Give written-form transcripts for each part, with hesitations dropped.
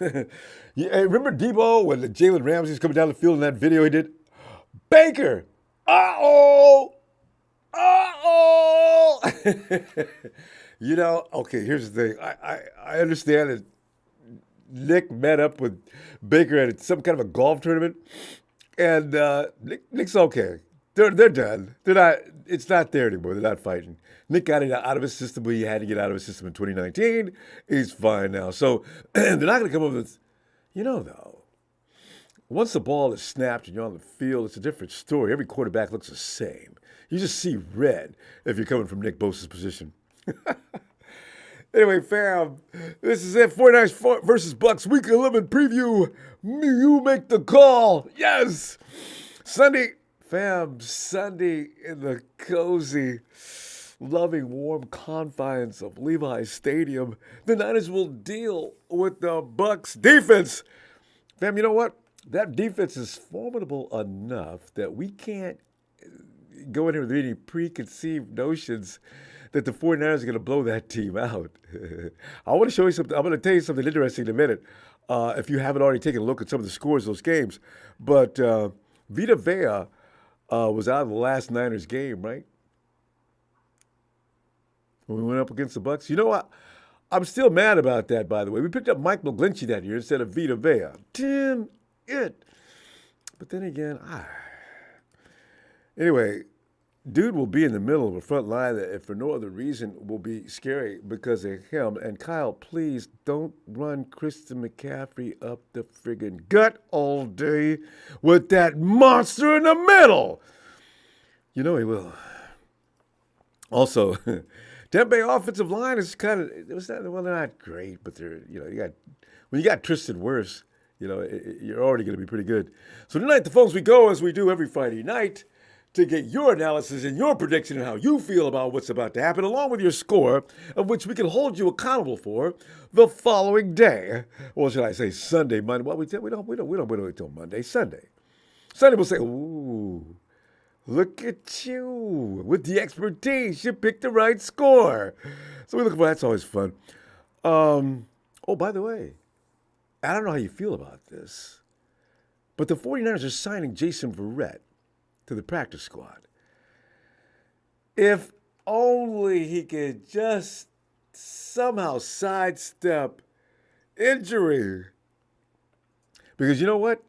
Yeah, hey, remember Debo when the Jalen Ramsey's coming down the field in that video he did? Baker! Uh-oh! Uh-oh! Okay, here's the thing. I understand that Nick met up with Baker at some kind of a golf tournament, and Nick's okay. They're done. They're not. It's not there anymore. They're not fighting. Nick got it out of his system. He had to get out of his system in 2019. He's fine now. So they're not going to come up with, though. Once the ball is snapped and you're on the field, it's a different story. Every quarterback looks the same. You just see red if you're coming from Nick Bosa's position. Anyway, fam, this is it. 49ers versus Bucks Week 11 preview. You make the call. Yes. Sunday in the cozy, loving, warm confines of Levi's Stadium, the Niners will deal with the Bucks defense. Fam, you know what? That defense is formidable enough that we can't go in here with any preconceived notions that the 49ers are going to blow that team out. I want to show you something. I'm going to tell you something interesting in a minute if you haven't already taken a look at some of the scores of those games. But Vita Vea was out of the last Niners game, right? When we went up against the Bucks. You know what? I'm still mad about that, by the way. We picked up Mike McGlinchey that year instead of Vita Vea. Damn it. But then again, anyway, dude will be in the middle of a front line that, if for no other reason, will be scary because of him. And Kyle, please don't run Christian McCaffrey up the friggin' gut all day with that monster in the middle. You know he will. Also, Tampa Bay offensive line is they're not great, but when you got Tristan Wirfs, you're already going to be pretty good. So tonight, the phones we go as we do every Friday night to get your analysis and your prediction and how you feel about what's about to happen, along with your score, of which we can hold you accountable for the following day. Or should I say Sunday, Monday? Well, we don't wait until Monday, Sunday. Sunday we'll say, ooh, look at you with the expertise. You picked the right score. So we look for that's always fun. By the way, I don't know how you feel about this, but the 49ers are signing Jason Verrett to the practice squad. If only he could just somehow sidestep injury. Because you know what?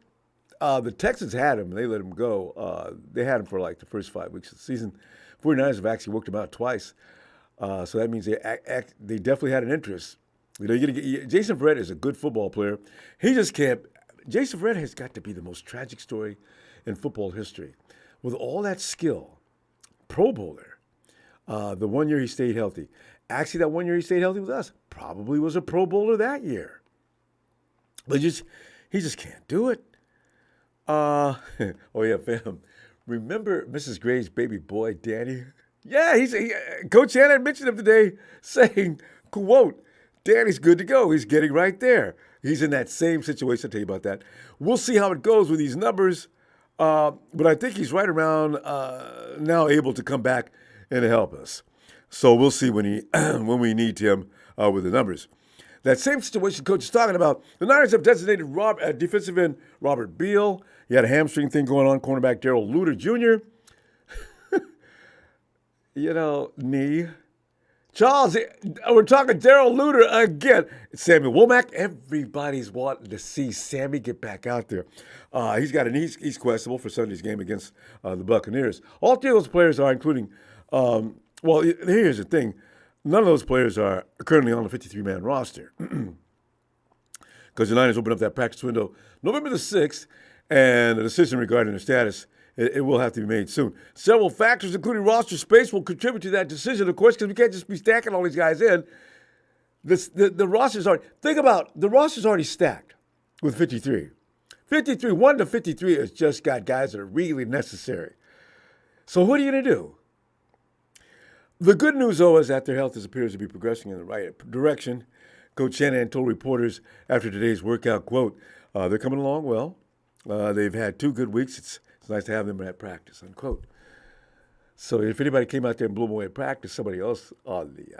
The Texans had him. They let him go. They had him for like the first 5 weeks of the season. 49ers have actually worked him out twice. So that means they definitely had an interest. Jason Verrett is a good football player. He just can't. Jason Verrett has got to be the most tragic story in football history. With all that skill, Pro Bowler, the 1 year he stayed healthy. Actually, that 1 year he stayed healthy with us probably was a Pro Bowler that year. But he just can't do it. Oh yeah, fam. Remember Mrs. Gray's baby boy, Danny? Yeah, Coach Hannon mentioned him today saying, quote, Danny's good to go. He's getting right there. He's in that same situation. I'll tell you about that. We'll see how it goes with these numbers. But I think he's right around now able to come back and help us. So we'll see when when we need him with the numbers. That same situation Coach is talking about, the Niners have designated defensive end Robert Beal. He had a hamstring thing going on, cornerback Darrell Luter Jr. Knee. Charles, we're talking Darrell Luter again. Sammy Womack, everybody's wanting to see Sammy get back out there. He's questionable for Sunday's game against the Buccaneers. All three of those players are, including, here's the thing. None of those players are currently on the 53-man roster because the Niners open up that practice window November the 6th, and a decision regarding their status it will have to be made soon. Several factors, including roster space, will contribute to that decision, of course, because we can't just be stacking all these guys in. The roster's already, think about, the roster's already stacked with 53. 53, 1 to 53 has just got guys that are really necessary. So what are you going to do? The good news, though, is that their health appears to be progressing in the right direction. Coach Shanahan told reporters after today's workout, quote, they're coming along well. They've had 2 good weeks. It's nice to have them at practice, unquote. So if anybody came out there and blew them away at practice, somebody else on the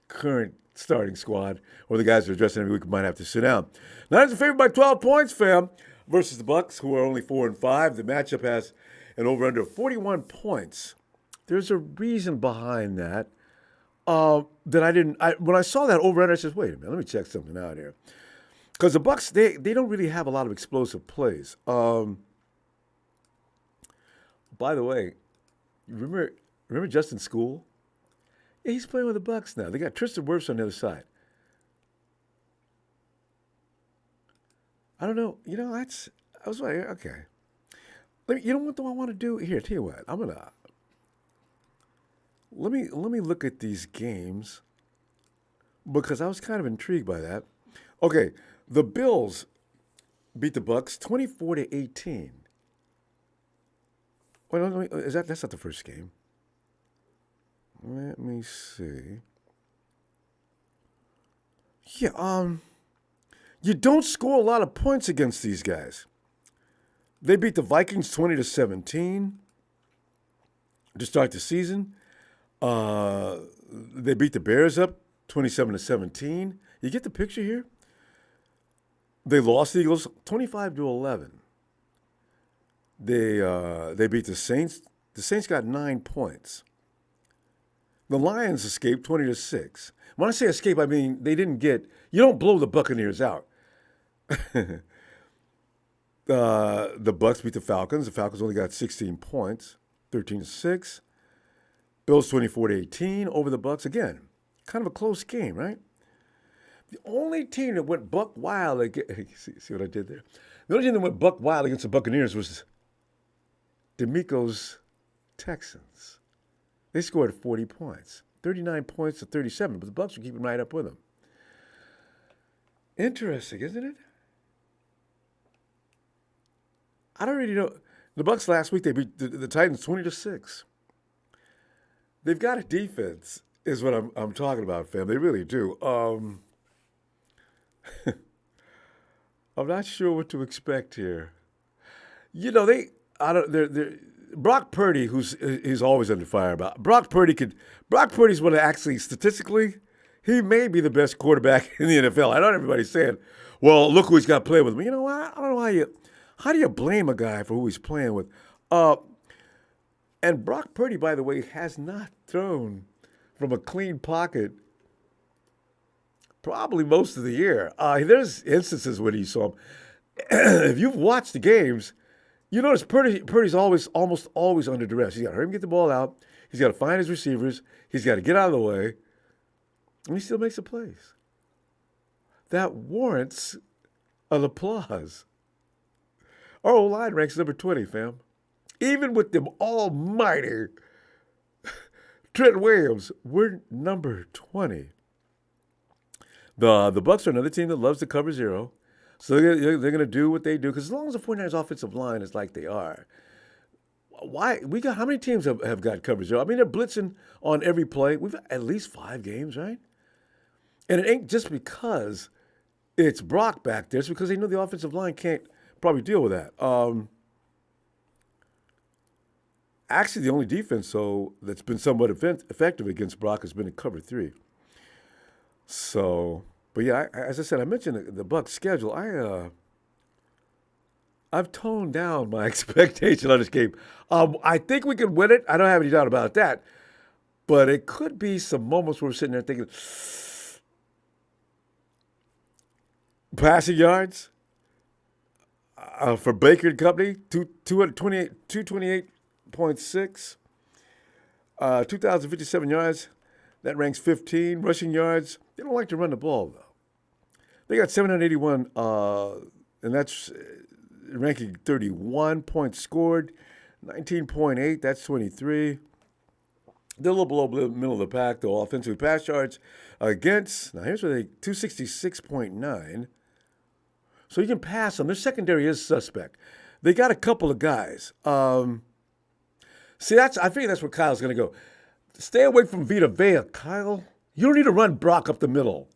current starting squad or the guys that are dressing every week might have to sit down. Niners are favored by 12 points, fam, versus the Bucs, who are only 4-5. The matchup has an over/under of 41 points. There's a reason behind that. That I didn't. When I saw that over/under, I said, "Wait a minute, let me check something out here." Because the Bucs, they don't really have a lot of explosive plays. By the way, remember Justin School? Yeah, he's playing with the Bucs now. They got Tristan Wirfs on the other side. I don't know. I was like, okay. You know what do I want to do? Here, tell you what. Let me look at these games because I was kind of intrigued by that. Okay, the Bills beat the Bucs 24-18. Well, that's not the first game. Let me see. Yeah, you don't score a lot of points against these guys. They beat the Vikings 20-17 to start the season. They beat the Bears up 27-17. You get the picture here? They lost the Eagles 25-11. They beat the Saints. The Saints got 9 points. The Lions escaped 20-6. When I say escape, I mean they didn't get. You don't blow the Buccaneers out. The Bucs beat the Falcons. The Falcons only got 16 points, 13-6. Bills 24-18 over the Bucs again. Kind of a close game, right? The only team that went buck wild see what I did there? The only team that went buck wild against the Buccaneers was D'Amico's Texans. They scored 40 points, 39 points to 37, but the Bucs were keeping right up with them. Interesting, isn't it? I don't really know. The Bucs last week they beat the Titans 20-6. They've got a defense, is what I'm talking about, fam. They really do. I'm not sure what to expect here. They're Brock Purdy, he's always under fire about. Brock Purdy's one of actually statistically, he may be the best quarterback in the NFL. I know everybody's saying, well, look who he's got playing with. You know what? I don't know how do you blame a guy for who he's playing with? And Brock Purdy, by the way, has not thrown from a clean pocket probably most of the year. There's instances when he saw him. If you've watched the games, you notice Purdy's almost always under duress. He's got to hurry and get the ball out. He's got to find his receivers. He's got to get out of the way. And he still makes the plays. That warrants an applause. Our O-line ranks number 20, fam. Even with them almighty Trent Williams, we're number 20. The Bucs are another team that loves to cover zero. So they're going to do what they do. Because as long as the 49ers offensive line is like they are, how many teams have got cover zero? I mean, they're blitzing on every play. We've got at least 5 games, right? And it ain't just because it's Brock back there. It's because they know the offensive line can't probably deal with that. Actually, the only defense, that's been somewhat effective against Brock has been in cover 3. So, but yeah, as I said, I mentioned the Bucs schedule. I've toned down my expectation on this game. I think we can win it. I don't have any doubt about that. But it could be some moments where we're sitting there thinking, passing yards for Baker and Company, 228.6, 2,057 yards. That ranks 15. Rushing yards, they don't like to run the ball, though. They got 781, and that's ranking 31. Points scored, 19.8. That's 23. They're a little below the middle of the pack, though. Offensive pass yards against, now here's where 266.9. So you can pass them. Their secondary is suspect. They got a couple of guys. I figure that's where Kyle's going to go. Stay away from Vita Vea, Kyle. You don't need to run Brock up the middle.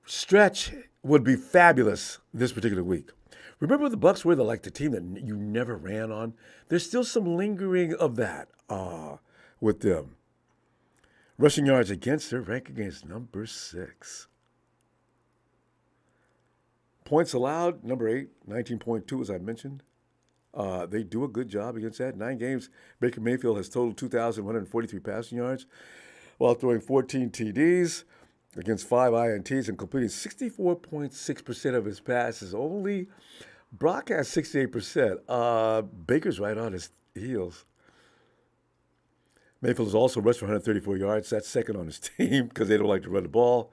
Stretch would be fabulous this particular week. Remember the Bucs were the team that you never ran on? There's still some lingering of that with them. Rushing yards against, their ranking is number 6. Points allowed, number 8, 19.2, as I mentioned. They do a good job against that. 9 games, Baker Mayfield has totaled 2,143 passing yards while throwing 14 TDs against 5 INTs and completing 64.6% of his passes. Only Brock has 68%. Baker's right on his heels. Mayfield has also rushed for 134 yards. That's second on his team because they don't like to run the ball.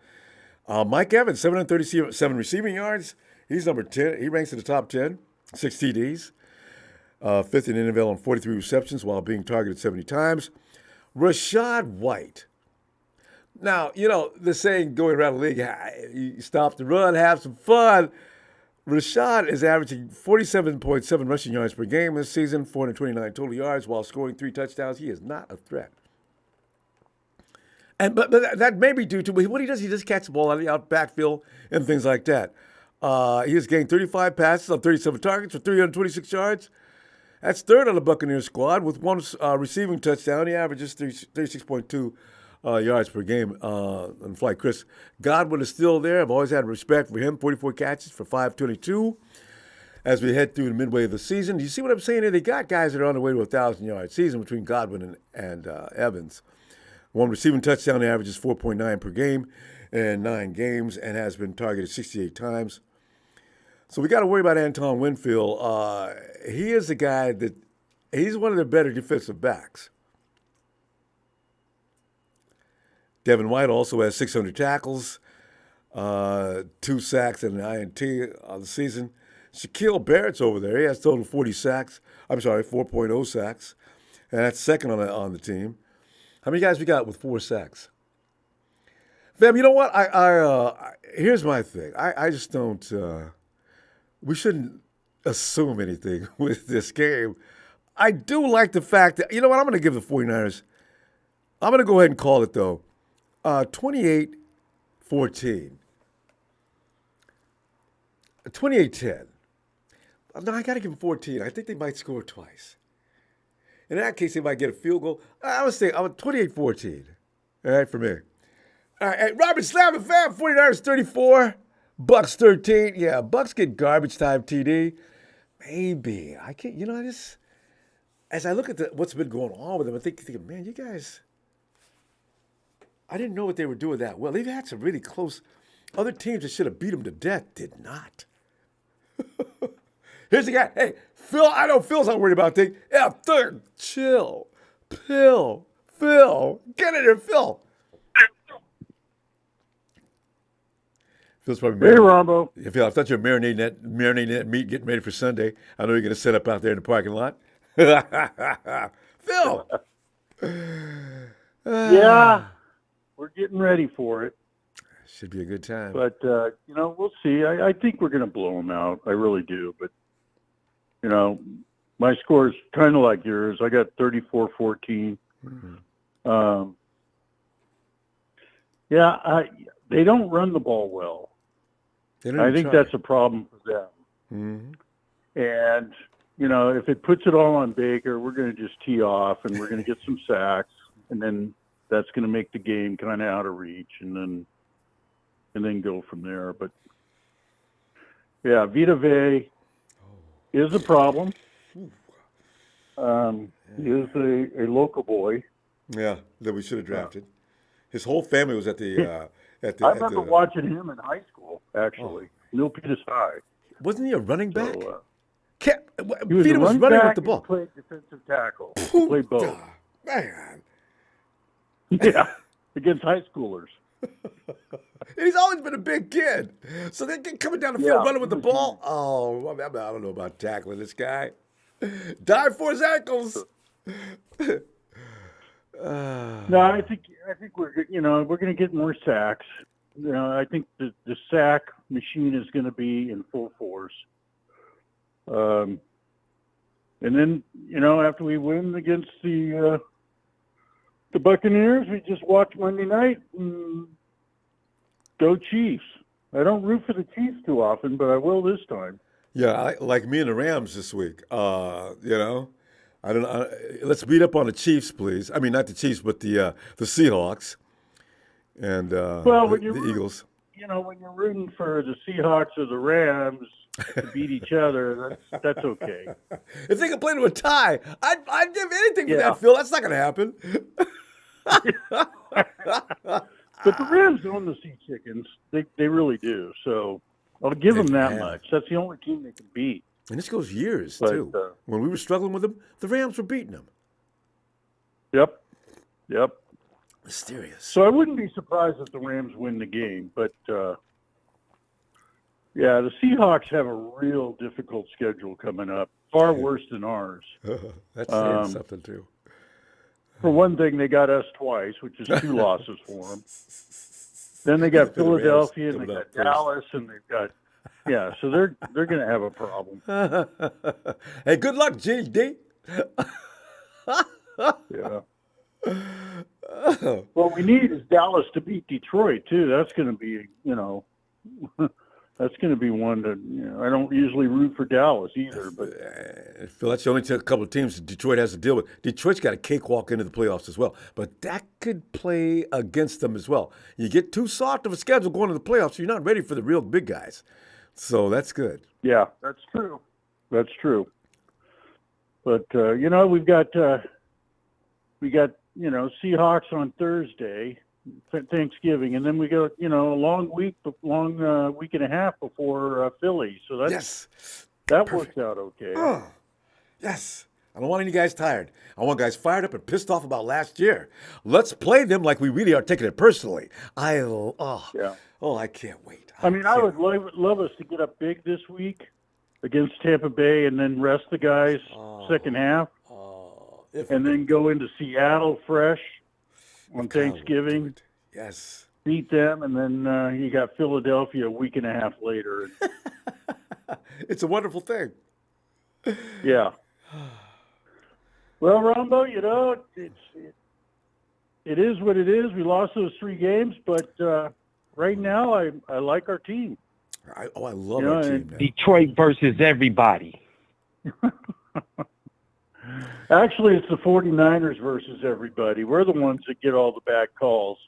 Mike Evans, 737 receiving yards. He's number 10. He ranks in the top 10, 6 TDs. Fifth in NFL on 43 receptions while being targeted 70 times. Rashad White. Now, the saying going around the league, you stop the run, have some fun. Rashad is averaging 47.7 rushing yards per game this season, 429 total yards while scoring 3 touchdowns. He is not a threat. But that may be due to what he does. He just catches the ball out of the backfield and things like that. He has gained 35 passes on 37 targets for 326 yards. That's third on the Buccaneers squad with 1 receiving touchdown. He averages 36.2 yards per game on flight. Chris Godwin is still there. I've always had respect for him. 44 catches for 522 as we head through the midway of the season. Do you see what I'm saying here? They got guys that are on the way to a 1,000-yard season between Godwin and Evans. 1 receiving touchdown, averages 4.9 per game in 9 games and has been targeted 68 times. So we got to worry about Antoine Winfield. He is the guy that he's one of the better defensive backs. Devin White also has 600 tackles, 2 sacks, and an INT on the season. Shaquille Barrett's over there. He has total 4.0 sacks, and that's second on the team. How many guys we got with 4 sacks? Fam, you know what? Here's my thing. I just don't. We shouldn't assume anything with this game. I do like the fact that, you know what? I'm going to give the 49ers. I'm going to go ahead and call it, though. 28-14. 28-10. No, I got to give them 14. I think they might score twice. In that case, they might get a field goal. I would say 28-14. All right, for me. All right, Robert Slavin, fam, 49ers 34, Bucks 13. Yeah, Bucks get garbage time TD. Maybe. I can't, as I look at what's been going on with them, I'm thinking, man, you guys, I didn't know what they were doing that well. They've had some really close, other teams that should have beat them to death did not. Here's the guy. Hey, Phil, I know Phil's not worried about things. Yeah, third, chill, Phil, get in here, Phil. Phil's probably Hey, Ronbo. Yeah, Phil, I thought you were marinating that meat, getting ready for Sunday. I know you're going to set up out there in the parking lot. Phil. Yeah, we're getting ready for it. Should be a good time. But, we'll see. I think we're going to blow them out. I really do. But, my score is kind of like yours. I got 34-14. Mm-hmm. They don't run the ball well. I think that's a problem for them. Mm-hmm. And, if it puts it all on Baker, we're going to just tee off and we're going to get some sacks. And then that's going to make the game kind of out of reach and then go from there. But, yeah, Vita Vea is a problem. He is a local boy. Yeah, that we should have drafted. His whole family was at the I remember watching him in high school, actually. Milpitas High. Wasn't he a running back? Vita was running with the ball. He played defensive tackle. He played both. Man. Yeah, against high schoolers. He's always been a big kid. So they get coming down the field running with the ball. Oh, I don't know about tackling this guy. Dive for his ankles. No, I think we're going to get more sacks. I think the sack machine is going to be in full force. And then after we win against the Buccaneers, we just watch Monday night and go Chiefs. I don't root for the Chiefs too often, but I will this time. Yeah, like me and the Rams this week. I don't know. Let's beat up on the Chiefs, please. I mean, not the Chiefs, but the Seahawks and the Eagles. When you're rooting for the Seahawks or the Rams to beat each other, that's okay. If they could play to a tie, I'd give anything for that, Phil. That's not going to happen. But the Rams own the Sea Chickens. They really do. So I'll give them that much. That's the only team they can beat. And this goes years, too. When we were struggling with them, the Rams were beating them. Yep. Mysterious. So I wouldn't be surprised if the Rams win the game. But, the Seahawks have a real difficult schedule coming up, far worse than ours. That's saying something, too. For one thing, they got us twice, which is 2 losses for them. Then they got Philadelphia, and they got Dallas, and they've got so they're going to have a problem. Hey, good luck, GD. Yeah. What we need is Dallas to beat Detroit too. That's going to be, that's going to be one that I don't usually root for Dallas either. But Phil, that's the only couple of teams that Detroit has to deal with. Detroit's got a cakewalk into the playoffs as well, but that could play against them as well. You get too soft of a schedule going to the playoffs, so you're not ready for the real big guys. So that's good. Yeah, that's true. That's true. But we've got Seahawks on Thursday, Thanksgiving, and then we go a long week and a half before Philly. So that works out okay. Yes. I don't want any guys tired. I want guys fired up and pissed off about last year. Let's play them like we really are taking it personally. I can't wait. I would love us to get up big this week against Tampa Bay and then rest the guys second half. And then go into Seattle fresh on Thanksgiving. Yes. Beat them, and then you got Philadelphia a week and a half later. It's a wonderful thing. Yeah. Well, Ronbo, it is what it is. We lost those 3 games, but right now I like our team. I love our team. Detroit versus everybody. Actually, it's the 49ers versus everybody. We're the ones that get all the bad calls.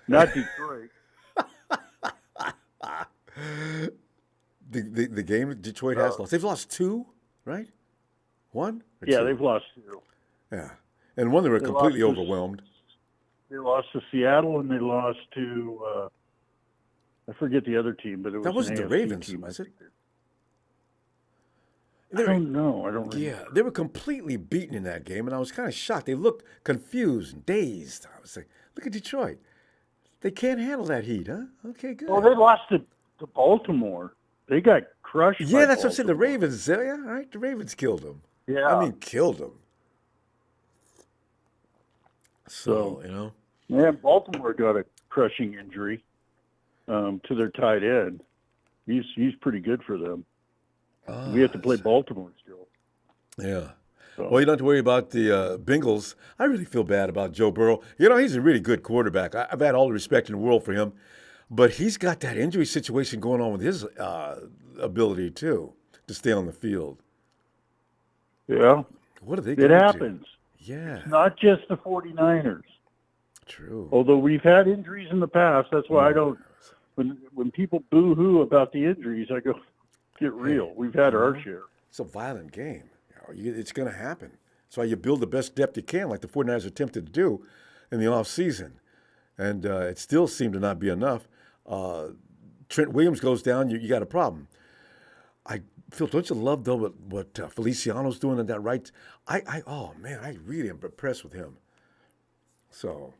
Not Detroit. The game Detroit has lost. They've lost 2, right? 1? Yeah, they've lost 2. Yeah. And one they were completely overwhelmed. They lost to Seattle, and they lost to I forget the other team, but it was that wasn't the Ravens, team, was it? I don't know. I don't remember. Yeah, they were completely beaten in that game, and I was kind of shocked. They looked confused and dazed. I was like, look at Detroit. They can't handle that heat, huh? Okay, good. Well, they lost to Baltimore. They got crushed. Yeah, that's what I said. The Ravens, right? The Ravens killed them. Yeah. Killed them. So, Yeah, Baltimore got a crushing injury to their tight end. He's pretty good for them. We have to play Baltimore still. Yeah. So. Well, you don't have to worry about the Bengals. I really feel bad about Joe Burrow. He's a really good quarterback. I've had all the respect in the world for him. But he's got that injury situation going on with his ability, too, to stay on the field. Yeah. What are they doing? It happens. Yeah. It's not just the 49ers. True. Although we've had injuries in the past. That's why I don't – when people boo-hoo about the injuries, I go – get real. We've had our share. It's a violent game. It's going to happen. That's why you build the best depth you can, like the 49ers attempted to do in the offseason. And it still seemed to not be enough. Trent Williams goes down, you got a problem. Phil, don't you love, though, what Feliciano's doing in that right? I really am impressed with him. So.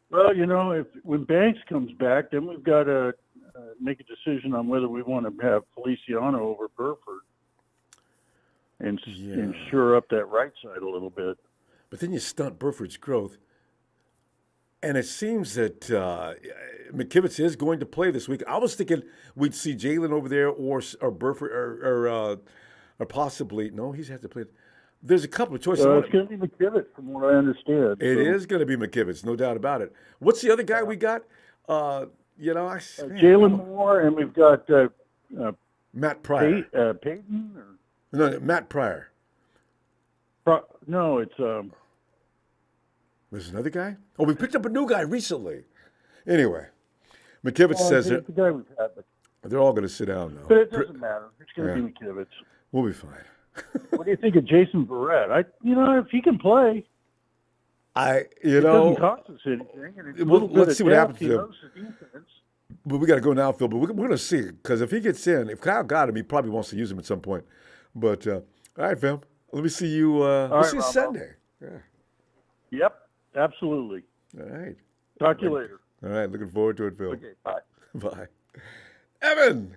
Well, when Banks comes back, then we've got to make a decision on whether we want to have Feliciano over Burford and shore up that right side a little bit. But then you stunt Burford's growth. And it seems that McKivitz is going to play this week. I was thinking we'd see Jalen over there or Burford or possibly – no, he's had to play. There's a couple of choices. It's going to be McKivitz from what I understand. It is going to be McKivitz, no doubt about it. What's the other guy we got? Jalen Moore, and we've got Matt Pryor. Peyton? No, Matt Pryor. No, it's There's another guy? Oh, we picked up a new guy recently. Anyway, McKivitz says it's the guy we've had. they're all going to sit down now. But it doesn't matter. It's going to be McKivitz. We'll be fine. What do you think of Jason Verrett? If he can play, it doesn't cost us anything. And let's see what happens to him. Defense. But we got to go now, Phil. But we're going to see, because if he gets in, if Kyle got him, he probably wants to use him at some point. But all right, Phil. Let me see you. We'll see you Sunday. Yeah. Yep, absolutely. All right. Talk to you later. All right. Looking forward to it, Phil. Okay. Bye. Bye. Evan.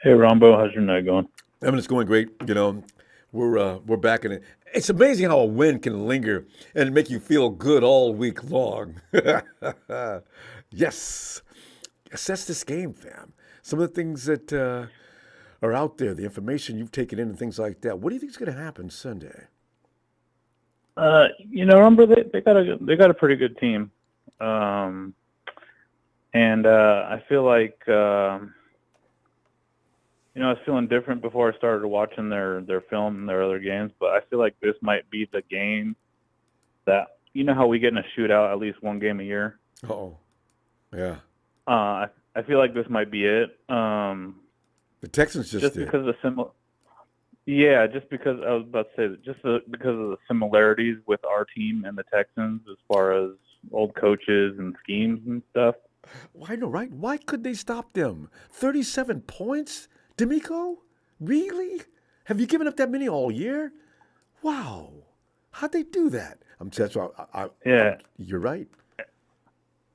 Hey, Ronbo, how's your night going? Evan, it's going great. We're back in it. It's amazing how a win can linger and make you feel good all week long. Yes. Assess this game, fam. Some of the things that are out there, the information you've taken in and things like that. What do you think is going to happen Sunday? Ronbo, they got a pretty good team, and I feel like I was feeling different before I started watching their film and their other games, but I feel like this might be the game that, how we get in a shootout at least one game a year. Oh, yeah. I feel like this might be it. The Texans just did. Because of the Yeah, just because I was about to say that, because of the similarities with our team and the Texans as far as old coaches and schemes and stuff. Well, I know, right? Why could they stop them? 37 points? D'Amico? Really? Have you given up that many all year? Wow. How'd they do that? You're right.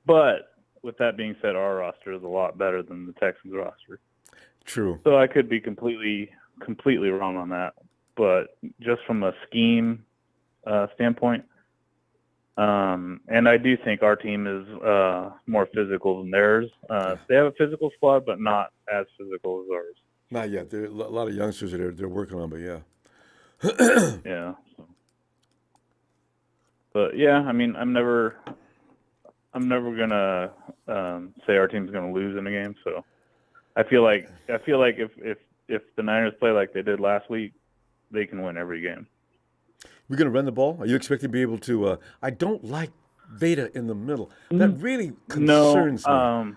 But with that being said, our roster is a lot better than the Texans roster. True. So I could be completely wrong on that. But just from a scheme standpoint, and I do think our team is more physical than theirs. They have a physical squad, but not as physical as ours. Not yet. There are a lot of youngsters that they're working on, but yeah. Yeah. But yeah, I mean, I'm never gonna say our team's gonna lose in a game. So I feel like if the Niners play like they did last week, they can win every game. We're gonna run the ball. Are you expecting to be able to? I don't like Vita in the middle. That really concerns me.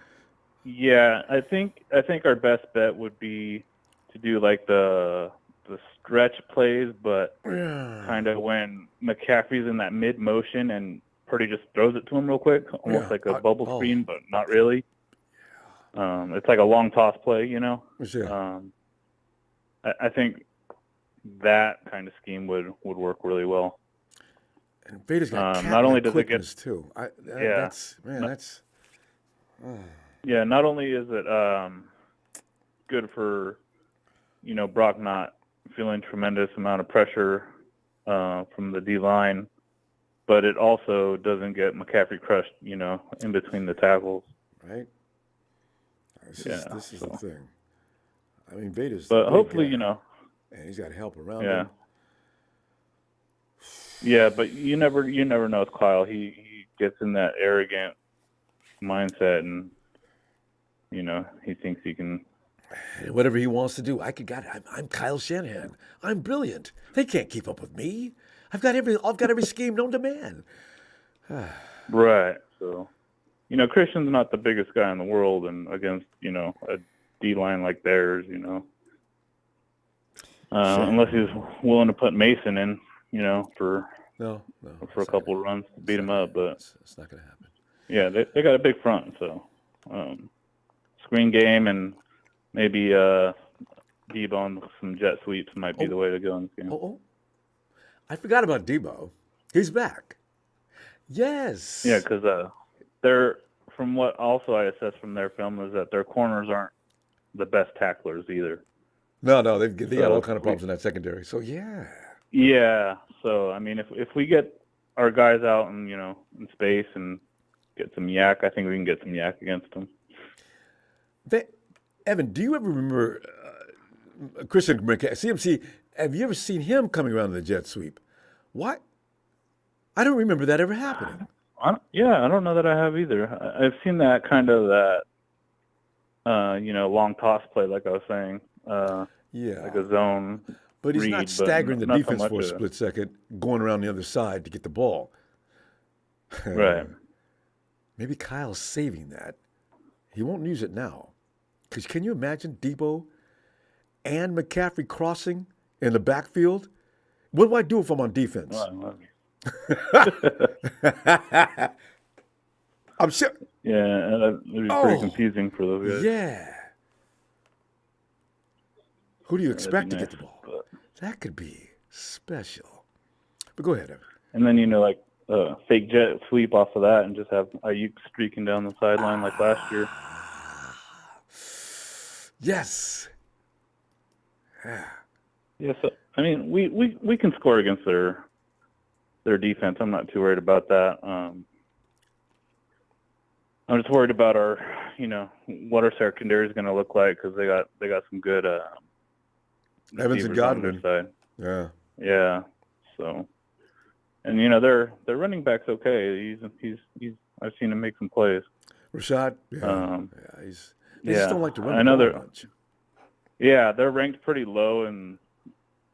Yeah, I think our best bet would be to do like the stretch plays, but kind of when McCaffrey's in that mid motion and Purdy just throws it to him real quick, almost like a bubble screen, but not really. It's like a long toss play, Sure. I think that kind of scheme would work really well. And Vita's got not only does it get too. Yeah, not only is it good for Brock not feeling tremendous amount of pressure from the D line, but it also doesn't get McCaffrey crushed, in between the tackles. Right. This is the thing. I mean, Vita's. But hopefully, and he's got help around him. Yeah, but you never know with Kyle. He gets in that arrogant mindset, and he thinks he can. Whatever he wants to do, I'm Kyle Shanahan. I'm brilliant. They can't keep up with me. I've got every scheme known to man. Right. So, Christian's not the biggest guy in the world, and against a D line like theirs, unless he's willing to put Mason in, for a couple of runs to beat him up, but it's not going to happen. Yeah, they got a big front, so screen game and maybe Debo on some jet sweeps might be the way to go in this game. I forgot about Debo. He's back. Yes. Yeah, because they're, from what also I assessed from their film, is that their corners aren't the best tacklers either. No, they got all kind of problems in that secondary. So yeah. Yeah. So I mean, if we get our guys out and in space and get some yak, I think we can get some yak against them. Evan, do you ever remember Christian CMC? Have you ever seen him coming around the jet sweep? What? I don't remember that ever happening. I don't know that I have either. I've seen that kind of long toss play, like I was saying. Like a zone. But he's not staggering the not so defense much for a split second, going around the other side to get the ball. Right. Maybe Kyle's saving that. He won't use it now. Because can you imagine Debo and McCaffrey crossing in the backfield? What do I do if I'm on defense? I'm sure. Yeah, that'd be pretty confusing for those guys. Yeah. Who do you expect to nice, get the ball? That could be special. But go ahead, Evan. And then, like fake jet sweep off of that and just have Ayuk streaking down the sideline like last year. Yes. Yeah, so, I mean, we can score against their defense. I'm not too worried about that. I'm just worried about our, what our secondary is going to look like because they got some good Evans and Godwin. Side. Yeah. Yeah. So, and their running back's okay. He's I've seen him make some plays. Rashad. Yeah. They just don't like to run. I know the ball much. Yeah, they're ranked pretty low in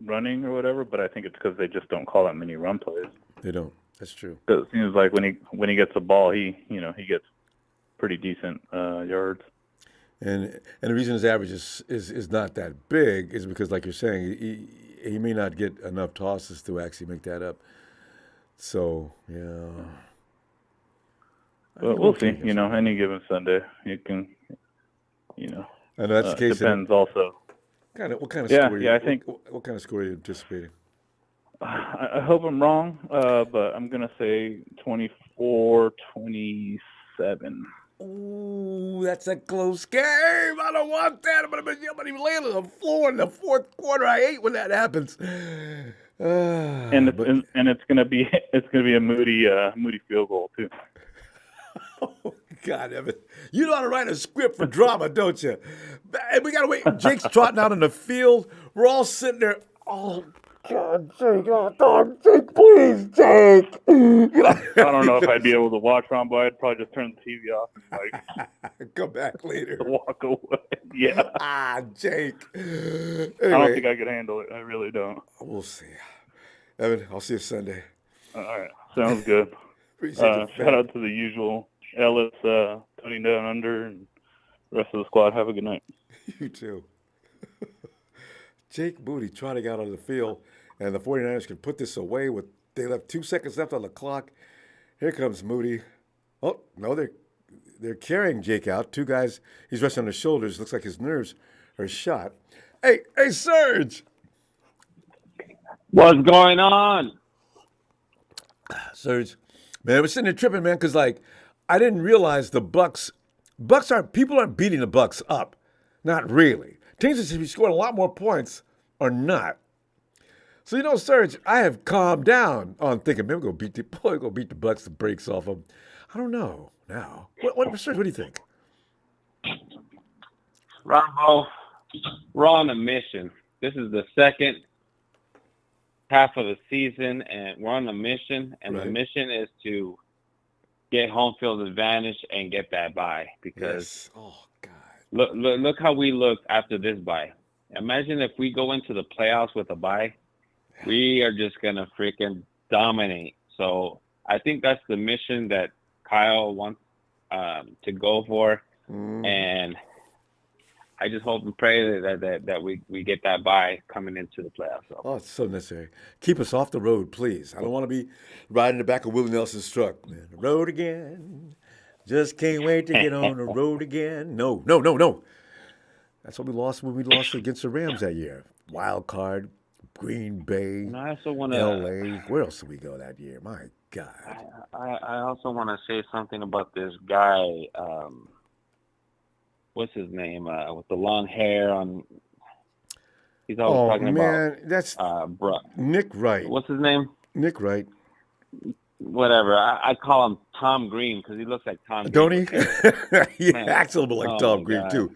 running or whatever, but I think it's because they just don't call that many run plays. They don't. That's true. It seems like when he gets the ball, he gets pretty decent yards. And the reason his average is not that big is because, like you're saying, he may not get enough tosses to actually make that up. So yeah. But we'll see. Any given Sunday, you can. I know that's the case. Depends also. What kind of score? I think. What kind of score are you anticipating? I hope I'm wrong, but I'm gonna say 24-27. Ooh, that's a close game. I don't want that. I'm gonna be laying on the floor in the fourth quarter. I hate when that happens. And it's gonna be a moody field goal too. Oh, God, Evan. You know how to write a script for drama, don't you? And we got to wait. Jake's trotting out in the field. We're all sitting there. Oh, God, Jake. Oh, Jake, please, Jake. I don't know if I'd be able to watch Ronbo. I'd probably just turn the TV off and come back later. Walk away. Yeah. Jake. Anyway, I don't think I could handle it. I really don't. We'll see. Evan, I'll see you Sunday. All right. Sounds good. Shout out to the usual Ellis, Tony Down Under, and the rest of the squad. Have a good night. You too. Jake Booty trotting out on the field, and the 49ers can put this away with they left 2 seconds left on the clock. Here comes Moody. Oh, no, they're carrying Jake out. Two guys, he's resting on his shoulders. Looks like his nerves are shot. Hey, Serge! What's going on? Serge, man, we're sitting there tripping, man, because, I didn't realize the people aren't beating the Bucs up. Not really. Teams that should be scoring a lot more points are not. So, Serge, I have calmed down on thinking, maybe we're going to beat the Bucs the brakes off them. I don't know now. Serge, what do you think? Ronbo, we're on a mission. This is the second half of the season, and we're on a mission, and the mission is to get home field advantage and get that bye. Because oh God, look how we looked after this bye. Imagine if we go into the playoffs with a bye, we are just gonna freaking dominate. So I think that's the mission that Kyle wants to go for, and I just hope and pray that we get that bye coming into the playoffs. So. Oh, it's so necessary. Keep us off the road, please. I don't want to be riding the back of Willie Nelson's truck. Man, the road again. Just can't wait to get on the road again. No. That's what we lost when we lost against the Rams that year. Wild card, Green Bay, and I also want to LA. Where else did we go that year? My God. I also want to say something about this guy. What's his name? With the long hair on. He's always talking about. Oh man, that's Nick Wright. What's his name? Nick Wright. Whatever. I call him Tom Green because he looks like Tom. Don't Green. he? He acts a little bit like Tom Green too.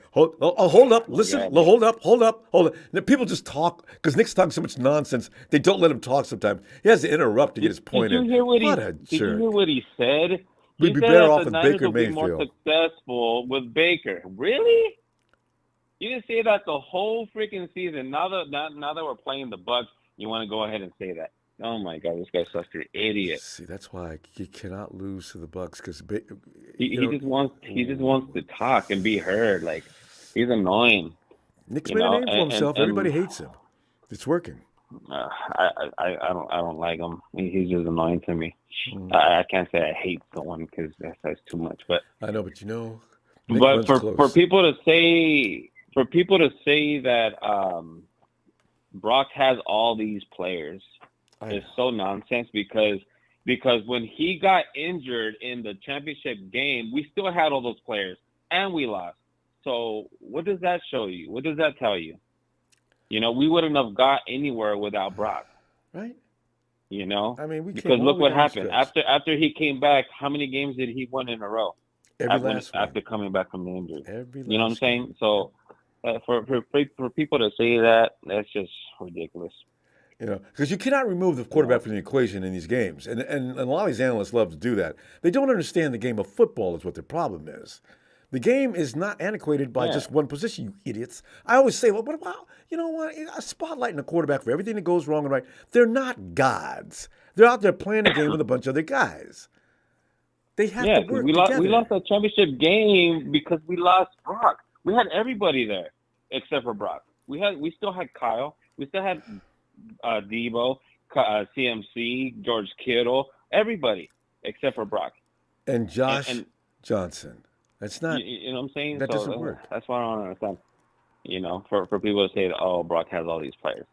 Hold up. Listen. Hold up. Now, people just talk because Nick's talking so much nonsense. They don't let him talk sometimes. He has to interrupt to get his point in. Did you a jerk. Did you hear what he said? We'd be better off with Baker Mayfield. More successful with Baker. Really? You didn't say that the whole freaking season. Now that we're playing the Bucs, you want to go ahead and say that. Oh my God, this guy's such an idiot. See, that's why you cannot lose to the Bucs because he just wants to talk and be heard. Like, he's annoying. Nick's made a name for himself. Everybody hates him. It's working. I don't like him. He's just annoying to me. I can't say I hate someone because that's too much. But I know, but Nick but for people to say that Brock has all these players is so nonsense because when he got injured in the championship game, we still had all those players and we lost. So what does that show you? What does that tell you? We wouldn't have got anywhere without Brock. Right. I mean, because look what happened. After he came back, how many games did he win in a row? After coming back from the injury. You know what I'm saying? So for people to say that, that's just ridiculous. Because you cannot remove the quarterback from the equation in these games. And a lot of these analysts love to do that. They don't understand the game of football is what their problem is. The game is not antiquated by just one position, you idiots. I always say, well, what about, spotlighting a quarterback for everything that goes wrong and right. They're not gods. They're out there playing a game with a bunch of other guys. They have to work together. We lost that championship game because we lost Brock. We had everybody there except for Brock. We still had Kyle. We still had Debo, CMC, George Kittle, everybody except for Brock. And Josh Johnson. That's not. You know what I'm saying? That doesn't work. That's what I don't understand. For people to say that, oh, Brock has all these players.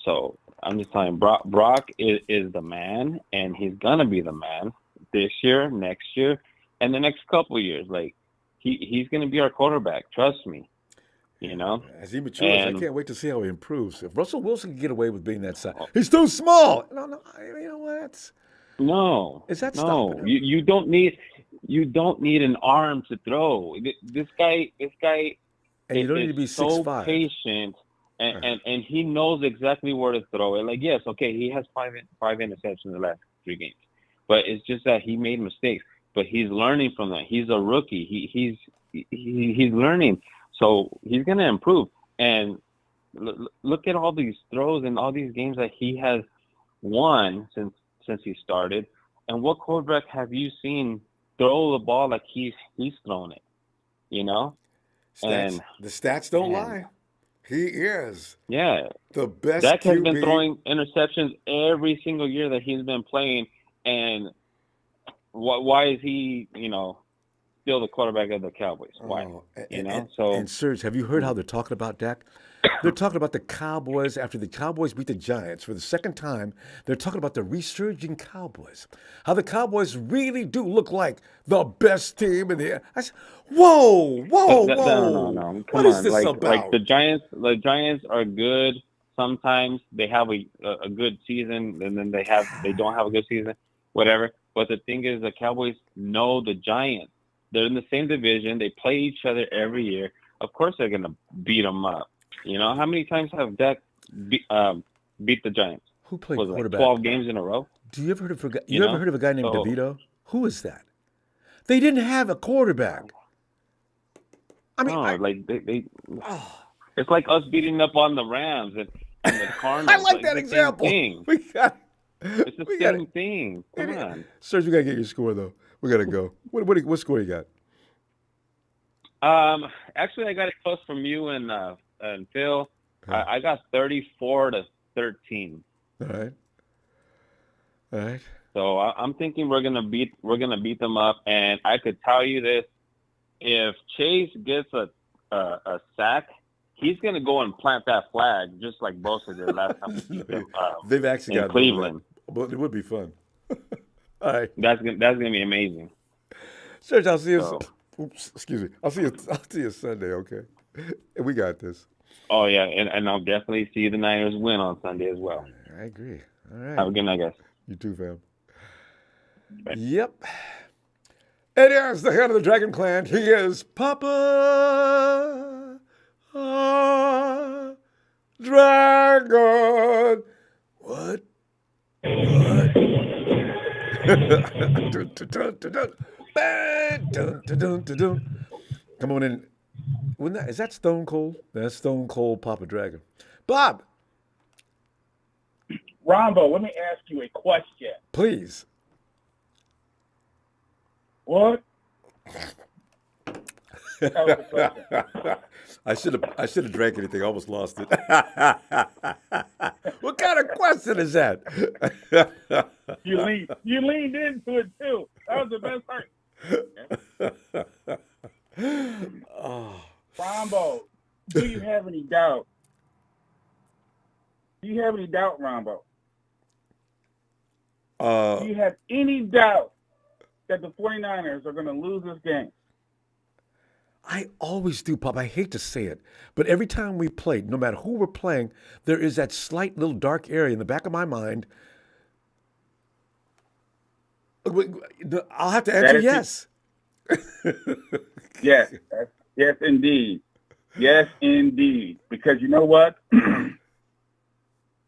So I'm just telling you, Brock is the man, and he's gonna be the man this year, next year, and the next couple of years. Like he's gonna be our quarterback. Trust me. As he matures, I can't wait to see how he improves. If Russell Wilson can get away with being that size, he's too small. No, you know what? No. Is that no? You don't need an arm to throw. This guy. And you don't need to be 6'5". So patient, and he knows exactly where to throw it. Like, yes, okay, he has five interceptions in the last 3 games, but it's just that he made mistakes. But he's learning from that. He's a rookie. He's learning, so he's gonna improve. And look at all these throws and all these games that he has won since he started. And what quarterback have you seen throw the ball like he's thrown it? The stats don't lie. He is the best Dak has QB. been throwing interceptions every single year that he's been playing, and why is he, still the quarterback of the Cowboys? Why? And Serge, have you heard how they're talking about Dak? They're talking about the Cowboys after the Cowboys beat the Giants for the second time. They're talking about the resurging Cowboys. How the Cowboys really do look like the best team in the. I said, whoa. No. What is this about? Like the Giants are good. Sometimes they have a good season, and then they don't have a good season, whatever. But the thing is, the Cowboys know the Giants. They're in the same division. They play each other every year. Of course, they're gonna beat them up. How many times have Dak beat the Giants? Who played quarterback? 12 games in a row. Do you ever heard of a guy named DeVito? Who is that? They didn't have a quarterback. I mean, it's like us beating up on the Rams and the Cardinals. I like that example. It's the same thing. Come on, Serge, we gotta get your score though. We gotta go. What score you got? Actually, I got it close from you and Phil. I got 34-13. All right. So I'm thinking we're gonna beat them up, and I could tell you this: if Chase gets a sack, he's gonna go and plant that flag just like Bosa did last time. They've actually got Cleveland, but it would be fun. All right, that's gonna be amazing. Serge, I'll see you. Oops, excuse me. I'll see you Sunday. Okay, we got this. Oh yeah, and I'll definitely see the Niners win on Sunday as well. I agree. All right. Have a good night, guys. You too, fam. Bye. Yep. And yes, the head of the Dragon Clan. He is Papa Dragon. What? Come on in. Is that Stone Cold? That's Stone Cold Papa Dragon. Bob, Ronbo, let me ask you a question. please. What? That was the question. I should have drank anything. I almost lost it. What kind of question is that? You leaned into it too. That was the best part. Oh. Ronbo, do you have any doubt? Do you have any doubt, Ronbo? Do you have any doubt that the 49ers are going to lose this game? I always do, Pop. I hate to say it, but every time we play, no matter who we're playing, there is that slight little dark area in the back of my mind. I'll have to answer yes. Yes, yes, indeed. Yes, indeed. Because you know what?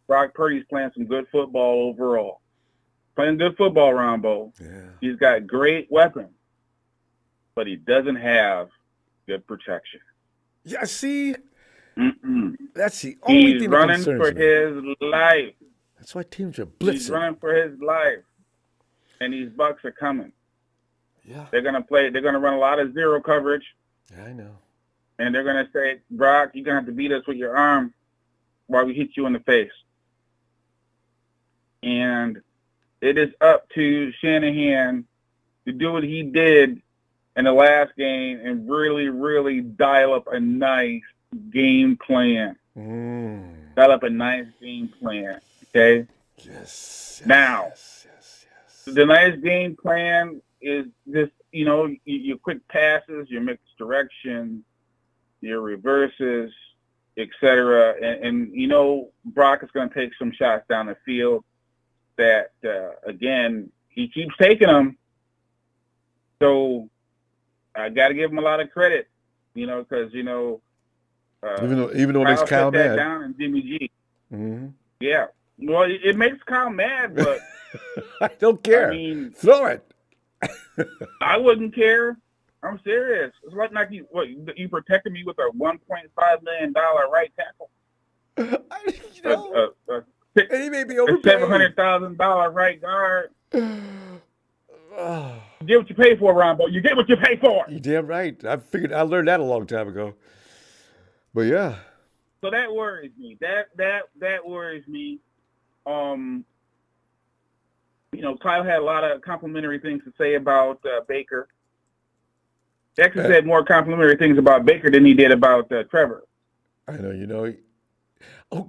Brock Purdy's playing some good football overall. Playing good football, Ronbo. Yeah. He's got great weapons, but he doesn't have good protection. Yeah, see? Mm-mm. That's the only He's thing that running concerns for me. his life. That's why teams are blitzing. He's running for his life. And these Bucks are coming. Yeah. They're going to play. They're going to run a lot of zero coverage. Yeah, I know. And they're going to say, Brock, you're going to have to beat us with your arm while we hit you in the face. And it is up to Shanahan to do what he did in the last game and really, really dial up a nice game plan. Dial up a nice game plan, okay? Yes. Now, yes. the nice game plan is just, your quick passes, your mixed direction, your reverses, etc. And Brock is going to take some shots down the field that, again, he keeps taking them. So I got to give him a lot of credit, because, even though it makes Kyle mad. Down and Jimmy G. Mm-hmm. Yeah. Well, it makes Kyle mad, but I don't care. I mean, throw it. I wouldn't care. I'm serious. It's like you protected me with a $1.5 million right tackle. And he may be overpaid. A $700,000 right guard. You get what you pay for, Ronbo. You get what you pay for. You're damn right. I learned that a long time ago. But yeah. So that worries me. That worries me. Kyle had a lot of complimentary things to say about Baker. He actually said more complimentary things about Baker than he did about Trevor. I know,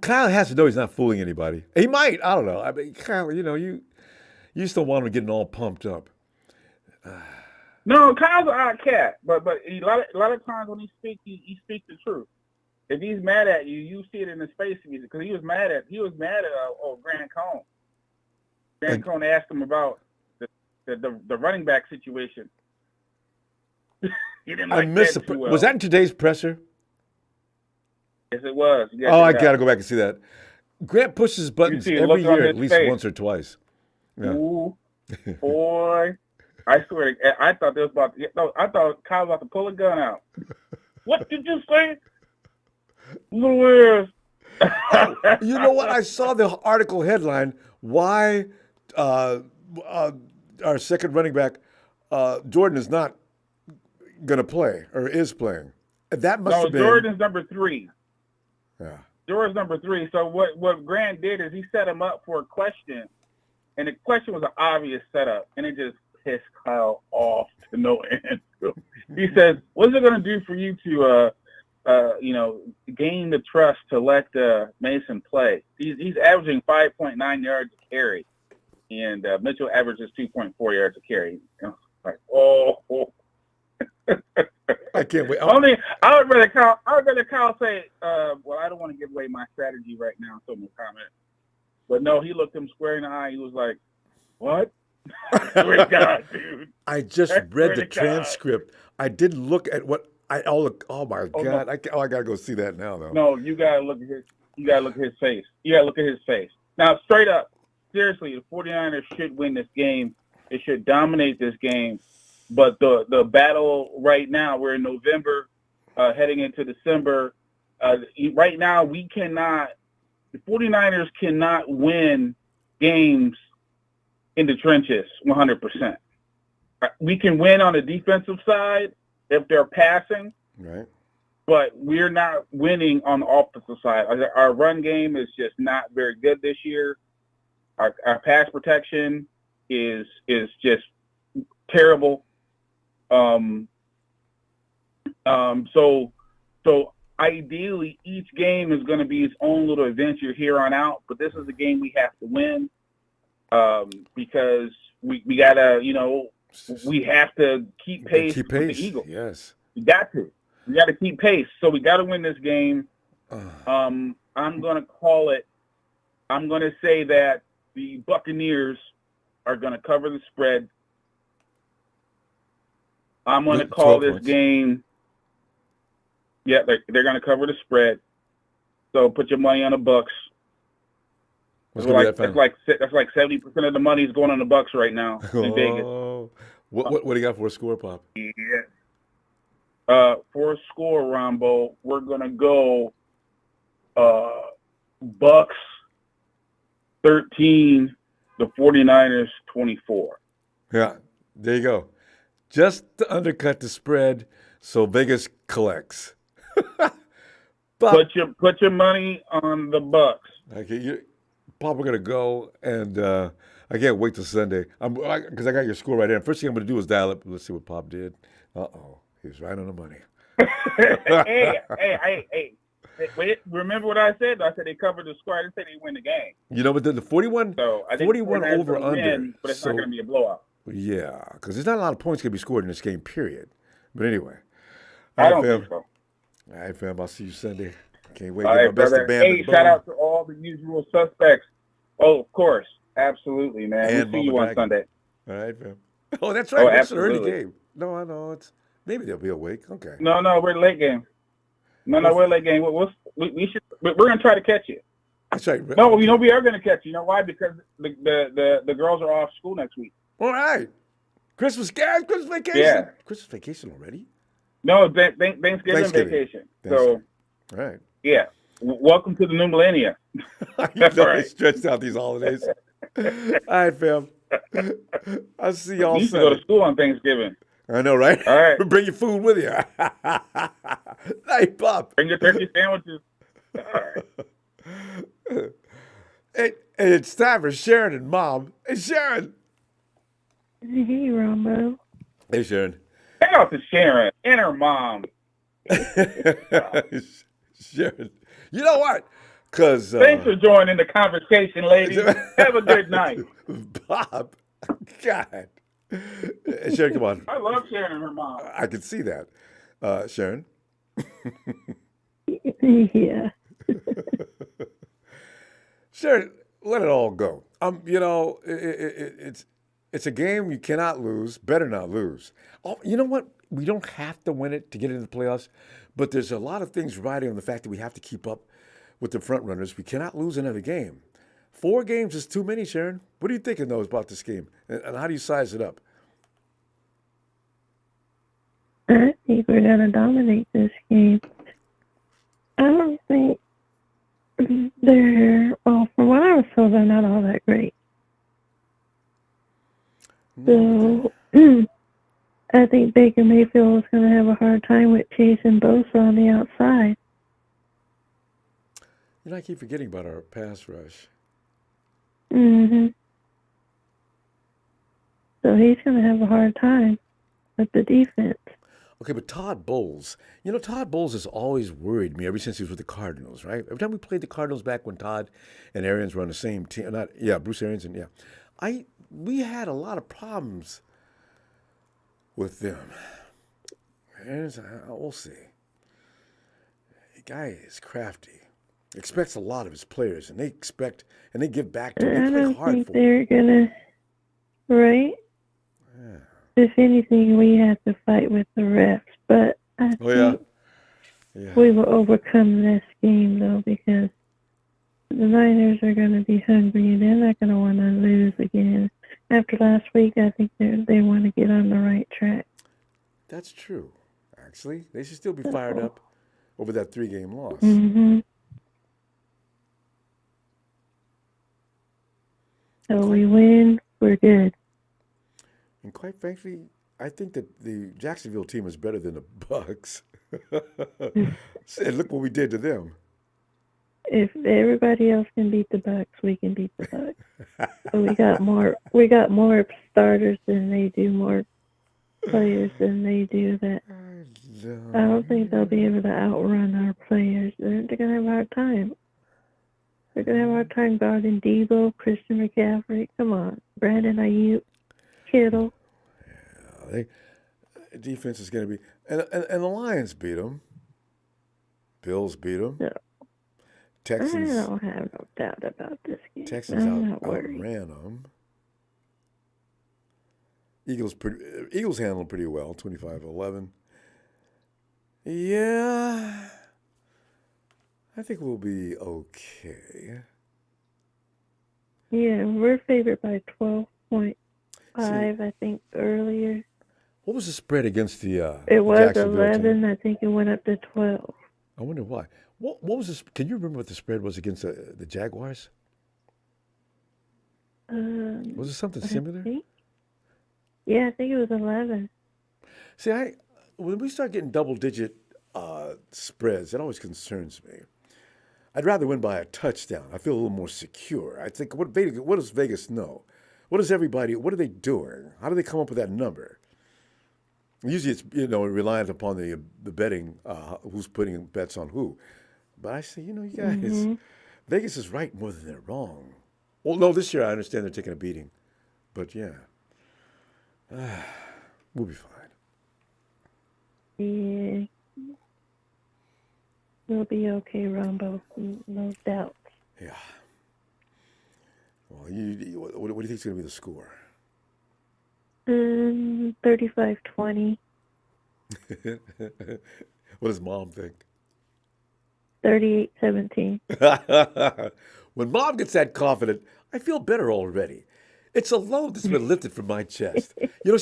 Kyle has to know he's not fooling anybody. He might. I don't know. I mean, Kyle, you just don't want him getting all pumped up. No, Kyle's an odd cat, but a lot of times when he speaks the truth. If he's mad at you, you see it in his face because he was mad at Grant Cohn. Grant Cohn asked him about the running back situation. He didn't like that too well. Was that in today's presser? Yes, it was. I got to go back and see that. Grant pushes buttons every year at least once or twice. Yeah. Ooh, boy. I swear, I thought I thought Kyle was about to pull a gun out. What did you say? Louis. You know what? I saw the article headline, why our second running back, Jordan, is not going to play or is playing. That must have been... Jordan's number 3. Yeah. Jordan's number 3. So what Grant did is he set him up for a question, and the question was an obvious setup, and it just pissed Kyle off to no end. He says, what's it going to do for you to gain the trust to let Mason play? He's averaging 5.9 yards a carry, and Mitchell averages 2.4 yards a carry. Like, I can't wait. I would rather Kyle say, well, I don't want to give away my strategy right now, so no comment. But no, he looked him square in the eye. He was like, what? Swear to God, dude. I just read the transcript. I didn't look at what oh my God. No. I gotta go see that now though. No, you gotta look at his face. You gotta look at his face. Now, straight up, seriously, the 49ers should win this game. They should dominate this game. But the battle right now, we're in November. heading into December. Right now, we cannot. The 49ers cannot win games in the trenches 100%. We can win on the defensive side if they're passing, right? But we're not winning on the offensive side. Our run game is just not very good this year. Our pass protection is just terrible. So ideally, each game is going to be its own little adventure here on out. But this is a game we have to win because we gotta, we have to keep pace with the Eagles. Yes, we got to. We got to keep pace. So we got to win this game. I'm going to call it. I'm going to say that the Buccaneers are going to cover the spread. I'm going to call this game. Yeah, they're going to cover the spread. So put your money on the Bucks. That's like 70% of the money is going on the Bucks right now in Vegas. What do you got for a score, Pop? Yeah. For a score, Ronbo, we're going to go Bucks 13, the 49ers 24. Yeah, there you go. Just to undercut the spread so Vegas collects. Put your money on the Bucks. Okay, Pop, we're going to go, and I can't wait till Sunday because I got your score right there. First thing I'm going to do is dial up. Let's see what Pop did. Uh-oh. He was right on the money. Hey. Wait, remember what I said? I said they covered the score. I didn't say they win the game. But the 41, so I think 41 over under. Win, but it's not going to be a blowout. Yeah, because there's not a lot of points going to be scored in this game, period. But anyway. I don't think so. All right, fam. I'll see you Sunday. Can't wait. All right, brother. Hey, shout out to all the usual suspects. Oh, of course. Absolutely, man. And we'll see you on Sunday. All right, fam. Oh, that's right. It's an early absolutely. game. No, I know. Maybe they'll be awake. Okay. No, we're late game. No, we're late game. We're gonna try to catch you. That's right. No, we are gonna catch you. You know why? Because the girls are off school next week. All right. Christmas vacation. Yeah. Christmas vacation already? No, Thanksgiving vacation. So, all right. Yeah. Welcome to the new millennia. They stretched out these holidays. All right, fam. I'll see y'all You used to go to school on Thanksgiving. I know, right? All right. Bring your food with you. Hey, Pop. Bring your turkey sandwiches. All right. Hey, it's time for Sharon and Mom. Hey, Sharon. Hey, Ronbo. Hey, Sharon. Shout out to Sharon and her mom. Sharon. You know what? Because thanks for joining the conversation, ladies. Have a good night. Bob. God. Sharon, come on. I love Sharon and her mom. I can see that. Sharon? Yeah. Sharon, let it all go. It's a game you cannot lose, better not lose. Oh, you know what? We don't have to win it to get into the playoffs, but there's a lot of things riding on the fact that we have to keep up with the front runners. We cannot lose another game. 4 games is too many, Sharon. What are you thinking, though, about this game? And how do you size it up? I think we're going to dominate this game. I don't think from what I was told, they're not all that great. So, I think Baker Mayfield is going to have a hard time with chasing Bosa on the outside. I keep forgetting about our pass rush. Mm-hmm. So he's going to have a hard time with the defense. Okay, but Todd Bowles. Todd Bowles has always worried me ever since he was with the Cardinals, right? Every time we played the Cardinals back when Todd and Arians were on the same team. Bruce Arians and we had a lot of problems with them. And we'll see. The guy is crafty. Expects a lot of his players, and they give back to him. They play hard think for they're him. gonna, right? Yeah. If anything, we have to fight with the refs, but I think we will overcome this game though, because the Niners are going to be hungry, and they're not going to want to lose again. After last week, I think they want to get on the right track. That's true. actually. They should still be fired up over that 3-game loss. Mm-hmm. So we win, we're good. And quite frankly, I think that the Jacksonville team is better than the Bucs. And look what we did to them. If everybody else can beat the Bucs, we can beat the Bucs. So we got more starters than they do, more players than they do. That I don't think they'll be able to outrun our players. They're gonna have a hard time. They're gonna have a hard time guarding Debo, Christian McCaffrey. Come on, Brandon Ayuk, Kittle. Yeah, defense is going to be, and the Lions beat them. Outbills beat them. Yeah. Texans. I don't have no doubt about this game. Texans outran them. Eagles handled pretty well, 25-11. Yeah, I think we'll be okay. Yeah, we're favored by 12.5, I think, earlier. What was the spread against the It was 11. team? I think it went up to 12. I wonder why. What was this? Can you remember what the spread was against the Jaguars? Was it something similar? I think it was 11. See, when we start getting double-digit spreads, it always concerns me. I'd rather win by a touchdown. I feel a little more secure. I think, what does Vegas know? What are they doing? How do they come up with that number? Usually it's, reliant upon the betting, who's putting bets on who. But I say, you guys, Vegas is right more than they're wrong. Well, no, this year I understand they're taking a beating. But yeah, we'll be fine. Yeah. We'll be okay, Ronbo. No doubt. Yeah. Well, what do you think is going to be the score? 35-20. What does Mom think? 38-17. When Mom gets that confident, I feel better already. It's a load that's been lifted from my chest. You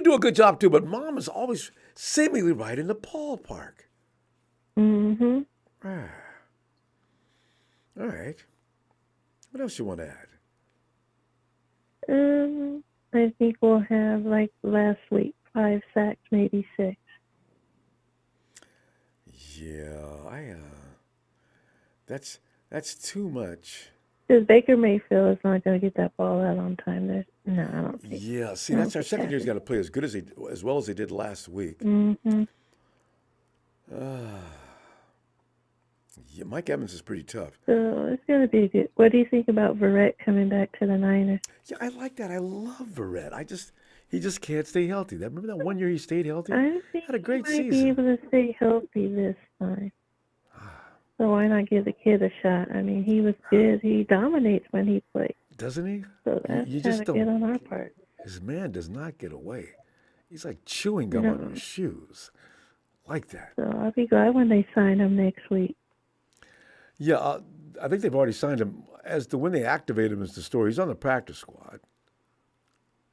do a good job too, but Mom is always seemingly right in the ballpark. Mm-hmm. All right. What else you want to add? I think we'll have, like last week, 5 sacks, maybe 6. Yeah, that's too much. Because Baker Mayfield is not going to get that ball out on time. I don't think. Yeah, see, that's our secondary's got to play as well as they did last week. Mm-hmm. Yeah, Mike Evans is pretty tough. So it's going to be good. What do you think about Verrett coming back to the Niners? Yeah, I like that. I love Verrett. He just can't stay healthy. Remember that one year he stayed healthy? I think had a great he might season. be able to stay healthy this time. So why not give the kid a shot? I mean, he was good. He dominates when he plays. Doesn't he? So that's you kind of good on our part. His man does not get away. He's like chewing gum on your shoes. Like that. So I'll be glad when they sign him next week. Yeah, I think they've already signed him. As to when they activate him is the story. He's on the practice squad.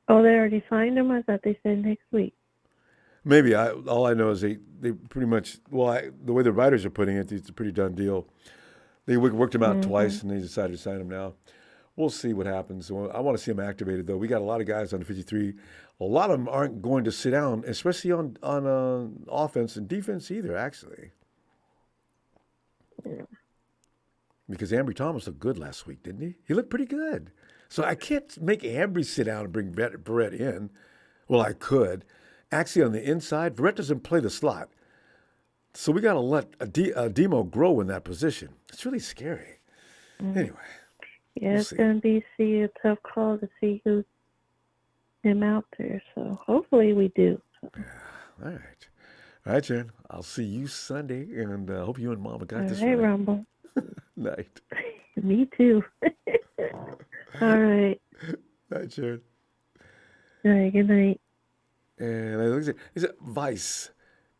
Oh, they already signed him? I thought they said next week. Maybe. All I know is they pretty much, the way the writers are putting it, it's a pretty done deal. They worked him out twice, and they decided to sign him now. We'll see what happens. I want to see him activated, though. We got a lot of guys on the 53. A lot of them aren't going to sit down, especially on offense and defense either, actually. Yeah. Because Ambry Thomas looked good last week, didn't he? He looked pretty good. So I can't make Ambry sit down and bring Verrett in. Well, I could. Actually, on the inside, Verrett doesn't play the slot. So we got to let Demo grow in that position. It's really scary. Anyway. Yeah, it's going to be a tough call to see who's him out there. So hopefully we do. Yeah. All right. All right, Jen. I'll see you Sunday, and hope you and Mama got this right. Hey, Rumble. Night. Me too. All right. Night, Sharon. All right, good night. And I look at is it Vice?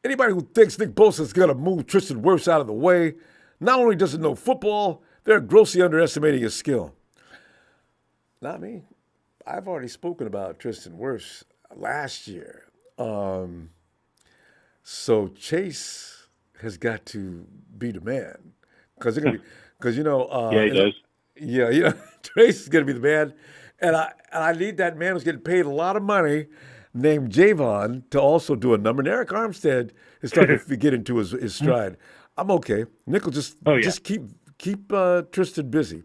Anybody who thinks Nick Bosa's going to move Tristan Wirfs out of the way, not only doesn't know football, they're grossly underestimating his skill. Not me. I've already spoken about Tristan Wirfs last year. So Chase has got to be the man because they're gonna be because Yeah, he does. yeah Chase is gonna be the man, and I need that man who's getting paid a lot of money named Javon to also do a number. And Eric Armstead is starting to get into his stride. I'm okay. Nick will just keep Tristan busy.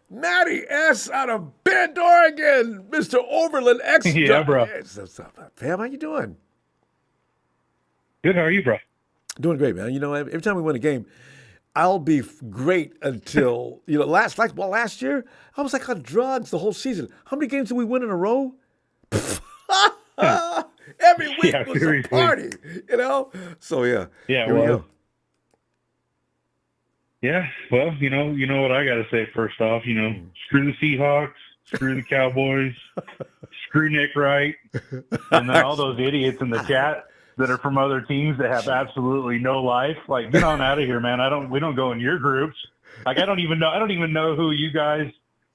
Matty S. out of Bend, Oregon, Mr. Overland X. Yeah, bro. Fam, how you doing? Good. How are you, bro? Doing great, man. Every time we win a game, I'll be great until last year I was like on drugs the whole season. How many games did we win in a row? Every week was seriously. a party, So yeah. Yeah, Here we go. Yeah, well, you know what I got to say first off. Screw the Seahawks, screw the Cowboys, screw Nick Wright, and then all those idiots in the chat that are from other teams that have absolutely no life. Like, get on out of here, man. We don't go in your groups. Like, I don't even know who you guys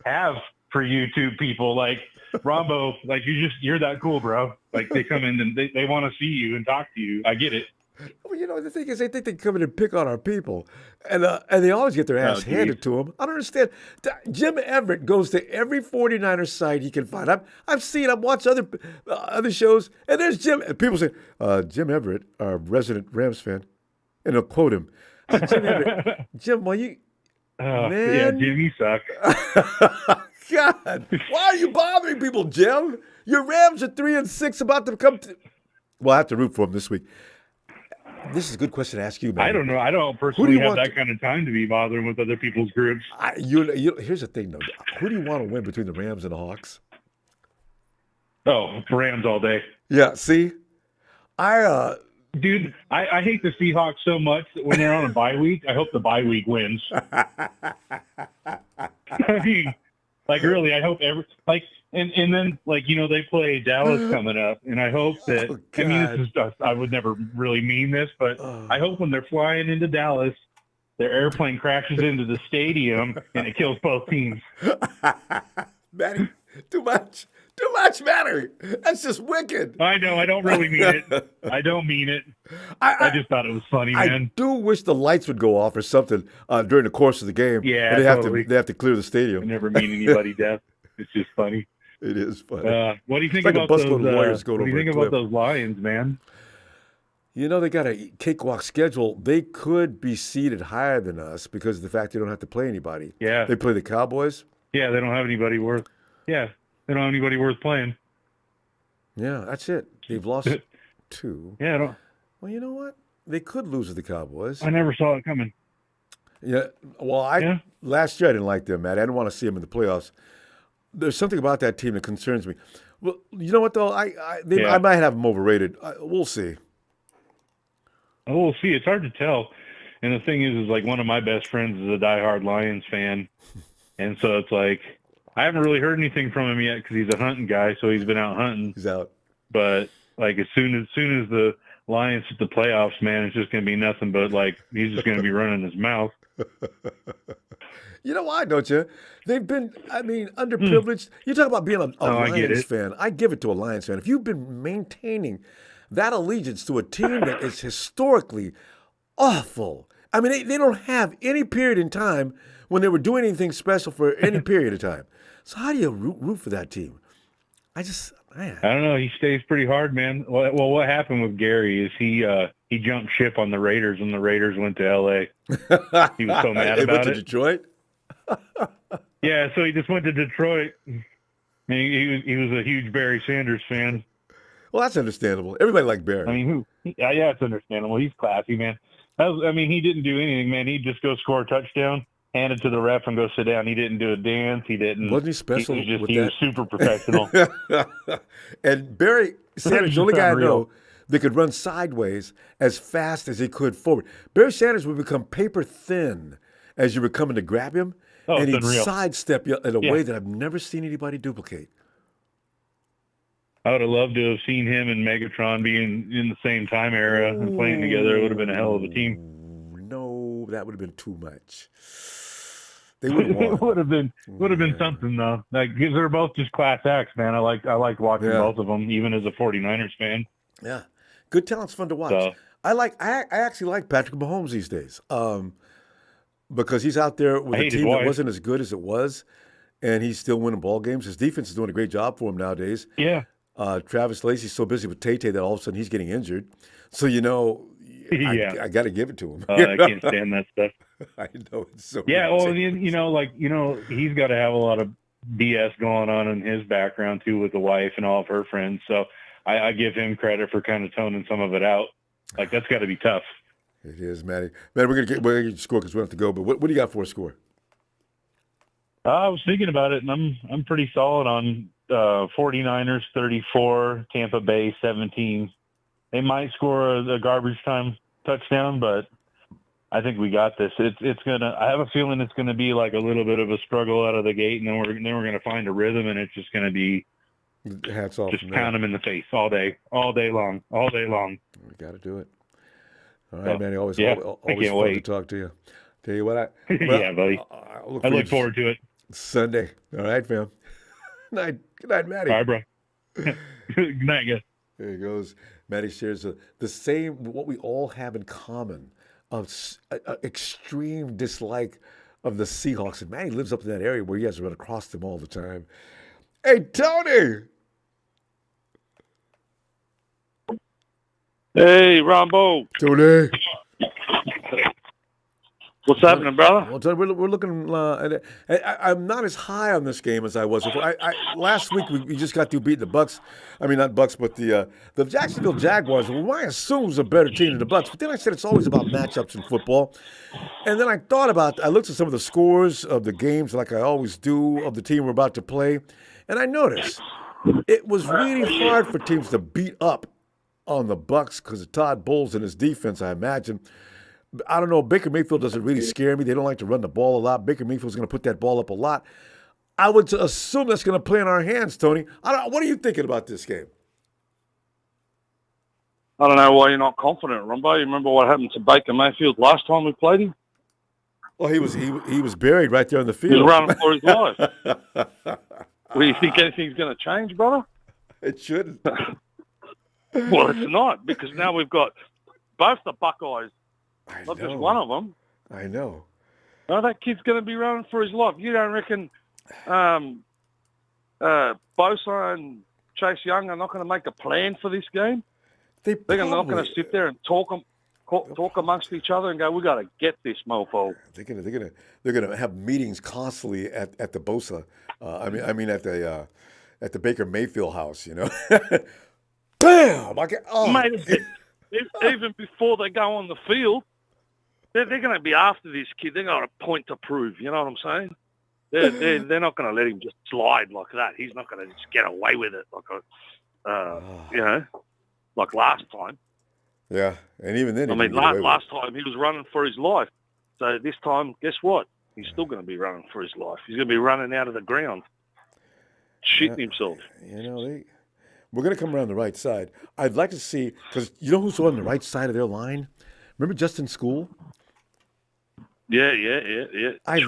have for YouTube people. Like, Ronbo, like you're that cool, bro. Like, they come in and they want to see you and talk to you. I get it. Well, the thing is, they think they come in and pick on our people, and they always get their ass handed to them. I don't understand. Jim Everett goes to every 49er site he can find. I've watched other shows, and there's Jim. And people say, Jim Everett, our resident Rams fan, and they'll quote him. Jim Everett, Jim, man. Yeah, Jim, you suck. God, why are you bothering people, Jim? Your Rams are 3-6, about to come. Well, I have to root for them this week. This is a good question to ask you, man. I don't know. I don't personally have that kind of time to be bothering with other people's groups. Here's the thing, though. Who do you want to win between the Rams and the Hawks? Oh, Rams all day. Yeah, see? Dude, I hate the Seahawks so much that when they're on a bye week, I hope the bye week wins. I mean, like, really, I hope and then, like, they play Dallas coming up, and I hope that, I mean, this is just, I would never really mean this, but I hope when they're flying into Dallas, their airplane crashes into the stadium, and it kills both teams. Matty, too much, Matty. That's just wicked. I know, I don't really mean it. I don't mean it. I just thought it was funny, man. I do wish the lights would go off or something during the course of the game. Yeah, totally. They have to clear the stadium. I never mean anybody death. It's just funny. It is funny. What do you think like about those? What do you think about those Lions, man? They got a cakewalk schedule. They could be seeded higher than us because of the fact they don't have to play anybody. Yeah, they play the Cowboys. Yeah, they don't have anybody worth. Yeah, they don't have anybody worth playing. Yeah, that's it. They've lost 2. Yeah, I don't. Well, you know what? They could lose to the Cowboys. I never saw it coming. Yeah. Well, last year I didn't like them, Matt. I didn't want to see them in the playoffs. There's something about that team that concerns me. Well, you know what though? I might have them overrated. We'll see. Oh, we'll see. It's hard to tell. And the thing is like one of my best friends is a diehard Lions fan, and so it's like I haven't really heard anything from him yet because he's a hunting guy, so he's been out hunting. He's out. But like as soon as the Lions hit the playoffs, man, it's just going to be nothing but like he's just going to be running his mouth. You know why, don't you? They've been, underprivileged. You talk about being a Lions fan. I give it to a Lions fan. If you've been maintaining that allegiance to a team that is historically awful. I mean, they don't have any period in time when they were doing anything special for any period of time. So how do you root for that team? I don't know. He stays pretty hard, man. Well, what happened with Gary is he jumped ship on the Raiders when the Raiders went to L.A. He was so mad about it. They went to Detroit? Yeah, so he just went to Detroit. He was a huge Barry Sanders fan. Well, that's understandable. Everybody liked Barry. I mean, yeah, it's understandable. He's classy, man. He didn't do anything, man. He'd just go score a touchdown, hand it to the ref, and go sit down. He didn't do a dance. He didn't. Wasn't he special? He was super professional. And Barry Sanders, the only guy I know that could run sideways as fast as he could forward. Barry Sanders would become paper thin as you were coming to grab him, and he'd sidestep you in a way that I've never seen anybody duplicate. I would have loved to have seen him and Megatron being in the same time era and playing together. It would have been a hell of a team. No, that would have been too much. They would have won. It would have been something though. Like, because they're both just class acts, man. I liked watching both of them, even as a 49ers fan. Yeah. Good talent's fun to watch. So, I actually like Patrick Mahomes these days because he's out there with a team that wasn't as good as it was, and he's still winning ball games. His defense is doing a great job for him nowadays. Yeah. Travis Lacey's so busy with Tay-Tay that all of a sudden he's getting injured. So, I got to give it to him. I can't stand that stuff. I know. It's so Yeah, well, he's got to have a lot of BS going on in his background, too, with the wife and all of her friends. So I give him credit for kind of toning some of it out. Like, that's got to be tough. It is, Matty. Man, we're gonna get your score because we have to go. But what do you got for a score? I was thinking about it, and I'm pretty solid on 49ers 34, Tampa Bay 17. They might score a garbage time touchdown, but I think we got this. It's gonna. I have a feeling it's gonna be like a little bit of a struggle out of the gate, and then we're gonna find a rhythm, and it's just gonna be hats off. Just pound them in the face all day long. We got to do it. All right, Manny. Always I fun can't wait to talk to you. Tell you what, yeah, buddy. I look forward to it. Sunday. All right, fam. Good night, Matty. All right, bro. Good night, guys. There he goes. Matty shares the same, what we all have in common, of extreme dislike of the Seahawks. And Matty lives up in that area where he has to run across them all the time. Hey, Tony! Hey, Ronbo. Tony! What's happening, brother? Well, Tony, we're looking. I'm not as high on this game as I was before. Last week we just got through beating the Bucks. I mean, not Bucks, but the Jacksonville Jaguars. Well, I assume is a better team than the Bucks. But then I said it's always about matchups in football. And then I looked at some of the scores of the games, like I always do, of the team we're about to play, and I noticed it was really hard for teams to beat up on the Bucks because of Todd Bowles and his defense, I imagine. I don't know. Baker Mayfield doesn't really scare me. They don't like to run the ball a lot. Baker Mayfield's going to put that ball up a lot. I would assume that's going to play in our hands, Tony. What are you thinking about this game? I don't know why you're not confident, Ronbo. You remember what happened to Baker Mayfield last time we played him? Well, he was buried right there on the field. He was running for his life. Well, you think anything's going to change, brother? It shouldn't. Well, it's not, because now we've got both the Buckeyes. Not just one of them. I know. No, that kid's going to be running for his life. You don't reckon Bosa and Chase Young are not going to make a plan for this game? They're not going to sit there and talk amongst each other and go, "We got to get this mofo." They're gonna have meetings constantly at the Bosa. I mean at the Baker Mayfield house. You know. Bam! Mate, even before they go on the field, they're going to be after this kid. They're going to point to prove. You know what I'm saying? They're not going to let him just slide like that. He's not going to just get away with it like last time. Yeah, and even then, last time he was running for his life. So this time, guess what? He's still going to be running for his life. He's going to be running out of the ground, shitting himself. You know, we're going to come around the right side. I'd like to see, because you know who's on the right side of their line? Remember Justin School? Yeah. I'd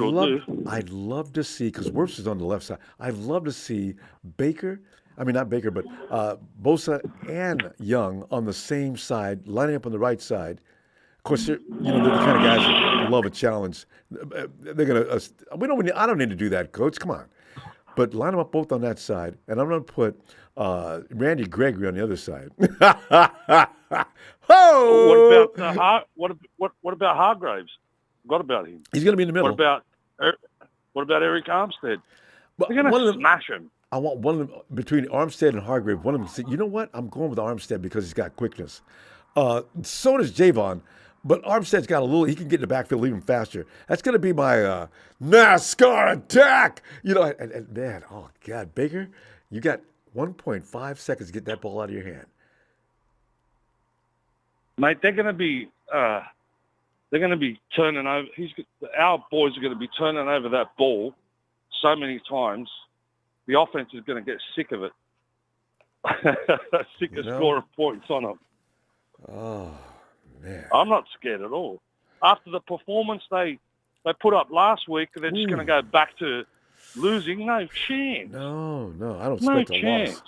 love to see, because Wirfs is on the left side. I'd love to see not Baker, but Bosa and Young on the same side, lining up on the right side. Of course, they're the kind of guys that love a challenge. They're gonna. I don't need to do that, Coach. Come on, but line them up both on that side, and I'm gonna put Randy Gregory on the other side. Oh! What about Hargraves? What about him? He's gonna be in the middle. What about Eric Armstead? They're gonna smash him. I want one of them between Armstead and Hargrave. One of them say, you know what? I'm going with Armstead because he's got quickness. So does Javon, but Armstead's got he can get in the backfield even faster. That's going to be my NASCAR attack. And man, oh God, Baker, you got 1.5 seconds to get that ball out of your hand. Mate, they're going to be turning over. Our boys are going to be turning over that ball so many times. The offense is going to get sick of it. Sick of scoring points on them. Oh, man. I'm not scared at all. After the performance they put up last week, they're just going to go back to losing. No chance. No, I don't expect a loss.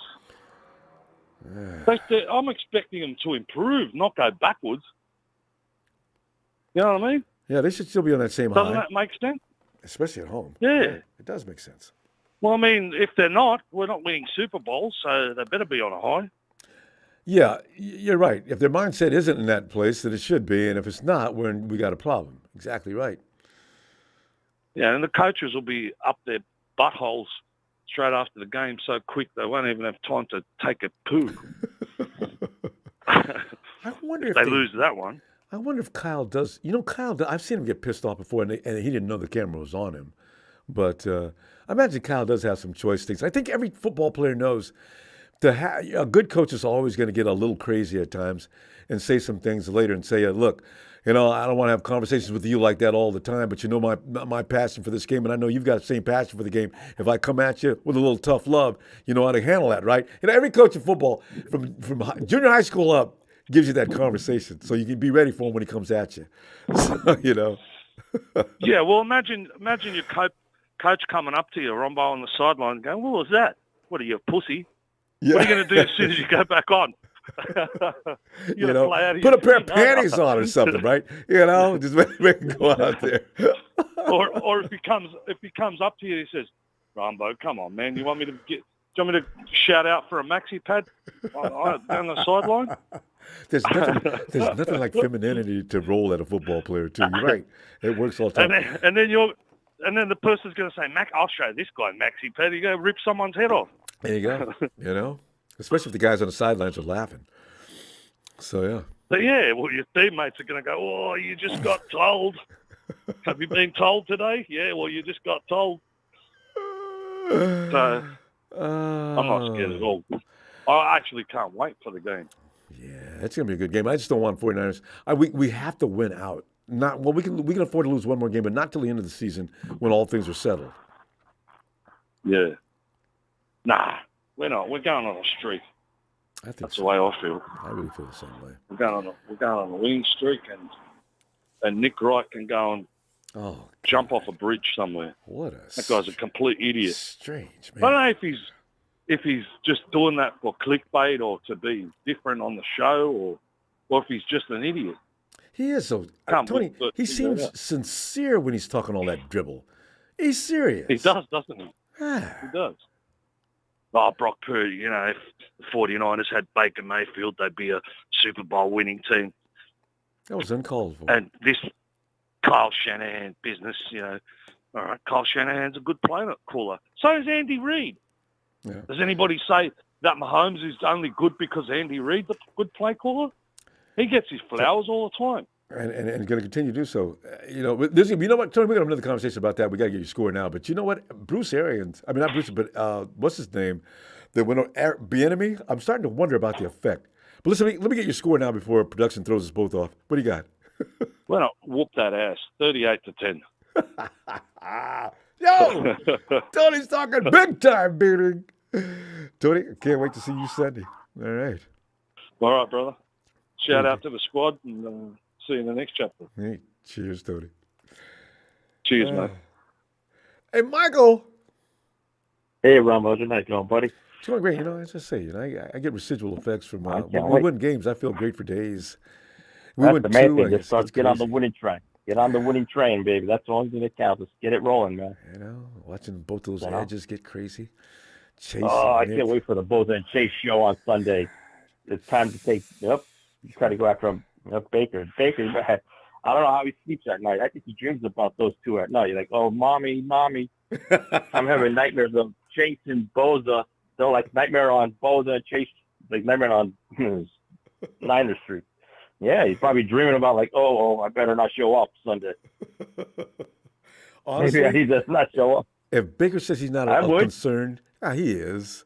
I'm expecting them to improve, not go backwards. You know what I mean? Yeah, they should still be on that same Doesn't high. that make sense? Especially at home. Yeah. It does make sense. Well, I mean, if they're not, we're not winning Super Bowls, so they better be on a high. Yeah, you're right. If their mindset isn't in that place, then it should be. And if it's not, we got a problem. Exactly right. Yeah, and the coaches will be up their buttholes straight after the game so quick they won't even have time to take a poo. I wonder if they lose that one. I wonder if Kyle does. You know, Kyle, I've seen him get pissed off before, and he didn't know the camera was on him. But I imagine Kyle does have some choice things. I think every football player knows a good coach is always going to get a little crazy at times and say some things later and say, look, I don't want to have conversations with you like that all the time, but you know my passion for this game, and I know you've got the same passion for the game. If I come at you with a little tough love, you know how to handle that, right? Every coach in football, from junior high school up, gives you that conversation so you can be ready for him when he comes at you. So, Yeah, well, imagine your coach coming up to you, Ronbo on the sideline, going, "What was that? What are you, a pussy? Yeah. What are you going to do as soon as you go back on?" Put a pair of panties on or something, right? Just make him go out there. or if he comes up to you, he says, "Ronbo, come on, man, do you want me to shout out for a maxi pad down the sideline?" There's nothing like femininity to roll at a football player too. You're right. It works all the time. And then the person's going to say, "Mac, I'll show this guy maxi pad." You go rip someone's head off. There you go. Especially if the guys on the sidelines are laughing. So yeah. But yeah, well, your teammates are going to go, "Oh, you just got told. Have you been told today?" "Yeah, well, you just got told." So I'm not scared at all. I actually can't wait for the game. Yeah, it's going to be a good game. I just don't want 49ers. We have to win out. We can afford to lose one more game, but not till the end of the season when all things are settled. Yeah. Nah, we're not. We're going on a streak. That's the way I feel. I really feel the same way. We're going on a winning streak, and Nick Wright can go and jump off a bridge somewhere. That guy's a complete idiot. Strange, man. I don't know if he's just doing that for clickbait or to be different on the show, or if he's just an idiot. He is so. Tony, he seems sincere when he's talking all that dribble. He's serious. He does, doesn't he? He does. Oh, Brock Purdy, if the 49ers had Baker Mayfield, they'd be a Super Bowl winning team. That was uncalled for. And this Kyle Shanahan business, all right, Kyle Shanahan's a good play caller. So is Andy Reid. Yeah. Does anybody say that Mahomes is only good because Andy Reid's a good play caller? He gets his flowers all the time. And going to continue to do so. You know what, Tony, we're going to have another conversation about that. We got to get your score now. But you know what? Bruce Arians, not Bruce, but what's his name? The winner, Bieniemy. I'm starting to wonder about the effect. But listen, let me get your score now before production throws us both off. What do you got? Well, whoop that ass, 38-10. Yo, Tony's talking big time, baby. Tony, I can't wait to see you Sunday. All right. All right, brother. Shout out to the squad and see you in the next chapter. Hey, cheers, Tony. Cheers, mate. Hey, Michael. Hey, Ronbo. How's your night going, buddy? It's going great. As I say, I get residual effects from when we win games. I feel great for days. That's the main thing. Just start get on the winning train. Get on the winning train, baby. That's the only thing that counts. Just get it rolling, man. Watching both those edges get crazy. Chase. I can't wait for the Boza and Chase show on Sunday. It's time to take. Try to go after him. Baker, man. I don't know how he sleeps at night. I think he dreams about those two at night. You're like, oh, mommy. I'm having nightmares of Chase and Boza. So like nightmare on Boza and Chase, like nightmare on Niners Street. Yeah, he's probably dreaming about like, I better not show up Sunday. Honestly, maybe he does not show up. If Baker says he's not concerned, he is.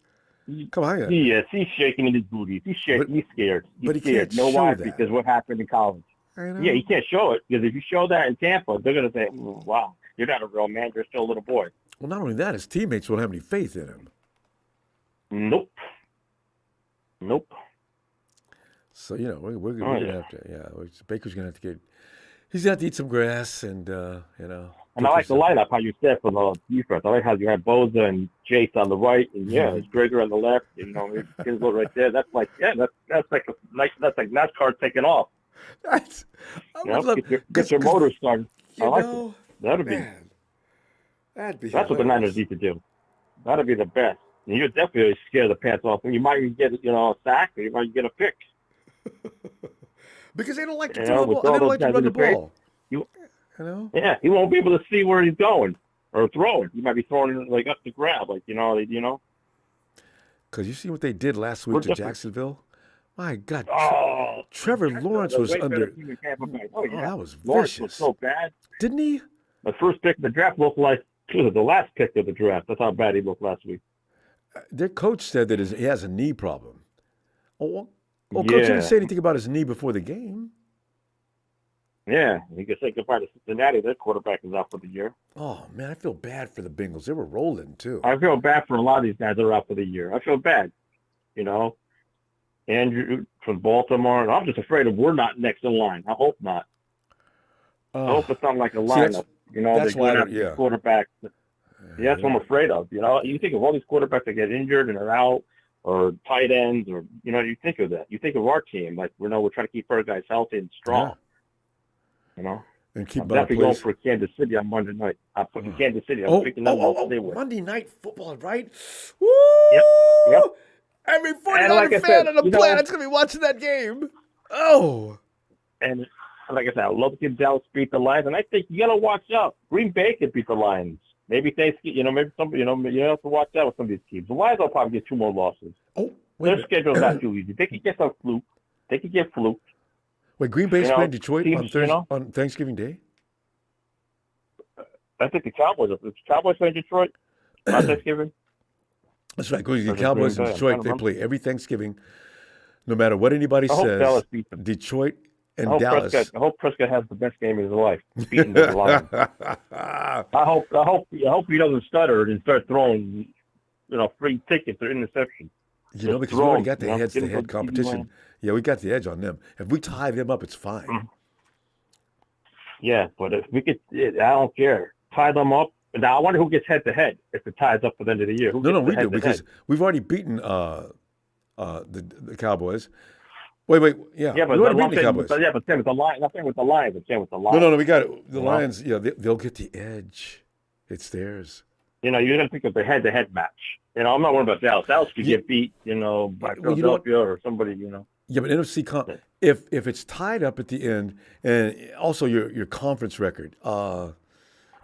Come on, he is. He's shaking in his booties. He's shaking. He's scared. But he scared. can't show that. Because what happened in college. Yeah, he can't show it because if you show that in Tampa, they're gonna say, "Wow, you're not a real man. You're still a little boy." Well, not only that, his teammates won't have any faith in him. Nope. So we're gonna have to. Yeah, Baker's gonna have to get. He's gonna have to eat some grass, and And I like the lineup, how you said for the defense. I like how you had Boza and Jace on the right, and it's Grigor on the left. You know, Kinslow right there. That's like, that's like NASCAR taking off. Get your motor started. That'd be. That's hilarious. What the Niners need to do. That'd be the best. And you'd definitely scare the pants off. And you might even get, a sack, or you might get a pick. Because they don't like to throw the ball. They don't like to run the ball. Yeah, he won't be able to see where he's going or throw it. He might be throwing it like up to grab, like Because you see what they did last week to Jacksonville. My God, Trevor Lawrence was under. That was Lawrence vicious. Was so bad, didn't he? The first pick of the draft looked like the last pick of the draft. That's how bad he looked last week. Their coach said that he has a knee problem. Coach didn't say anything about his knee before the game. Yeah, he could say goodbye to Cincinnati. Their quarterback is out for the year. Oh, man, I feel bad for the Bengals. They were rolling, too. I feel bad for a lot of these guys that are out for the year. I feel bad, Andrew from Baltimore. And I'm just afraid we're not next in line. I hope not. I hope it's not like a lineup. That's they're going after quarterbacks. That's what I'm afraid of. You think of all these quarterbacks that get injured and are out, or tight ends, or you think of that. You think of our team, like we're trying to keep our guys healthy and strong. And keep I'm definitely going for Kansas City on Monday night. I'm putting Kansas City. I'm picking them all today. Monday Night Football, right? Woo! Yep. Every 49er fan on the planet's going to be watching that game. Oh. And like I said, I love to see Dallas beat the Lions, and I think you got to watch out. Green Bay could beat the Lions. Maybe Thanksgiving, maybe somebody, you have to watch out with some of these teams. The Lions will probably get 2 more losses. Their schedule's not too easy. They could get some fluke. They could get fluke. Wait, Green Bay's playing Detroit on Thanksgiving Day? I think the Cowboys playing Detroit on Thanksgiving. That's right. The Cowboys in Detroit, they play every Thanksgiving, no matter what anybody says. Detroit and Dallas. I hope Prescott has the best game of his life, beating the Lions. I hope he doesn't stutter and start throwing, free tickets or interceptions. Because we already got the head-to-head competition. Yeah, we got the edge on them. If we tie them up, it's fine. Mm-hmm. Yeah, but if we could, I don't care. Tie them up. Now, I wonder who gets head-to-head if it ties up for the end of the year. No, we do, because we've already beaten the Cowboys. Wait, yeah. Yeah, but we already beaten the Cowboys. But same with the Lions. Nothing with the Lions. But same with the Lions. No, we got it. The Lions, they'll get the edge. It's theirs. You're going to think of the head-to-head match. I'm not worried about Dallas. Dallas could get beat, by Philadelphia or somebody, Yeah, but NFC if it's tied up at the end, and also your conference record, or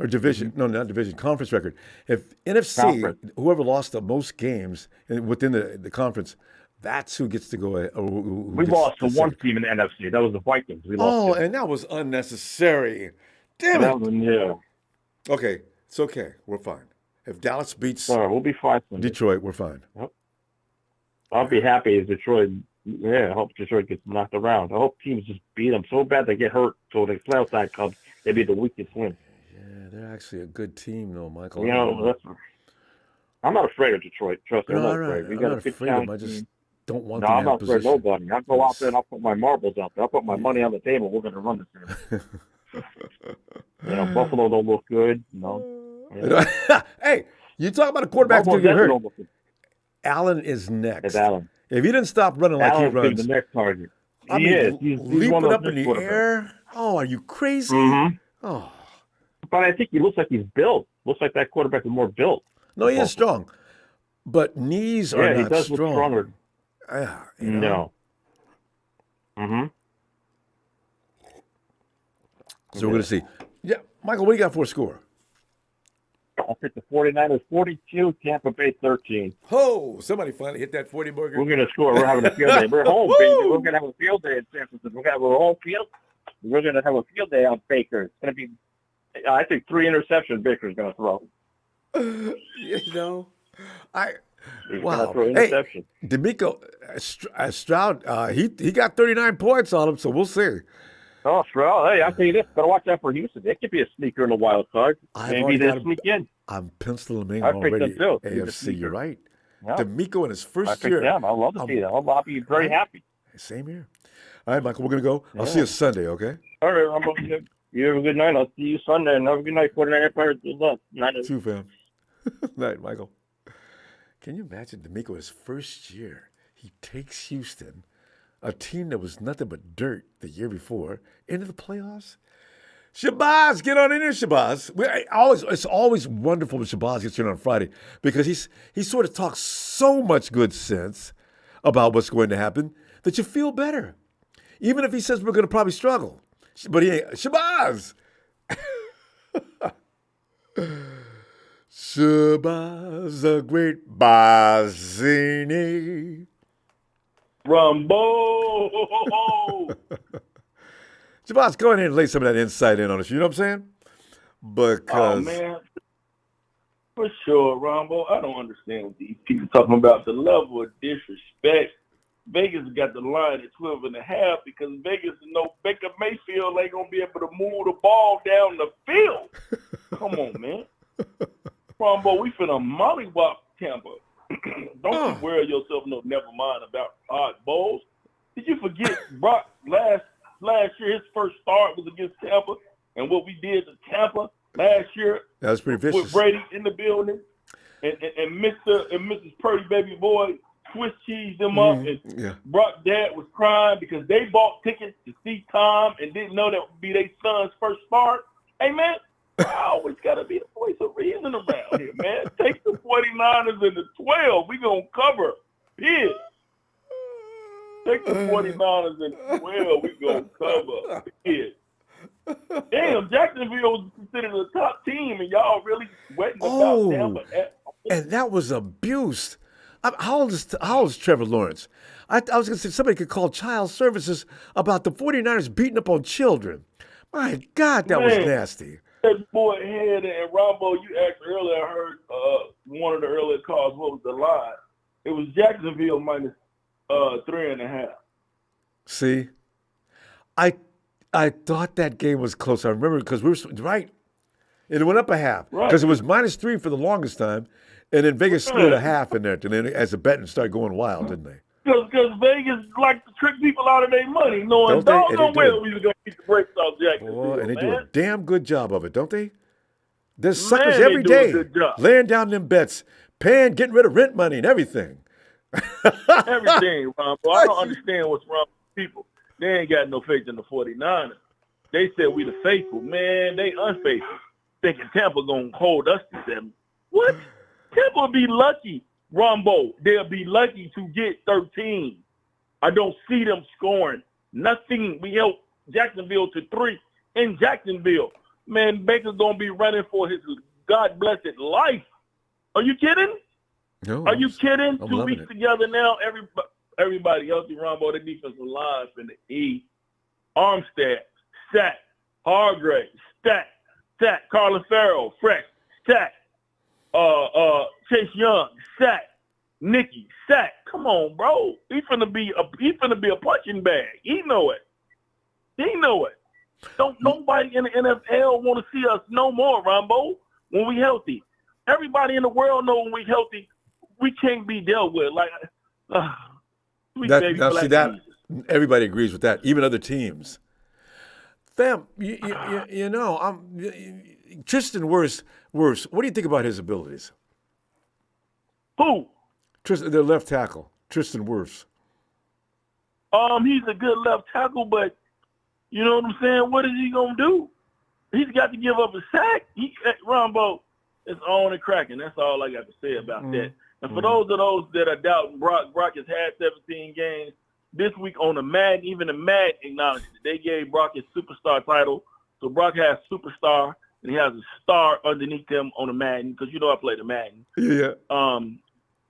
division, no, not division, conference record. If NFC, whoever lost the most games within the conference, that's who gets to go. We lost to one team in the NFC. That was the Vikings. We lost. And that was unnecessary. Damn it. Okay, it's okay. We're fine. If Dallas beats we'll be fine. Detroit, we're fine. Yep. I'll be happy if Detroit. Yeah, I hope Detroit gets knocked around. I hope teams just beat them so bad they get hurt. So the playoff side comes, they be the weakest win. Yeah, they're actually a good team, though, Michael. I'm not afraid of Detroit. Trust me, I'm not afraid. I'm not afraid of them. I just don't want them I'm not afraid of nobody. I'll go out there and I'll put my marbles out there. I'll put my money on the table. We're going to run this game. Buffalo don't look good. Hey, you talk about a quarterback who's going to get hurt. Allen is next. It's Allen. If he didn't stop running like he runs, the next target. He's leaping up in the air. Oh, are you crazy? Mm-hmm. Oh, but I think he looks like he's built. Looks like that quarterback is more built. No, he is strong, but knees are not he does strong. Look stronger. Yeah, No. Mm-hmm. So we're going to see. Yeah, Michael, what do you got for a score? I'll pick the 49ers 42, Tampa Bay 13. Oh, somebody finally hit that 40 burger. We're going to score. We're having a field day. We're home, baby. We're going to have a field day in San Francisco. We're going to have a whole field. We're going to have a field day on Baker. It's going to be, I think, 3 interceptions Baker's going to throw. Wow. Hey, D'Amico Stroud, he got 39 points on him, so we'll see. Oh, Stroud. Hey, I'll tell you this. Got to watch out for Houston. It could be a sneaker in the wild card. Maybe they sneak in. I'm penciling them in already. AFC, you're right. Yeah. D'Amico in his first year. I'd love to see that. I'll be very happy. Same here. All right, Michael, we're going to go. I'll see you Sunday, okay? All right, Ronbo. You have a good night. I'll see you Sunday. And have a good night. 49 Empire. Good luck. Night. Too, fam. Night, Michael. Can you imagine D'Amico, his first year, he takes Houston, a team that was nothing but dirt the year before, into the playoffs? Shabazz, get on in there, Shabazz. It's always wonderful when Shabazz gets in on Friday because he sort of talks so much good sense about what's going to happen that you feel better. Even if he says we're going to probably struggle. But he ain't. Shabazz! Shabazz, the great Bazzini. Ronbo! Shabazz, go ahead and lay some of that insight in on us. You know what I'm saying? Because, oh, man. For sure, Ronbo. I don't understand what these people talking about. The level of disrespect. Vegas got the line at 12.5 because Vegas know Baker Mayfield ain't going to be able to move the ball down the field. Come on, man. Ronbo, we finna mollywop Tampa. Don't you worry yourself no never mind about odd bowls. Did you forget Brock last year, his first start was against Tampa, and what we did to Tampa last year? That was pretty vicious. With Brady in the building, and Mr. and Mrs. Purdy baby boy Swiss cheesed them up, and Brock's dad was crying because they bought tickets to see Tom and didn't know that would be their son's first start. Hey, man, I always got to be the voice of reason around here, man. Take the 49ers and the 12. We going to cover. Pig. Take the 49ers and the 12. We going to cover. Pig. Damn, Jacksonville was considered a top team, and y'all really sweating about Tampa. And that was abuse. How old is Trevor Lawrence? I was going to say somebody could call child services about the 49ers beating up on children. My God, that was nasty. That boy Head and Ronbo, you asked earlier, I heard one of the earlier calls, what was the line? It was Jacksonville minus 3.5. See? I thought that game was close. I remember because we were right. And it went up a half. Because it was -3 for the longest time. And then Vegas slid a half in there. And then as the betting started going wild, didn't they? Because Vegas like to trick people out of their money, knowing doggone well we were going to beat the brakes off Jacksonville. And they do a damn good job of it, don't they? There's suckers every day laying down them bets, getting rid of rent money and everything. Everything, Ron. But I don't understand what's wrong with people. They ain't got no faith in the 49ers. They said we the faithful. Man, they unfaithful. Thinking Tampa going to hold us to them. What? Tampa will be lucky, Ronbo. They'll be lucky to get 13. I don't see them scoring nothing. We held Jacksonville to 3 in Jacksonville. Man, Baker's going to be running for his God-blessed life. Are you kidding? No. Are you kidding? I'm 2 weeks together now, everybody healthy, Ronbo. The defensive line finna eat. Armstead, sack. Hargrave, stack. Carlin Farrell, fresh, sack. Chase Young, sack. Nicky, sack. Come on, bro. He finna be a punching bag. He know it. Don't nobody in the NFL want to see us no more, Ronbo, when we healthy. Everybody in the world know when we healthy, we can't be dealt with. Like, everybody agrees with that, even other teams. Fam, you know, Tristan Wirfs. What do you think about his abilities? Who? Tristan, their left tackle, Tristan Wirfs. He's a good left tackle, but you know what I'm saying? What is he gonna do? He's got to give up a sack. Ronbo is on and cracking. That's all I got to say about that. And for those that are doubting Brock has had 17 games this week on the Madden. Even the Madden acknowledged it. They gave Brock his superstar title. So Brock has superstar, and he has a star underneath him on the Madden, because you know I play the Madden. Yeah.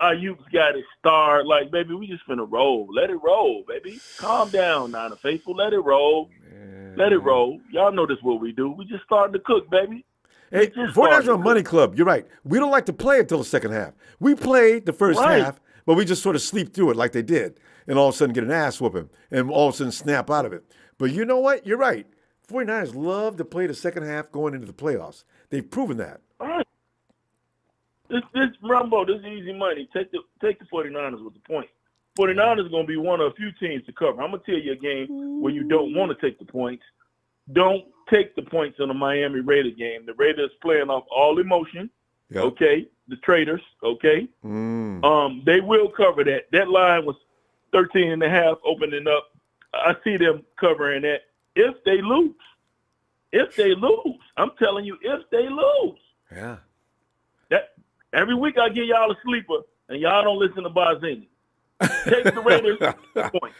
Ayuk's got a star. Like, baby, we just finna roll. Let it roll, baby. Calm down, Niner faithful. Let it roll. Man. Let it roll. Y'all know this is what we do. We just starting to cook, baby. Hey, 49ers are a money club. You're right. We don't like to play until the second half. We played the first half, but we just sort of sleep through it like they did, and all of a sudden get an ass whooping, and all of a sudden snap out of it. But you know what? You're right. 49ers love to play the second half going into the playoffs. They've proven that. All right. This Ronbo, this is easy money. Take the 49ers with the point. 49ers are going to be one of a few teams to cover. I'm going to tell you a game where you don't want to take the points. don't take the points in the Miami Raiders game. The Raiders playing off all emotion. Yep. Okay, the traders. Okay, they will cover that. That line was 13.5 opening up. I see them covering that if they lose. If they lose, I'm telling you, if they lose. Yeah. That every week I give y'all a sleeper, and y'all don't listen to Barzini. Take the Raiders point.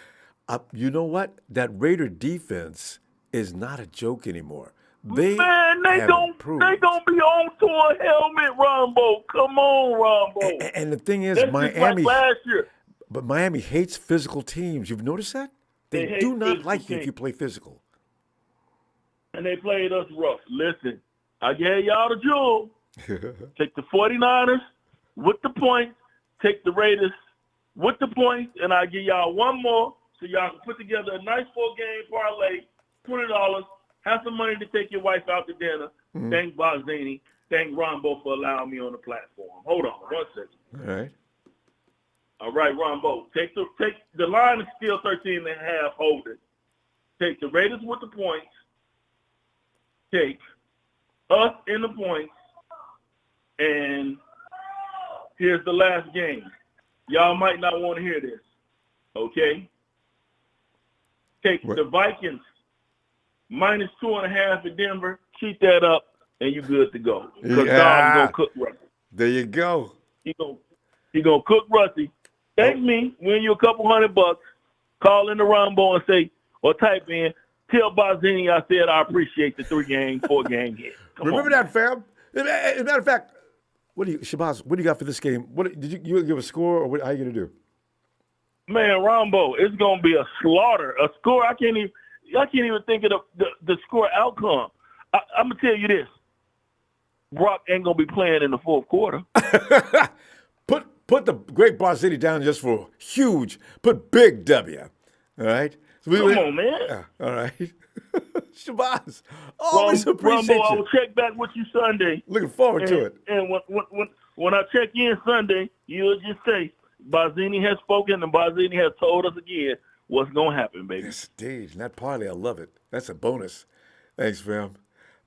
You know what? That Raider defense is not a joke anymore. They gonna be on to a helmet, Ronbo. Come on, Ronbo. And the thing is, that's Miami. Like last year. But Miami hates physical teams. You've noticed that? They do not like you if you play physical. And they played us rough. Listen, I gave y'all the jewel. Take the 49ers with the points. Take the Raiders with the points. And I'll give y'all one more so y'all can put together a nice 4-game parlay, $20. Have some money to take your wife out to dinner. Thank Barzini. Thank Ronbo for allowing me on the platform. Hold on 1 second. All right. All right, Ronbo. Take the line is still 13.5. Hold it. Take the Raiders with the points. Take us in the points. And here's the last game. Y'all might not want to hear this. Okay? Take the Vikings minus 2.5 in Denver. Keep that up, and you're good to go. Because Dom's going to cook Rusty. There you go. He gonna cook Rusty. Thank me, win you a couple $100. Call in the Ronbo and say, or type in, tell Barzini I said I appreciate the 3-game, 4-game hit. Remember that, fam? As a matter of fact, Shabazz, what do you got for this game? What did you give a score, or how are you gonna do? Man, Ronbo, it's gonna be a slaughter. A score I can't even think of the score outcome. I'm gonna tell you this: Brock ain't gonna be playing in the fourth quarter. Put the great Barzini down just for huge. Put big W. All right. Come on, man. Yeah, all right. Shabazz, always appreciate Ronbo, you. I will check back with you Sunday. Looking forward to it. And when I check in Sunday, you'll just say Barzini has spoken and Barzini has told us again what's gonna happen, baby. Yes, indeed. And that parlay, I love it. That's a bonus. Thanks, fam.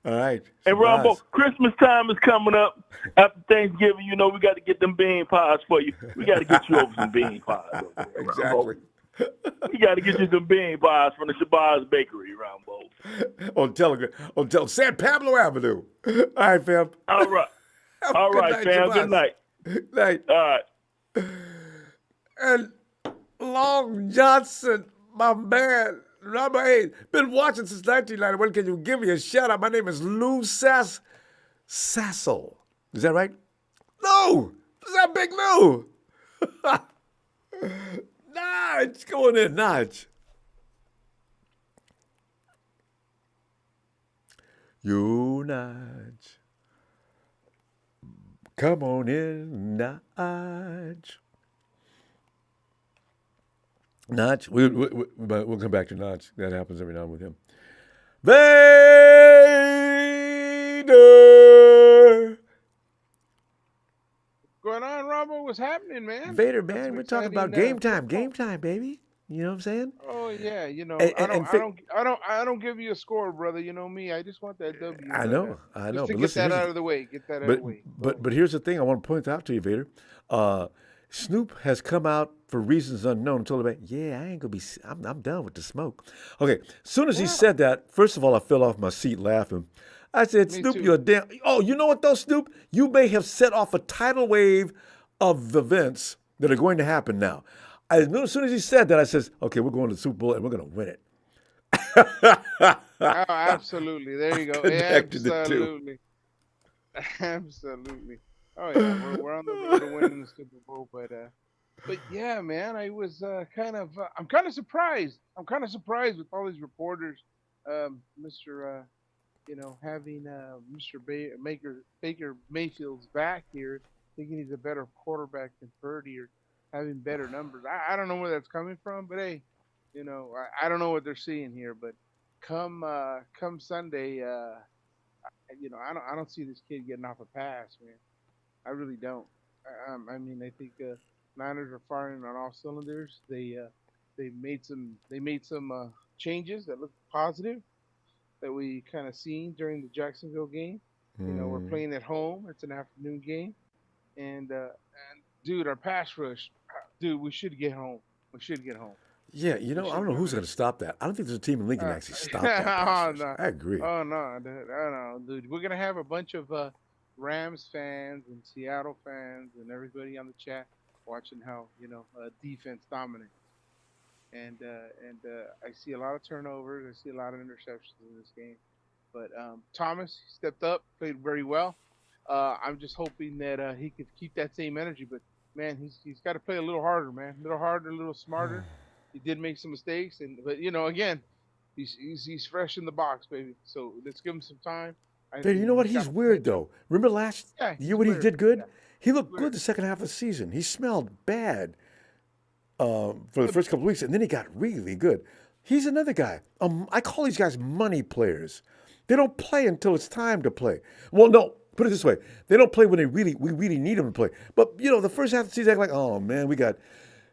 All right. And Ronbo, Christmas time is coming up. After Thanksgiving, you know we got to get them bean pies for you. We got to get you over some bean pies. Exactly. We got to get you some bean pies from the Shabazz Bakery, Ronbo. On San Pablo Avenue. All right, fam. All right. All right, fam. Good night. Night. All right. And Long Johnson, my man. Number 8, been watching since 1991. Can you give me a shout out? My name is Lou Sassel. Is that right? No! Is that Big Lou? Nudge! Come on in, Nudge. You, Nudge. Come on in, Nudge. Notch, we'll come back to Notch. That happens every now and with him. Vader! What's going on, Ronbo? What's happening, man? Vader, man, we're talking about game time, baby. You know what I'm saying? Oh yeah, you know, I don't give you a score, brother. You know me. I just want that W. I know. Just to get that out of the way. But here's the thing I want to point out to you, Vader. Snoop has come out for reasons unknown and told him, yeah, I ain't gonna be, I'm done with the smoke. Okay, as soon as he said that, first of all, I fell off my seat laughing. I said, Snoop, you're a damn, you know what though, Snoop? You may have set off a tidal wave of events that are going to happen now. As soon as he said that, I said, okay, we're going to the Super Bowl and we're gonna win it. Oh, absolutely. There you go. Absolutely. Absolutely. Oh yeah, we're on the road to winning the Super Bowl, but yeah, man, I was I'm kind of surprised. I'm kind of surprised with all these reporters, Mr. Having Mr. Baker Mayfield's back here, thinking he's a better quarterback than Purdy or having better numbers. I don't know where that's coming from, but hey, I don't know what they're seeing here. But come Sunday, I don't see this kid getting off a pass, man. I really don't. I mean, I think Niners are firing on all cylinders. They made some changes that look positive. that we kind of seen during the Jacksonville game. You know, we're playing at home. It's an afternoon game, and dude, our pass rush, dude, we should get home. We should get home. Yeah, I don't know who's going to stop that. I don't think there's a team in Lincoln that actually stop that pass rush. I agree. Oh no, dude, oh no, dude. We're gonna have a bunch of Rams fans and Seattle fans and everybody on the chat watching how defense dominates. And I see a lot of turnovers. I see a lot of interceptions in this game. But Thomas stepped up, played very well. I'm just hoping that he could keep that same energy. But man, he's got to play a little harder, man. A little harder, a little smarter. He did make some mistakes, but again, he's fresh in the box, baby. So let's give him some time. Dude, you know what? He's weird though. Remember last year when he did good? Yeah. He looked good the second half of the season. He smelled bad for the first couple of weeks, and then he got really good. He's another guy. I call these guys money players. They don't play until it's time to play. Well, no, put it this way: they don't play when we really need them to play. But the first half of the season, they're like, oh man, we got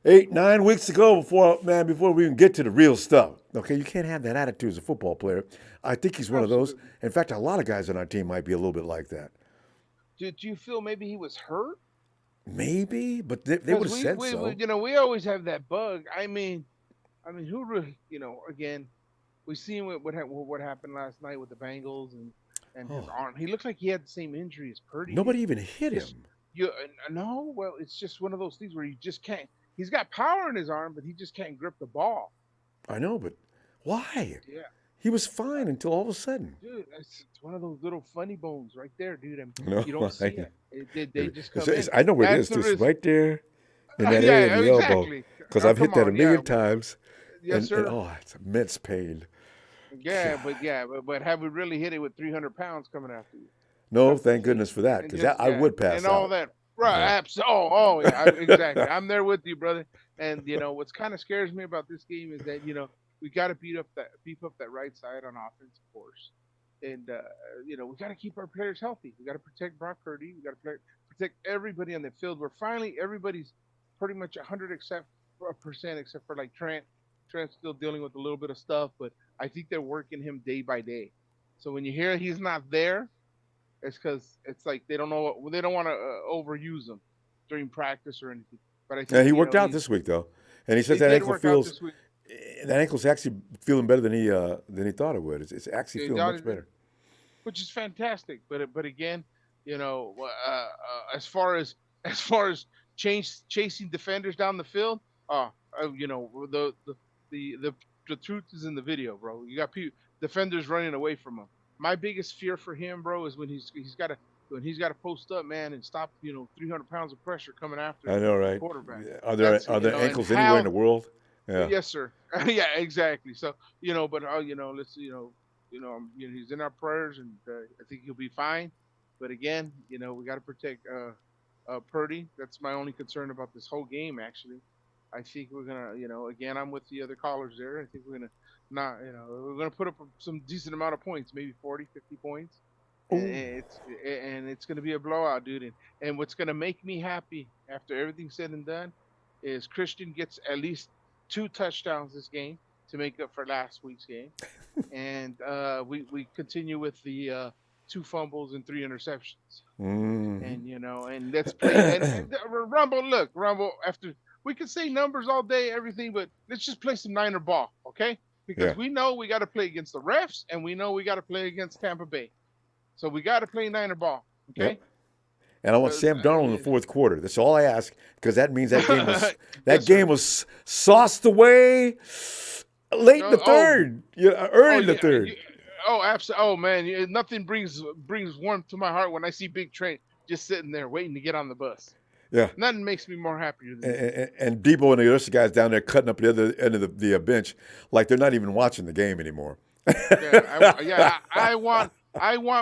8-9 weeks to go before we can get to the real stuff. Okay, you can't have that attitude as a football player. I think he's one of those. In fact, a lot of guys on our team might be a little bit like that. Did you feel maybe he was hurt? Maybe, but they would have said so. We always have that bug. I mean, who really, again, we seen what happened last night with the Bengals and his arm. He looked like he had the same injury as Purdy. Nobody even hit him. No, well, it's just one of those things where you just can't. He's got power in his arm, but he just can't grip the ball. I know, but why? Yeah. He was fine until all of a sudden. Dude, it's one of those little funny bones right there, dude. No, you don't see it. They just come in. I know where it is. It's right there in that area of the elbow. Because I've hit that a million times. Yes, sir. And, it's immense pain. Yeah, but have we really hit it with 300 pounds coming after you? No, thank goodness for that. Because I would pass and out. all that. Right, absolutely. Yeah, exactly. I'm there with you, brother. And what's kind of scares me about this game is that we got to beef up that right side on offense, of course, and we got to keep our players healthy. We got to protect Brock Purdy. We got to protect everybody on the field. Where finally everybody's pretty much 100% except for like Trent. Trent's still dealing with a little bit of stuff, but I think they're working him day by day. So when you hear he's not there, it's because it's like they don't want to overuse him during practice or anything. But I think he worked out this week though, and he says that ankle's actually feeling better than he thought it would. It's actually feeling much better, which is fantastic. But again, as far as chasing defenders down the field, the truth is in the video, bro. You got defenders running away from him. My biggest fear for him, bro, is when he's got to post up, man, and stop 300 pounds of pressure coming after. I know, right? The quarterback. Are there ankles anywhere in the world? Yeah. Yes, sir. Yeah, exactly. So but let's he's in our prayers, and I think he'll be fine. But again, we got to protect Purdy. That's my only concern about this whole game, actually. I think we're gonna, again, I'm with the other callers there. I think we're gonna we're gonna put up some decent amount of points, maybe 40, 50 points, and it's gonna be a blowout, dude. And what's gonna make me happy after everything's said and done is Christian gets at least 2 touchdowns this game to make up for last week's game, and we continue with the 2 fumbles and 3 interceptions, and and let's play. And Ronbo, after. We can say numbers all day, everything, but let's just play some Niner ball, okay? Because we know we got to play against the refs, and we know we got to play against Tampa Bay. So we got to play Niner ball, okay? Yep. And I want Sam Darnold in the fourth quarter. That's all I ask, because that means that game was sauced away late in the third, early in the third. Absolutely. Oh man, nothing brings warmth to my heart when I see Big Trent just sitting there waiting to get on the bus. Yeah, nothing makes me more happier than that. And Debo and the other guys down there cutting up the other end of the bench like they're not even watching the game anymore. I want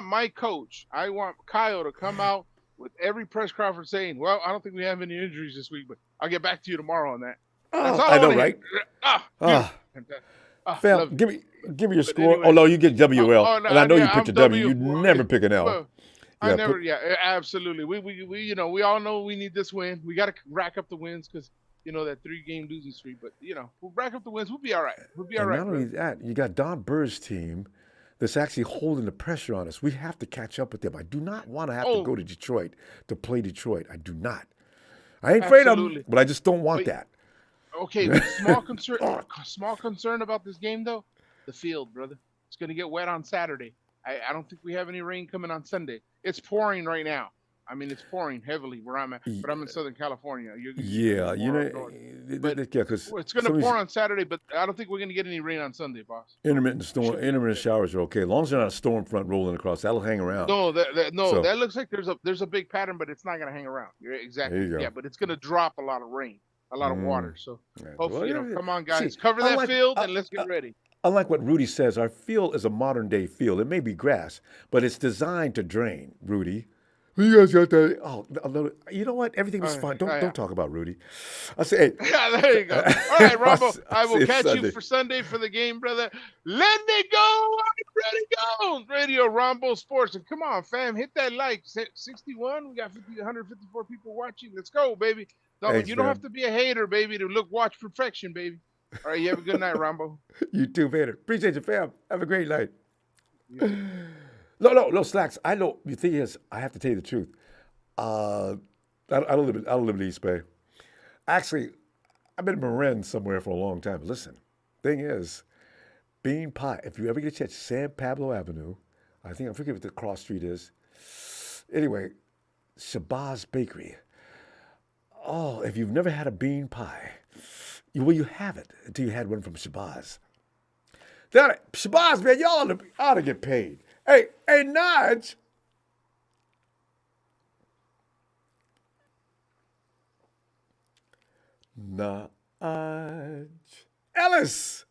my coach. I want Kyle to come out with every press conference saying, "Well, I don't think we have any injuries this week, but I'll get back to you tomorrow on that." That's all I know, right? Phil, give me your score. Anyway, no, you get WL, and I know you picked a W. You never pick an L. I never, absolutely. We all know we need this win. We got to rack up the wins because that 3-game losing streak. But we'll rack up the wins. We'll be all right. We'll be all right. Not only that, you got Don Burr's team that's actually holding the pressure on us. We have to catch up with them. I do not want to have to go to Detroit to play Detroit. I do not. I ain't afraid of them, but I just don't want that. Okay, small concern about this game, though. The field, brother. It's going to get wet on Saturday. I don't think we have any rain coming on Sunday. It's pouring right now. I mean, it's pouring heavily where I'm at, but I'm in Southern California. Because it's going to pour on Saturday, but I don't think we're going to get any rain on Sunday, boss. Intermittent showers are okay as long as they're not a storm front rolling across. That'll hang around. No, that looks like there's a big pattern, but it's not going to hang around. Exactly. Yeah, but it's going to drop a lot of rain, a lot of water. So hopefully, come on, guys, cover that field and let's get ready. Unlike what Rudy says, our field is a modern day field. It may be grass, but it's designed to drain. Rudy. You guys got that? Oh, you know what? Everything was fine. Don't talk about Rudy. I say, hey. Yeah, there you go. All right, Ronbo. I will catch you for Sunday for the game, brother. Let me go. I'm ready to go. Radio Ronbo Sports. And come on, fam. Hit that like. 61. We got 154 people watching. Let's go, baby. Thanks, you don't have to be a hater, baby, to watch perfection, baby. All right, you have a good night, Ronbo. You too, Vader. Appreciate you, fam. Have a great night. No, Slacks. I know. The thing is, I have to tell you the truth. I don't live in East Bay. Actually, I've been in Marin somewhere for a long time. Listen, thing is, bean pie. If you ever get a chance, San Pablo Avenue. I forget what the cross street is. Anyway, Shabazz Bakery. Oh, if you've never had a bean pie, you have it until you had one from Shabazz. Shabazz, man, y'all ought to get paid. Hey, Nudge. Nudge. Ellis.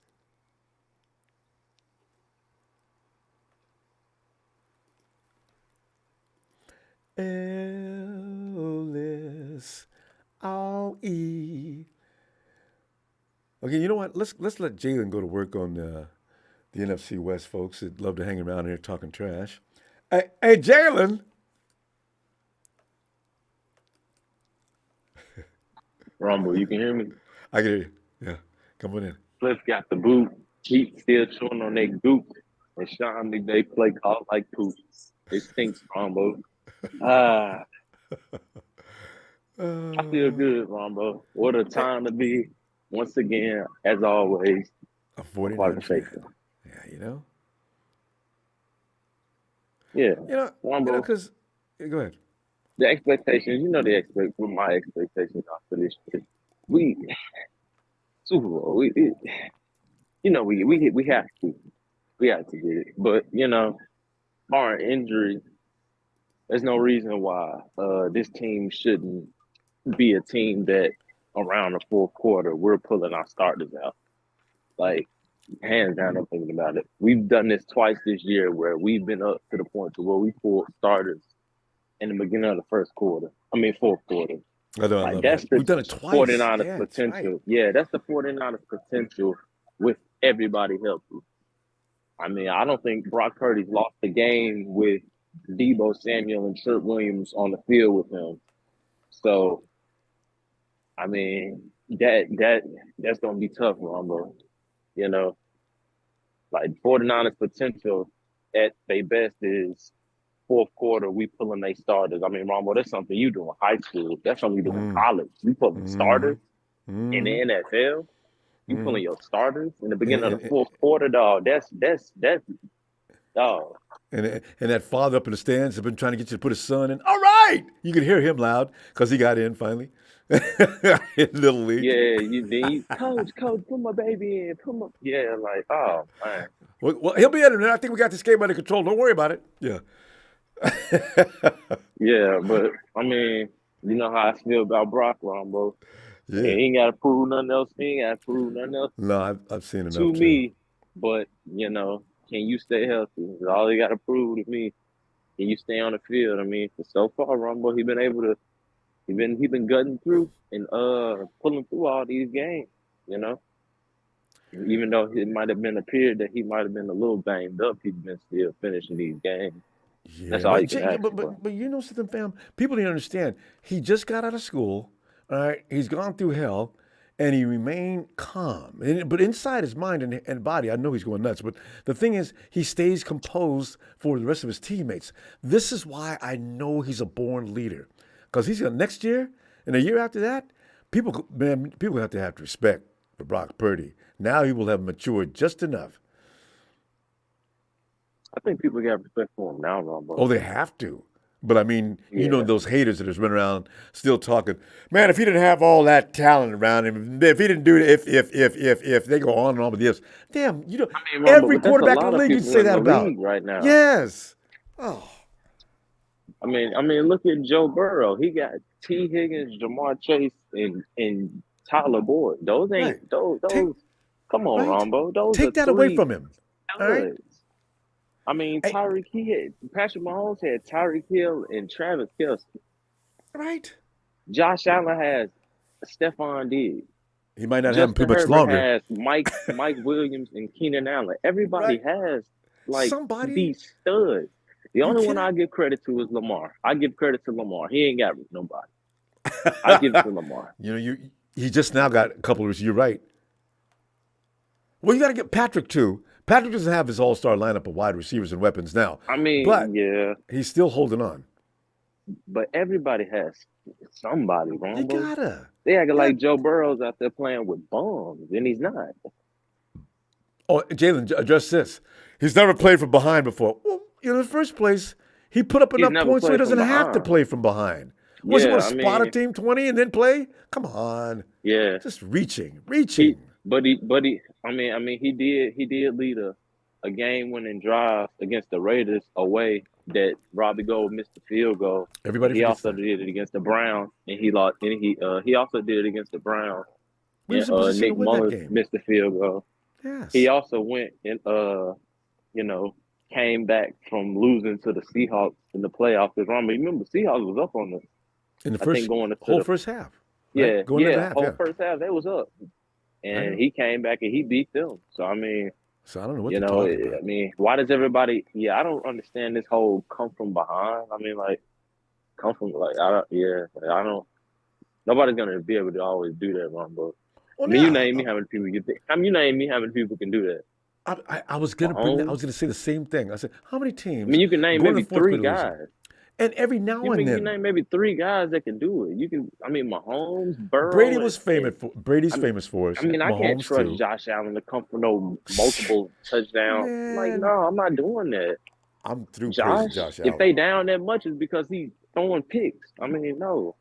Ellis. Okay, you know what? Let's let Jalen go to work on the NFC West, folks. They'd love to hang around here talking trash. Hey, Jalen. Ronbo, you can hear me? I can hear you. Yeah, come on in. Cliff got the boot. Heat still chewing on that goop. And Sean McVay play called like poop. It stinks, Ronbo. I feel good, Ronbo. What a time to be. Once again, as always, a 49 fan. Yeah, you know? Yeah. Ronbo, because go ahead. The expectations, what my expectations are for this year. Super Bowl, we have to. We have to get it. But, barring injury, there's no reason why this team shouldn't be a team that around the fourth quarter, we're pulling our starters out. Like, hands down, I'm thinking about it. We've done this twice this year where we've been up to the point to where we pulled starters in the beginning of the fourth quarter. That's We've done it twice. 49ers potential. Right. Yeah, that's the 49ers potential with everybody healthy. I mean, I don't think Brock Purdy's lost the game with Deebo Samuel and Trent Williams on the field with him. So, I mean, that's going to be tough, Ronbo. 49ers potential at their best is fourth quarter, we pulling their starters. I mean, Ronbo, that's something you do in high school. That's something you do in college. You pulling starters in the NFL. You pulling your starters in the beginning of the fourth quarter, dog. That's dog. And that father up in the stands has been trying to get you to put his son in. All right, you could hear him loud because he got in finally. In Little League. Yeah, coach, put my baby in. Oh man. Well, he'll be in it. I think we got this game under control. Don't worry about it. Yeah. Yeah, but I mean, you know how I feel about Brock, Ronbo. Yeah. He ain't got to prove nothing else. No, I've seen enough to me. But can you stay healthy? That's all he got to prove to me. Can you stay on the field? I mean, so far, Ronbo, he been able to. He been gutting through and pulling through all these games. Even though it might have been a period that he might have been a little banged up, he's been still finishing these games. Yeah, that's all you can ask for. But you know something, fam? People didn't understand. He just got out of school. All right, he's gone through hell, and he remained calm. But inside his mind and body, I know he's going nuts. But the thing is, he stays composed for the rest of his teammates. This is why I know he's a born leader. Because he's going next year and a year after that, people have to have respect for Brock Purdy. Now he will have matured just enough. I think people got respect for him now, Ronbo. Oh, they have to. But I mean, you know those haters that has been around still talking. Man, if he didn't have all that talent around him, if he didn't do it, if they go on and on with this, damn, you know, every quarterback in the league you say that about right now. Yes. Oh. I mean, look at Joe Burrow. He got T. Higgins, Jamar Chase, and Tyler Boyd. Those ain't Right. those. Come on, Right. Ronbo. Those Take are that away three from him. All right. studs. I mean, Patrick Mahomes had Tyreek Hill and Travis Kelce. Right. Josh Allen has Stephon Diggs. He might not have him too Justin much Herbert longer. has Mike Williams and Keenan Allen. Everybody has Somebody. these studs. The only one cannot- I give credit to is Lamar. I give credit to Lamar. He ain't got nobody. I give it to Lamar. You know, he just now got a couple of. You're right. Well, you got to get Patrick too. Patrick doesn't have his all-star lineup of wide receivers and weapons now. I mean, but yeah, he's still holding on. but everybody has somebody, You Ronbo. gotta. They acting like Joe Burrow's out there playing with bums, and he's not. Oh, Jalen, address this. He's never played from behind before. Well, in the first place, he put up He's enough never points so he played doesn't from have to behind. play from behind. Was he Yeah, want to I spot a mean- team 20 and then play? Come on. Yeah, Just reaching. but he. I mean, he did lead a game-winning drive against the Raiders away that Robbie Gould missed the field goal. Everybody He forgets also that. did it against the Browns, and he lost. And he also did it against the Browns. We was in And position Nick to win that Mullins game. missed the field goal. Yes. He also went and came back from losing to the Seahawks in the playoffs. Because remember, Seahawks was up on the in the I first think going into whole the- first half. yeah right? Going into the half, whole yeah. first half they was up, I and know. he came back and he beat them. So I mean, So I don't know what you they're know, talking about. I mean, why does everybody? Yeah, I don't understand this whole come from behind. I mean, like come from like I don't. Nobody's gonna be able to always do that, Ron. But Well, I mean, you now, name me how many people you think. I mean, you name me how many people can do that. I was gonna bring that, I Mahomes? was gonna say the same thing. I said, how many teams? I mean, you can name going to maybe fourth three quarter losing? guys. And every now You and can then, name maybe three guys that can do it. You can. I mean, Mahomes, Burrow. Brady was and- famous for. Brady's I mean- famous for it. I mean, I can't Mahomes trust too. Josh Allen to come for no multiple touchdowns. Like, Man. no, I'm not doing that. I'm through Josh, praising Josh Allen. if they down that much, it's because he's throwing picks. I mean, no.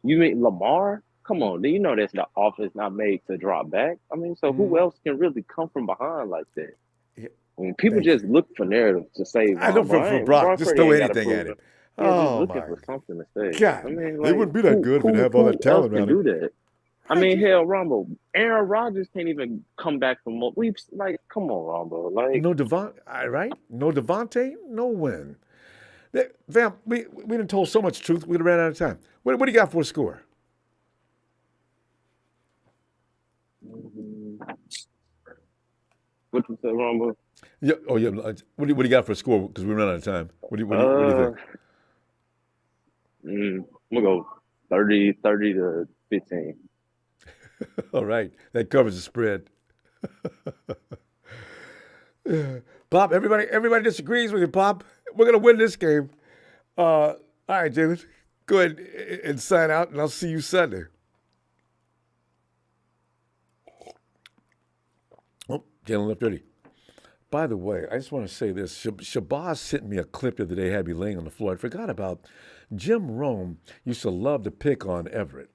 You mean Lamar? Come on, you know that's the offense not made to drop back. I mean, so who else can really come from behind like that? Yeah. I mean, people Thank just look for narrative to say. I know for Brock, just throw anything at him. Yeah, just Oh looking my for something to say. God, I mean, they wouldn't be that good if they have all that talent who else around can do that? I mean, hell, Ronbo, Aaron Rodgers can't even come back from. We've like, come on, Ronbo, like. No right? No Devontae, no win. Fam, we done told so much truth, we ran out of time. What do you got for a score? What you say, Ronbo? Yeah. Oh yeah. What do you got for a score? Because we ran out of time. What do you think? We'll go 30 to 15. All right, that covers the spread. Pop, everybody disagrees with you, Pop. We're gonna win this game. All right, Jalen, go ahead and sign out, and I'll see you Sunday. Oh, Jalen left early. By the way, I just want to say this. Shabazz sent me a clip the other day, had me laying on the floor. I forgot about Jim Rome used to love to pick on Everett.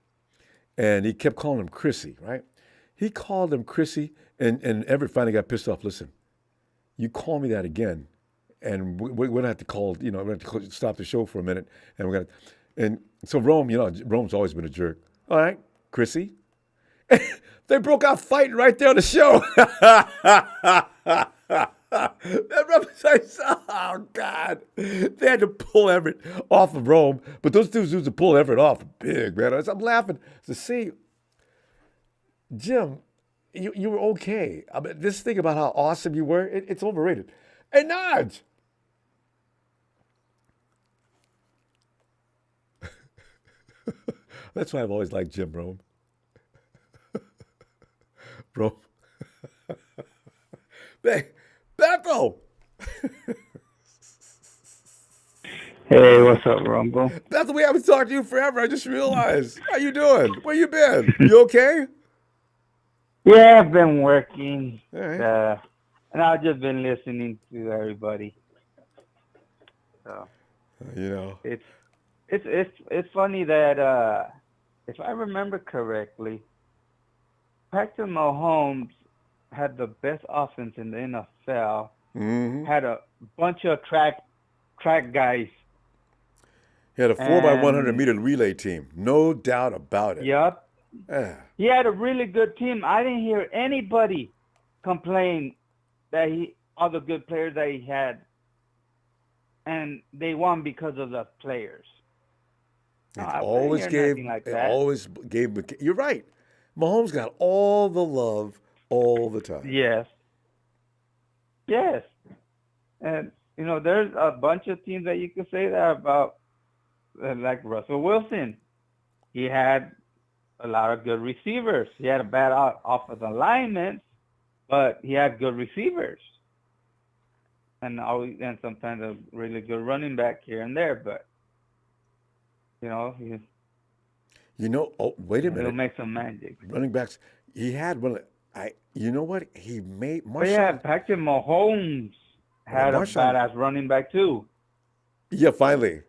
And he kept calling him Chrissy, right? He called him Chrissy, and Everett finally got pissed off. Listen, you call me that again, and we're going to have to call, we're going to have to stop the show for a minute. And so Rome, Rome's always been a jerk. All right, Chrissy. They broke out fighting right there on the show. That represents, oh, God. They had to pull Everett off of Rome, but those two dudes to pull Everett off big, man. I'm laughing to see, Jim, you were okay. I mean, this thing about how awesome you were, it's overrated. Hey, Nudge. That's why I've always liked Jim Rome. Bro. Hey, Bethel! Hey, what's up, Ronbo? Bethel, we haven't talked to you forever. I just realized. How you doing? Where you been? You okay? Yeah, I've been working, All right. and I've just been listening to everybody. So it's funny that if I remember correctly, Patrick Mahomes had the best offense in the NFL. Mm-hmm. Had a bunch of track guys. He had a 4x100 meter relay team, no doubt about it. Yup. Yeah. He had a really good team. I didn't hear anybody complain that all the good players that he had, and they won because of the players. No, Always gave. You're right. Mahomes got all the love all the time. Yes. And there's a bunch of teams that you could say that about, like Russell Wilson. He had a lot of good receivers. He had a bad offensive alignment, but he had good receivers, and sometimes a really good running back here and there. But oh, wait a minute. He'll make some magic. Running backs. He had one. You know what? He made. Patrick Mahomes had a badass running back too. Yeah, finally.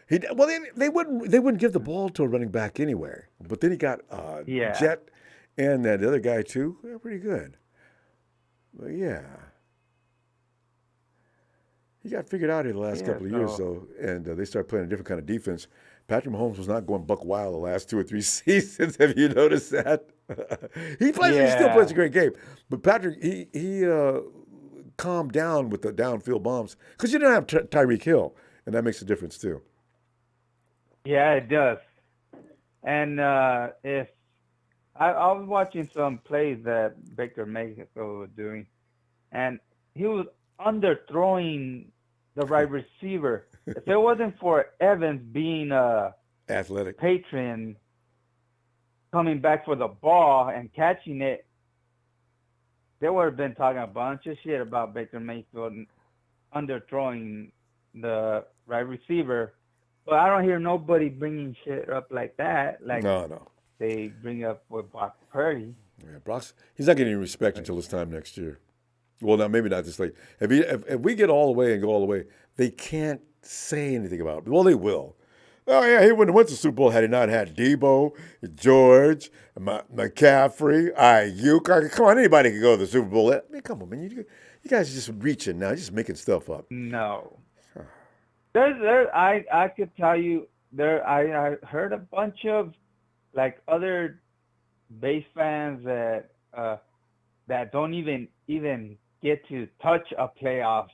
They wouldn't give the ball to a running back anyway. But then he got Jet and the other guy too. They're pretty good. But yeah, he got figured out in the last couple of years though, and they started playing a different kind of defense. Patrick Mahomes was not going buck wild the last 2 or 3 seasons. Have you noticed that? He still plays a great game, but Patrick he calmed down with the downfield bombs because you didn't have Tyreek Hill, and that makes a difference too. Yeah, it does. And if I was watching some plays that Baker Mayfield was doing, and he was underthrowing the right receiver. If it wasn't for Evans being a athletic patron, coming back for the ball and catching it, they would have been talking a bunch of shit about Baker Mayfield underthrowing the right receiver. But I don't hear nobody bringing shit up like that. Like no. They bring up with Brock Purdy. Yeah, he's not getting any respect until his time next year. Well, now maybe not this late. If we get all the way and go all the way, they can't say anything about it. Well, they will. Oh yeah, he wouldn't have went to the Super Bowl had he not had Debo, George, McCaffrey, Ayuk. Come on, anybody can go to the Super Bowl. I mean, come on, man. You guys are just reaching now, just making stuff up. No. I could tell you I heard a bunch of like other base fans that don't even get to touch a playoffs.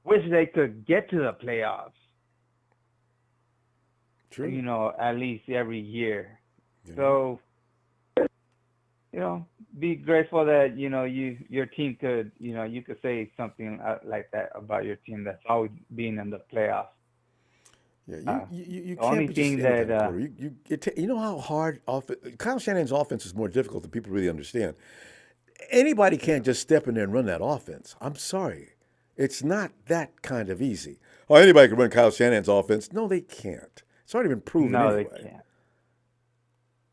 Wish they could get to the playoffs. True. At least every year. Yeah. So be grateful that your team could you could say something like that about your team that's always been in the playoffs. Yeah, you the can't only thing that you know how hard Kyle Shanahan's offense is more difficult than people really understand. Anybody can't just step in there and run that offense. I'm sorry, it's not that kind of easy. Oh, anybody can run Kyle Shanahan's offense. No, they can't. It's already been proven. No, anyway. They can't.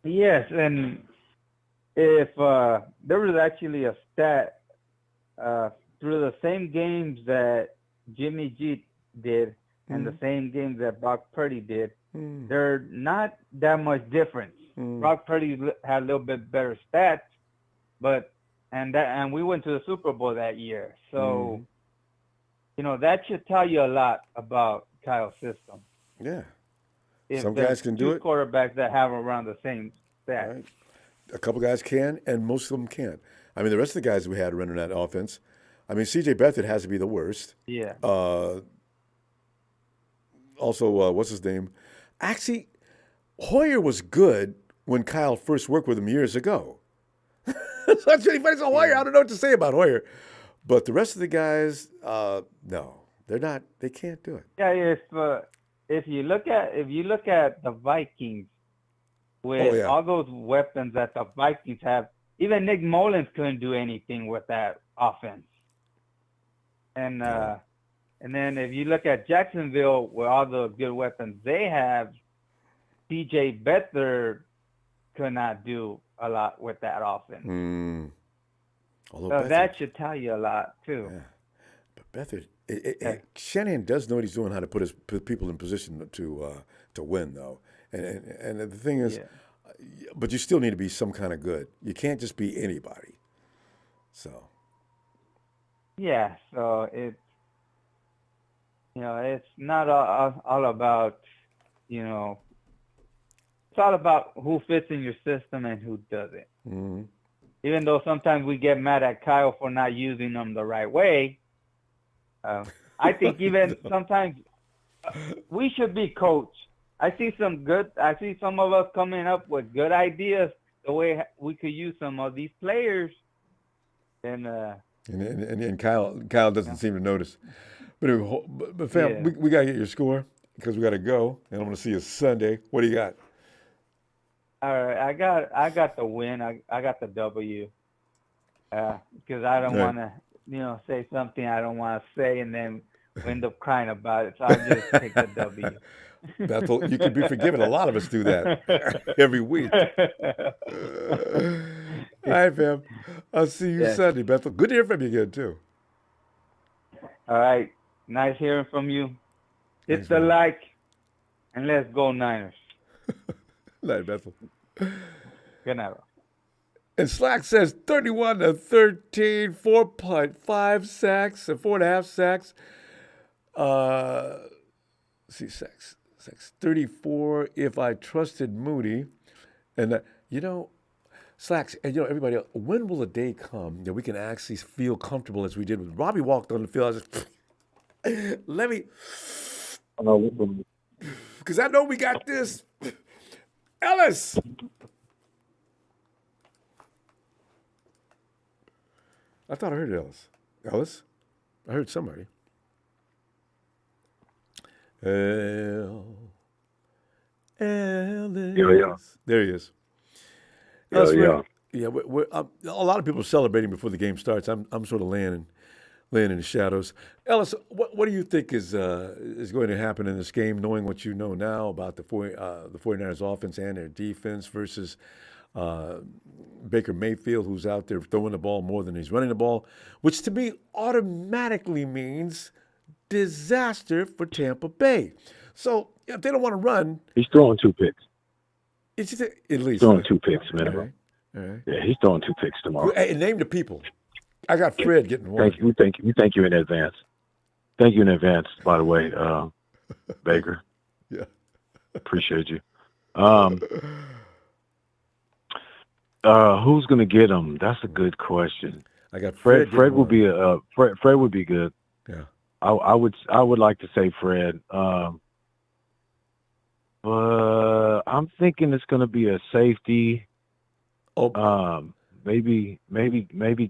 Yes, and if there was actually a stat through the same games that Jimmy G did and the same games that Brock Purdy did, they're not that much difference. Brock Purdy had a little bit better stats, and we went to the Super Bowl that year. So, that should tell you a lot about Kyle's system. Yeah. If some guys can do it. Two quarterbacks that have around the same stats. Right. A couple guys can, and most of them can't. I mean, the rest of the guys we had running that offense, I mean, C.J. Beathard has to be the worst. Yeah. Also, what's his name? Actually, Hoyer was good when Kyle first worked with him years ago. That's really funny. So Hoyer, I don't know what to say about Hoyer. But the rest of the guys, no, they're not. They can't do it. Yeah, if you look at the Vikings with all those weapons that the Vikings have, even Nick Mullins couldn't do anything with that offense. And then if you look at Jacksonville, with all the good weapons they have, C.J. Beathard could not do a lot with that offense. So that should tell you a lot too. Yeah. But Beathard, Shanahan does know what he's doing, how to put people in position to win, though. And the thing is, but you still need to be some kind of good. You can't just be anybody. So. Yeah. So it's not all about it's all about who fits in your system and who doesn't. Mm-hmm. Even though sometimes we get mad at Kyle for not using them the right way, I think even sometimes we should be coached. I see some of us coming up with good ideas the way we could use some of these players, and Kyle doesn't seem to notice. But anyway, but fam, we gotta get your score because we gotta go, and I'm gonna see you Sunday. What do you got? All right, I got the win. I got the W. Because I don't want to, say something I don't want to say and then end up crying about it. So I'll just take the W. Bethel, you can be forgiven. A lot of us do that every week. All right, fam. I'll see you Sunday, Bethel. Good to hear from you again, too. All right. Nice hearing from you. Hit the like, and let's go Niners. Night, Bethel. Good night. And Slack says 31-13, 4.5 sacks and 4.5 sacks. Sacks 34 if I trusted Moody. And, Slacks, and, everybody else, when will a day come that we can actually feel comfortable as we did with Robbie walked on the field? I just, let me, because I know we got this. Ellis! I thought I heard Ellis. Ellis? I heard somebody. Ellis. Yeah. There he is. Yeah. We're, a lot of people are celebrating before the game starts. I'm sort of laying in the shadows. Ellis, what do you think is going to happen in this game, knowing what you know now about the 49ers offense and their defense versus Baker Mayfield, who's out there throwing the ball more than he's running the ball, which to me automatically means disaster for Tampa Bay. So if they don't want to run, he's throwing 2 picks. It's just, at least throwing 2 picks, minimum. All right. Yeah, he's throwing 2 picks tomorrow. Hey, name the people. I got Fred getting one. Thank you in advance. Thank you in advance, by the way, Baker. Yeah. Appreciate you. Who's going to get him? That's a good question. I got Fred. Fred would be Fred would be good. Yeah. I would like to say Fred. But I'm thinking it's going to be a safety. Maybe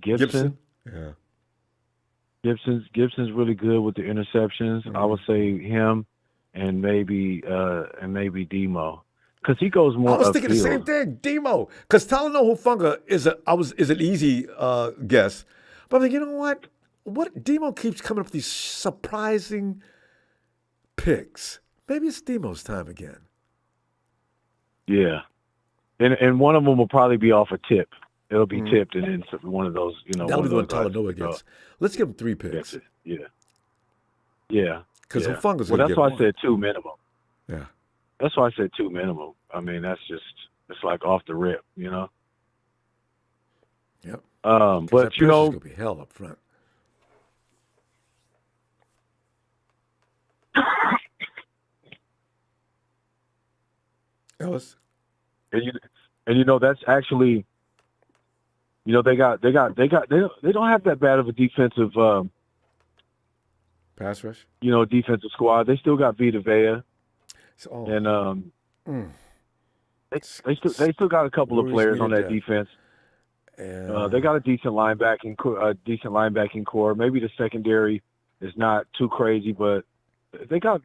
Gibson. Yeah. Gibson's really good with the interceptions. Mm-hmm. I would say him and maybe Demo. Because he goes more. I was thinking the same thing, Demo. Because Talanoa Hufanga is an easy guess, but I'm like, you know what? What Demo keeps coming up with these surprising picks. Maybe it's Demo's time again. Yeah, and one of them will probably be off a tip. It'll be tipped, and then one of those, that'll be the one Talanoa gets. Let's give him 3 picks. Yeah. Because Hufanga's well, going to that's why I said 2 minimum. Yeah. That's why I said 2 minimum. I mean, it's like off the rip, Yep. But it's going to be hell up front. Ellis. And that's actually, they don't have that bad of a defensive pass rush. Defensive squad. They still got Vita Vea. They still got a couple of players on that defense. They got a decent linebacking core. Maybe the secondary is not too crazy, but they got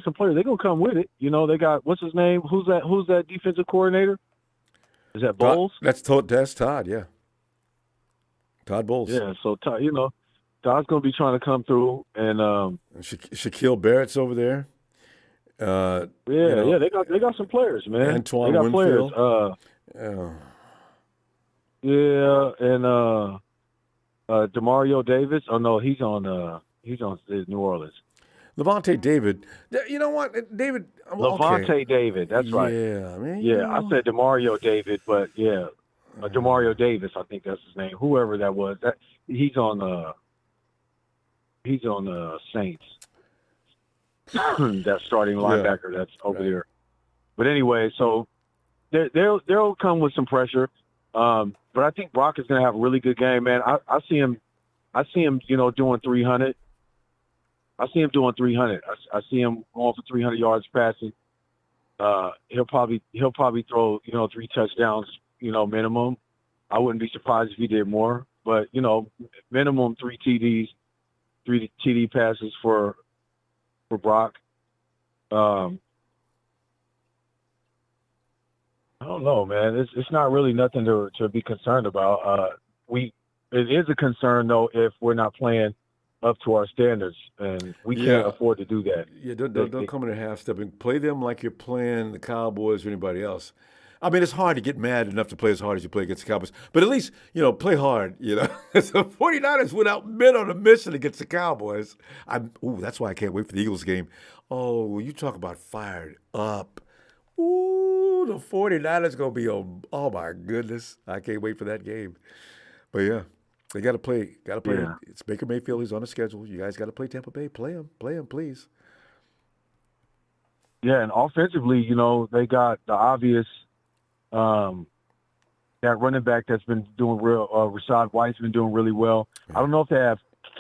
some players. They're gonna come with it. They got what's his name? Who's that defensive coordinator? Is that Bowles? That's Todd. Yeah. Todd Bowles. Yeah, so Todd's going to be trying to come through, and Shaquille Barrett's over there. They got some players, man. Antoine they got Winfield. players. And Demario Davis. Oh no, he's on New Orleans. Levante David. You know what, David? Levante David. That's right. Yeah, man. Yeah, I said Demario David, but yeah, Demario Davis. I think that's his name. Whoever that was. He's on Saints. That starting linebacker that's over there. But anyway, so they'll come with some pressure. But I think Brock is going to have a really good game, man. I see him, doing 300. I see him doing 300. I see him going for 300 yards passing. He'll probably throw, 3 touchdowns, minimum. I wouldn't be surprised if he did more, but, minimum 3 TDs, 3 TD passes for Brock. I don't know, man. It's not really nothing to be concerned about. It is a concern though if we're not playing up to our standards, and we can't afford to do that. Yeah, don't come in a half step and play them like you're playing the Cowboys or anybody else. I mean, it's hard to get mad enough to play as hard as you play against the Cowboys, but at least play hard. So 49ers went out mid on a mission against the Cowboys. That's why I can't wait for the Eagles game. Oh, you talk about fired up. Ooh, the 49ers going to be oh my goodness. I can't wait for that game. But yeah, they got to play. Yeah. It's Baker Mayfield. He's on the schedule. You guys got to play Tampa Bay. Play him, please. Yeah, and offensively, they got the obvious, that running back that's been doing Rashad White's been doing really well. I don't know if they have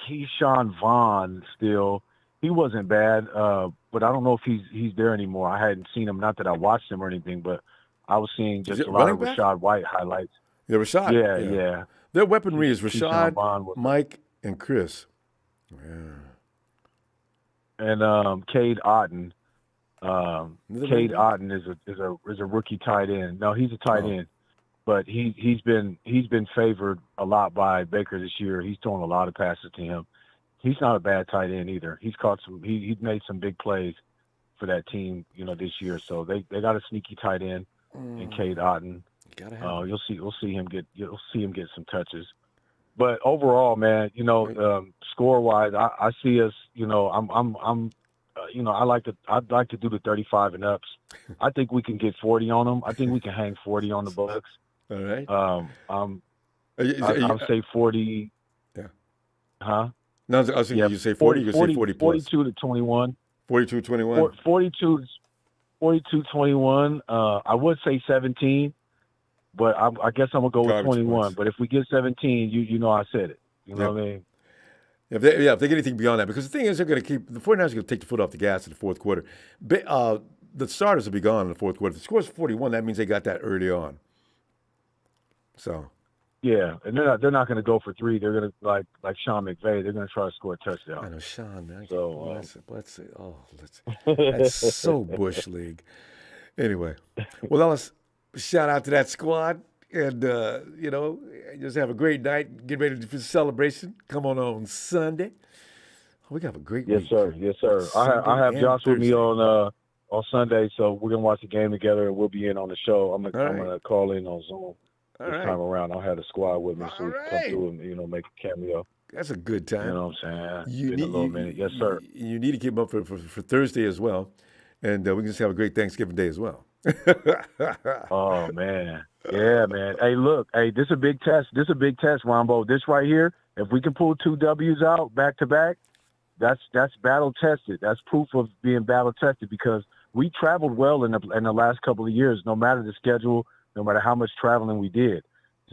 Keyshawn Vaughn still. He wasn't bad, but I don't know if he's there anymore. I hadn't seen him, not that I watched him or anything, but I was seeing just a lot of Rashad White highlights. Yeah, Rashad. Yeah. Their weaponry is Rashad, Mike, and Chris. Yeah. And Cade Otton. Cade Otton is a rookie tight end. No, he's a tight end, but he's been favored a lot by Baker this year. He's throwing a lot of passes to him. He's not a bad tight end either. He's he's made some big plays for that team, this year. So they got a sneaky tight end in Cade Otton. You'll see him get some touches. But overall, man, score wise, I see us. I'd like to do the 35 and ups. I think we can get 40 on them. I think we can hang 40 on the Bucs. All right. I'll say 40. Yeah. Huh? No, I was thinking you say 40, you say 40 plus. 42 to 21. 42-21. 42-21. I would say 17, but I guess I'm gonna go with 21. Points. But if we get 17, I said it. You know what I mean? If they get anything beyond that, because the thing is, the 49ers are going to take the foot off the gas in the fourth quarter. The starters will be gone in the fourth quarter. If the score's 41, that means they got that early on. So. Yeah, and they're not going to go for 3. They're going to like Sean McVay. They're going to try to score a touchdown. I know Sean, man. So let's see. That's so Bush League. Anyway, well, Ellis, shout out to that squad. And, just have a great night. Get ready for the celebration. Come on Sunday. We got a great week. Yes, sir. I have Josh with me on Sunday, so we're going to watch the game together, and we'll be in on the show. I'm gonna call in on Zoom this time around. I'll have the squad with me, so we can come through and, make a cameo. That's a good time. You know what I'm saying? Been a little minute. Yes, sir. You need to keep them up for Thursday as well, and we can just have a great Thanksgiving Day as well. Oh, man. Yeah, man. Hey, look. Hey, this is a big test. Ronbo. This right here, if we can pull 2 W's out back to back, that's battle tested. That's proof of being battle tested because we traveled well in the last couple of years, no matter the schedule, no matter how much traveling we did.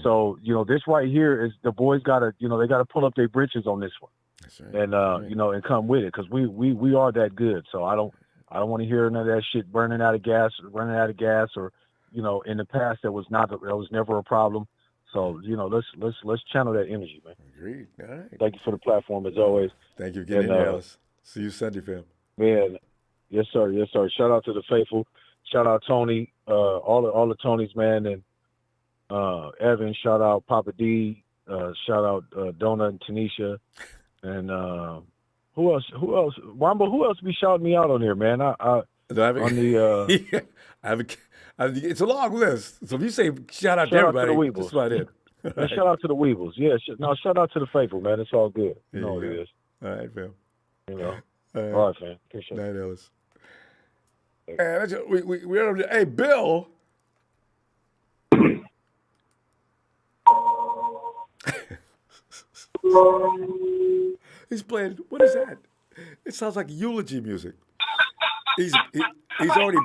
So, this right here is the boys got to, they got to pull up their britches on this one. That's right. And, and come with it because we are that good. So I don't want to hear none of that shit running out of gas or, in the past that was never a problem. So, let's channel that energy, man. Agreed. All right. Thank you for the platform as always. Thank you for getting in, Alice. See you Sunday, fam. Man, yes, sir. Shout out to the faithful. Shout out Tony, all the Tonys, man, and Evan. Shout out Papa D, Shout out Donut and Tanisha. And who else? Ronbo, who else be shouting me out on here, man? It's a long list. So if you say shout out to everybody, that's about it. Right. Shout out to the Weebles. Yeah, shout out to the faithful, man. It's all good. You know what it is. All right, fam. All right, fam. Appreciate it. Night, Ellis. We're hey, Bill. He's playing. What is that? It sounds like eulogy music. He's already.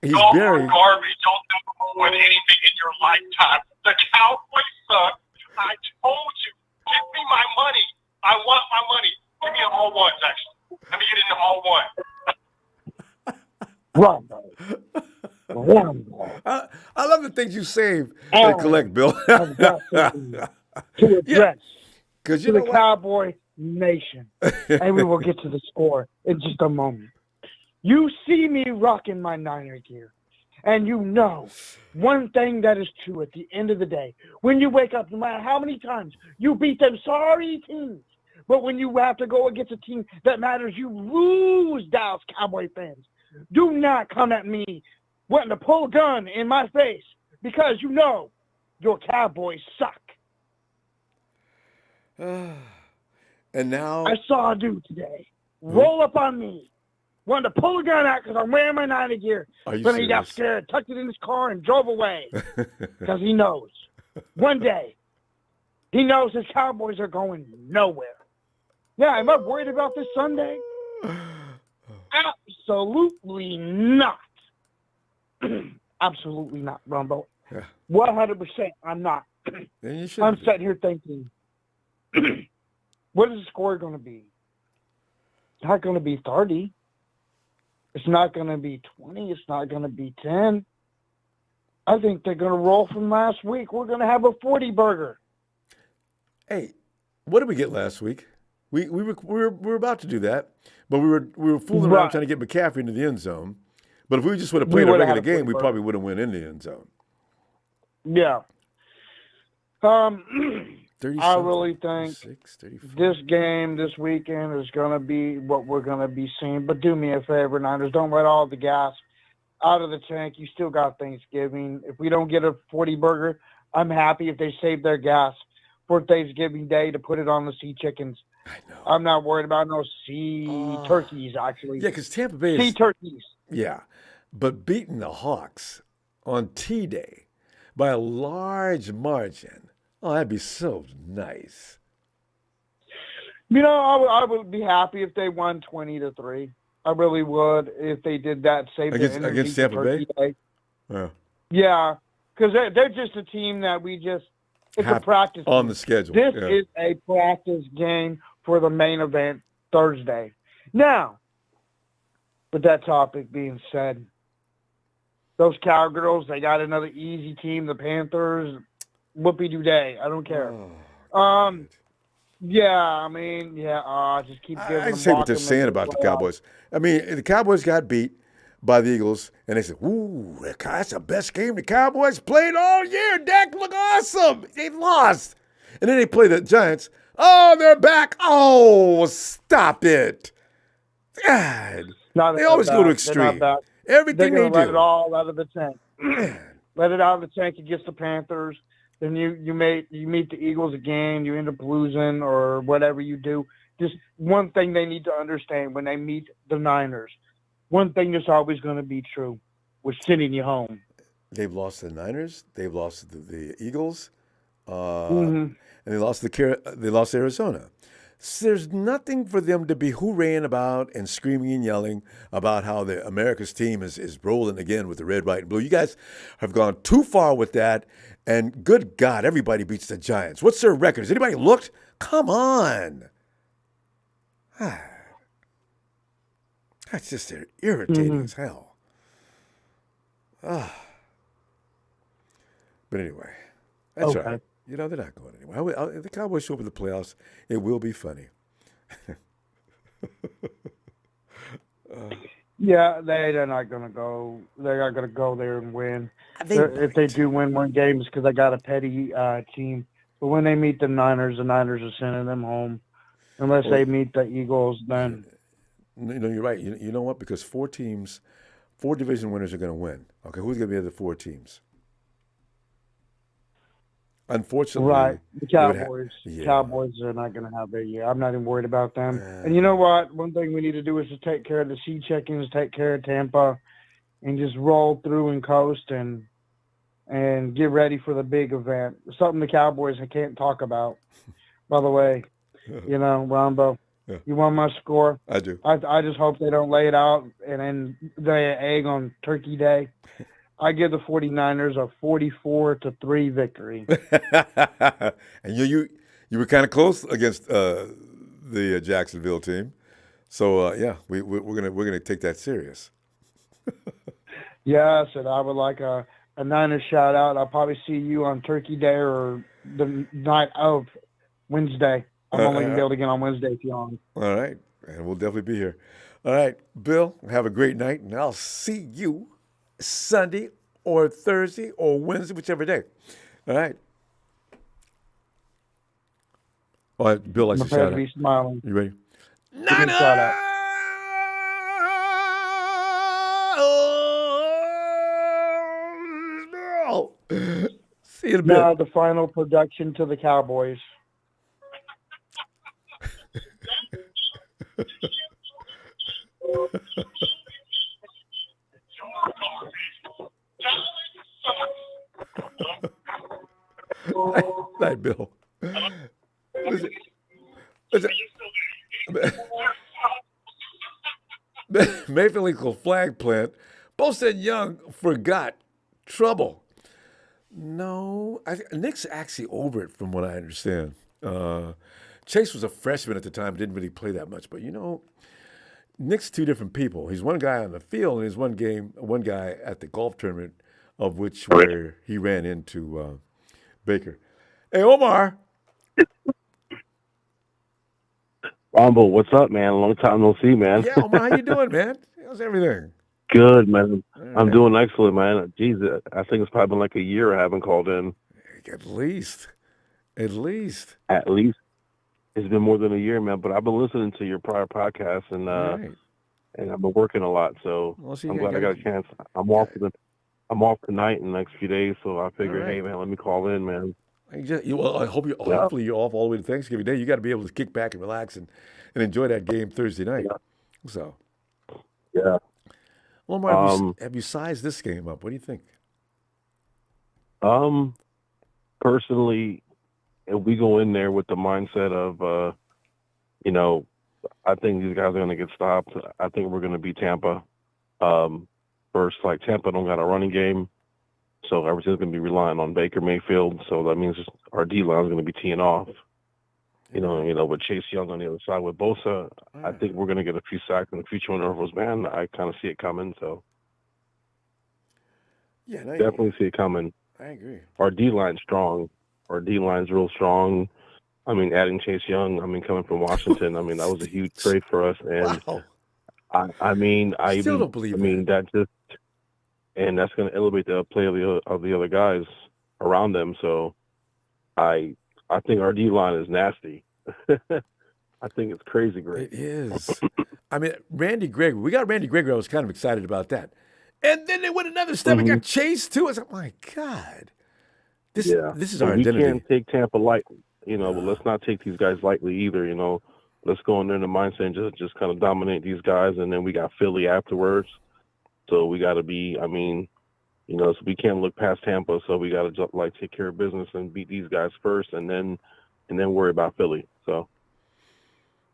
He's buried. Garbage. Don't never win anything in your lifetime. The Cowboys suck. I told you. Give me my money. I want my money. Give me all ones, actually. Let me get into all one. I love the things you save and collect, Bill. I've got something to address to the Cowboy Nation, and we will get to the score in just a moment. You see me rocking my Niner gear, and you know one thing that is true at the end of the day. When you wake up, no matter how many times you beat them sorry teams, but when you have to go against a team that matters, you lose, Dallas Cowboy fans. Do not come at me wanting to pull a gun in my face because you know your Cowboys suck. And now I saw a dude today roll up on me, wanted to pull a gun out because I'm wearing my Niner gear. But he got scared, tucked it in his car, and drove away because he knows one day he knows his Cowboys are going nowhere. Yeah, am I worried about this Sunday? Absolutely not. Absolutely not, Ronbo. 100% I'm not. I'm sitting here thinking, what is the score going to be? It's not going to be 30. It's not going to be 20. It's not going to be 10. I think they're going to roll from last week. We're going to have a 40 burger. Hey, what did we get last week? We were about to do that, but we were fooling around trying to get McCaffrey into the end zone. But if we just would have played a regular game, we probably would have went in the end zone. Yeah. I really think this game this weekend is going to be what we're going to be seeing. But do me a favor, Niners, don't let all the gas out of the tank. You still got Thanksgiving. If we don't get a 40 burger, I'm happy if they save their gas for Thanksgiving Day to put it on the sea chickens. I know. I'm not worried about no sea turkeys, actually. Yeah, because Tampa Bay sea turkeys. Yeah, but beating the Hawks on T-Day by a large margin, that'd be so nice. You know, I would be happy if they won 20-3. I really would if they did that. Save against Tampa Bay. Yeah, because they're just a team that we just. It's a practice on the schedule. This is a practice game for the main event Thursday. Now, with that topic being said, those Cowgirls, they got another easy team, the Panthers. Whoopie-doo-day. I don't care. Yeah, I mean, just keep giving them. I say what they're saying about the Cowboys. I mean, the Cowboys got beat by the Eagles, and they said, ooh, that's the best game the Cowboys played all year. Dak look awesome. They lost. And then they play the Giants. Oh, they're back. Oh, stop it. God. They always go to extreme. Everything they do. Let it all out of the tank. Let it out of the tank against the Panthers. Then you meet the Eagles again. You end up losing or whatever you do. Just one thing they need to understand when they meet the Niners. One thing that's always going to be true: we're sending you home. They've lost the Niners. They've lost the Eagles, and they lost Arizona. So there's nothing for them to be hooraying about and screaming and yelling about how the America's team is rolling again with the red, white, and blue. You guys have gone too far with that. And good God, everybody beats the Giants. What's their record? Has anybody looked? Come on. That's just irritating as hell. But anyway, that's all right. You know, they're not going anywhere. If the Cowboys show up in the playoffs, it will be funny. Yeah, they're not going to go. They're not going to go there and win. If they do win one game, it's because they got a petty team But when they meet the Niners are sending them home. Unless they meet the Eagles, then. You're right. You know what? Because 4 division winners are going to win. Okay, who's going to be the 4 teams? Unfortunately, right. The Cowboys. Cowboys are not going to have their year. I'm not even worried about them. And you know what? One thing we need to do is to take care of the sea chickens, take care of Tampa, and just roll through and coast and get ready for the big event. Something the Cowboys can't talk about. By the way, Ronbo, you want my score? I do. I just hope they don't lay it out and then lay an egg on Turkey Day. I give the 49ers a 44-3 victory. And you were kind of close against the Jacksonville team, so we're gonna take that serious. Yes, and I would like a Niners shout out. I'll probably see you on Turkey Day or the night of Wednesday. I'm only gonna be able to get on Wednesday if you're on. All right, and we'll definitely be here. All right, Bill, have a great night, and I'll see you Sunday or Thursday or Wednesday, whichever day. All right. All right, Bill likes to shout out. Be smiling. You ready? Niners! Shout out. See you in a bit. Now the final production to the Cowboys. Night, Bill. Listen. Mayfield Eagle flag plant. Both said Young forgot trouble. No, Nick's actually over it from what I understand. Chase was a freshman at the time, didn't really play that much. But, Nick's 2 different people. He's one guy on the field, and he's one guy at the golf tournament, of which where he ran into Baker. Hey, Omar. Ronbo, what's up, man? Long time no see, man. Yeah, Omar, how you doing, man? How's everything? Good, man. I'm doing excellent, man. Jeez, I think it's probably been like a year I haven't called in. At least. At least. It's been more than a year, man, but I've been listening to your prior podcasts, and I've been working a lot, so I'm glad I got a chance. I'm off tonight and the next few days, so I figured, hey, man, let me call in, man. Hopefully you're off all the way to Thanksgiving Day. You got to be able to kick back and relax and enjoy that game Thursday night. Yeah. So. Yeah. Well, Mark, have you sized this game up? What do you think? Personally, if we go in there with the mindset of, I think these guys are going to get stopped. I think we're going to beat Tampa. First, Tampa don't got a running game, so everything's going to be relying on Baker Mayfield. So that means our D-line is going to be teeing off. With Chase Young on the other side with Bosa, I think we're going to get a few sacks and a few turnovers, man. I kind of see it coming, so. Yeah, definitely see it coming. I agree. Our D-line's strong. Our D-line's real strong. I mean, adding Chase Young, coming from Washington, that was a huge trade for us. And wow. I still don't believe that. And that's going to elevate the play of the other guys around them. So I think our D-line is nasty. I think it's crazy great. It is. Randy Gregory. We got Randy Gregory. I was kind of excited about that. And then they went another step and got Chase, too. I was like, my God. This is our identity. We can't take Tampa lightly. But let's not take these guys lightly either. Let's go in there in the mindset and just kind of dominate these guys. And then we got Philly afterwards. So we got to be, so we can't look past Tampa. So we got to take care of business and beat these guys first, and then worry about Philly. So.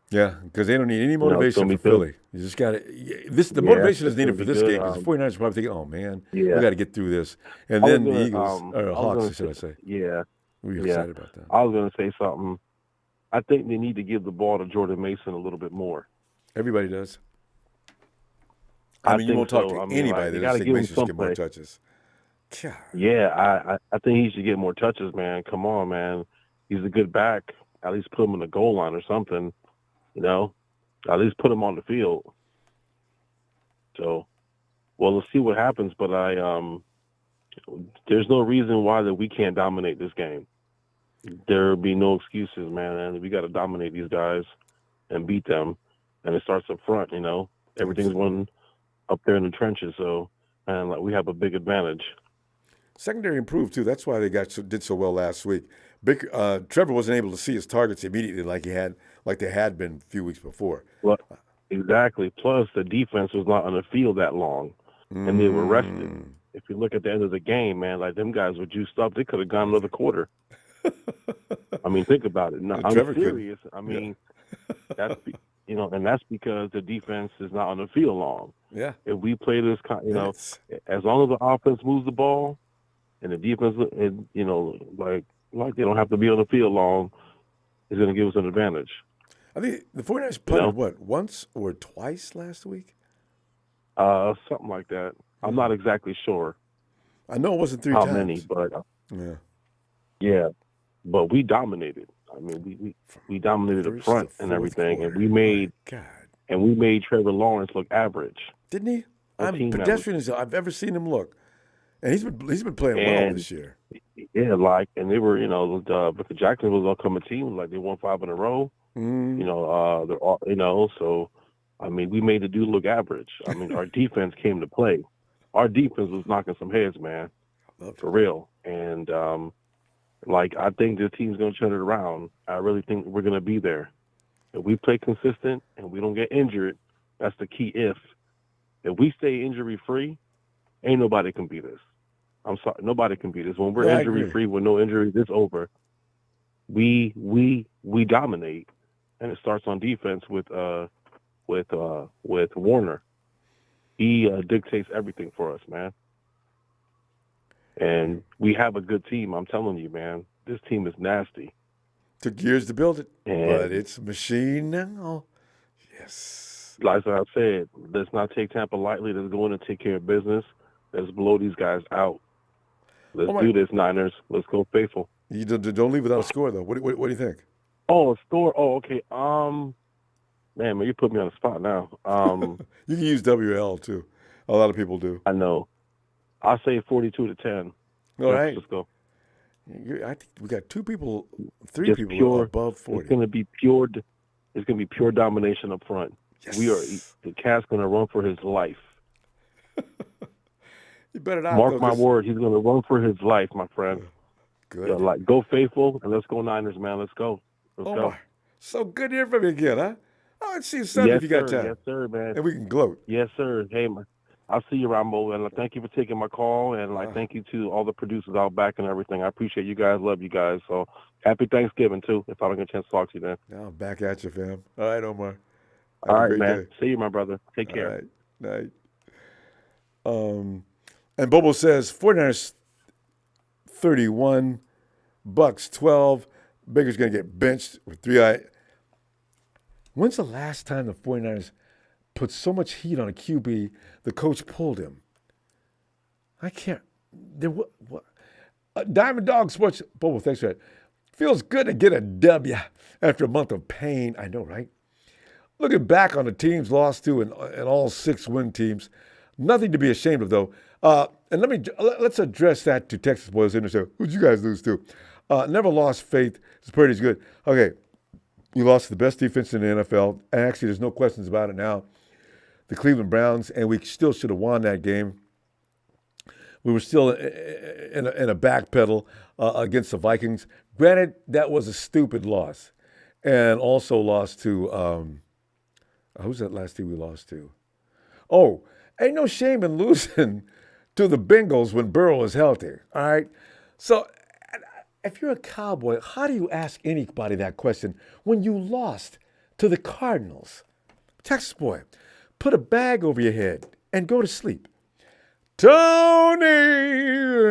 Yeah, because they don't need any motivation for Philly. You just got to. The motivation is needed for this game because the 49ers are probably thinking, "Oh man, we got to get through this," and then the Eagles or Hawks, should I say? Yeah, we're excited about that. I was going to say something. I think they need to give the ball to Jordan Mason a little bit more. Everybody does. You won't talk to anybody that doesn't think Mason should get more touches. God. Yeah, I think he should get more touches, man. Come on, man. He's a good back. At least put him in the goal line or something. At least put him on the field. So, let's see what happens. But there's no reason why that we can't dominate this game. there be no excuses, man. And we got to dominate these guys and beat them. And it starts up front, Everything's running up there in the trenches. So, and like we have a big advantage. Secondary improved too. That's why they did so well last week. Trevor wasn't able to see his targets immediately like they had been a few weeks before. Well, exactly. Plus, the defense was not on the field that long, and they were rested. If you look at the end of the game, man, like them guys were juiced up. They could have gone another quarter. I mean, think about it. No, I'm serious. I mean, that's and that's because the defense is not on the field long. Yeah. If we play this, as long as the offense moves the ball, and the defense, like they don't have to be on the field long, is going to give us an advantage. I think the 49ers punted, once or twice last week? Something like that. I'm not exactly sure. I know it wasn't three how times. Many, but yeah. But we dominated. I mean, we dominated the front and everything, quarter. And we made Trevor Lawrence look average. Didn't he? I'm pedestrian as I've ever seen him look, and he's been playing well this year. Yeah, and they were, but the Jacksonville was coming team, like they won 5 in a row. They're all, so I mean, we made the dude look average. I mean, our defense came to play. Our defense was knocking some heads, man, for real. And I think the team's going to turn it around. I really think we're going to be there. If we play consistent and we don't get injured, that's the key. If we stay injury free, ain't nobody can beat us. I'm sorry, nobody can beat us. When we're injury free with no injuries, it's over. We dominate, and it starts on defense with Warner. He dictates everything for us, man. And we have a good team. I'm telling you, man, this team is nasty. Took years to build it, but it's a machine now. Yes. Like I said, let's not take Tampa lightly. Let's go in and take care of business. Let's blow these guys out. Let's do this, Niners. Let's go faithful. You don't leave without a score, though. What do you think? Oh, a score? Oh, okay. Man, you put me on the spot now. You can use WL, too. A lot of people do. I know. I'll say 42-10. All right. Let's go. I think we got three people above 40. It's going to be pure. It's going to be pure domination up front. Yes. The cat's going to run for his life. You better not. Mark my word, he's going to run for his life, my friend. Good. Go faithful, and let's go Niners, man. Let's go. Let's go. So good to hear from you again, huh? Oh, let's see you Sunday if you got time. Yes, sir, man. And we can gloat. Yes, sir. Hey, man. I'll see you, Ronbo, and thank you for taking my call, and thank you to all the producers out back and everything. I appreciate you guys. Love you guys. So happy Thanksgiving, too, if I don't get a chance to talk to you then. Yeah, back at you, fam. All right, Omar. All right, man. Day. See you, my brother. Take care. All right. Night. And Bobo says 49ers 31, Bucks 12. Baker's going to get benched with 3 When's the last time the 49ers put so much heat on a QB, the coach pulled him? I can't. What? Diamond Dog Sports. Bobo, thanks for that. Feels good to get a W after a month of pain. I know, right? Looking back on the teams lost to and all 6 win teams, nothing to be ashamed of, though. And let's address that to Texas boys in there. Who'd you guys lose to? Never lost faith. It's pretty good. Okay, you lost to the best defense in the NFL. And actually, there's no questions about it now. The Cleveland Browns, and we still should have won that game. We were still in a backpedal against the Vikings. Granted, that was a stupid loss. And also lost to, who's that last team we lost to? Oh, ain't no shame in losing to the Bengals when Burrow is healthy, all right? So if you're a Cowboy, how do you ask anybody that question when you lost to the Cardinals? Texas boy, put a bag over your head and go to sleep. Tony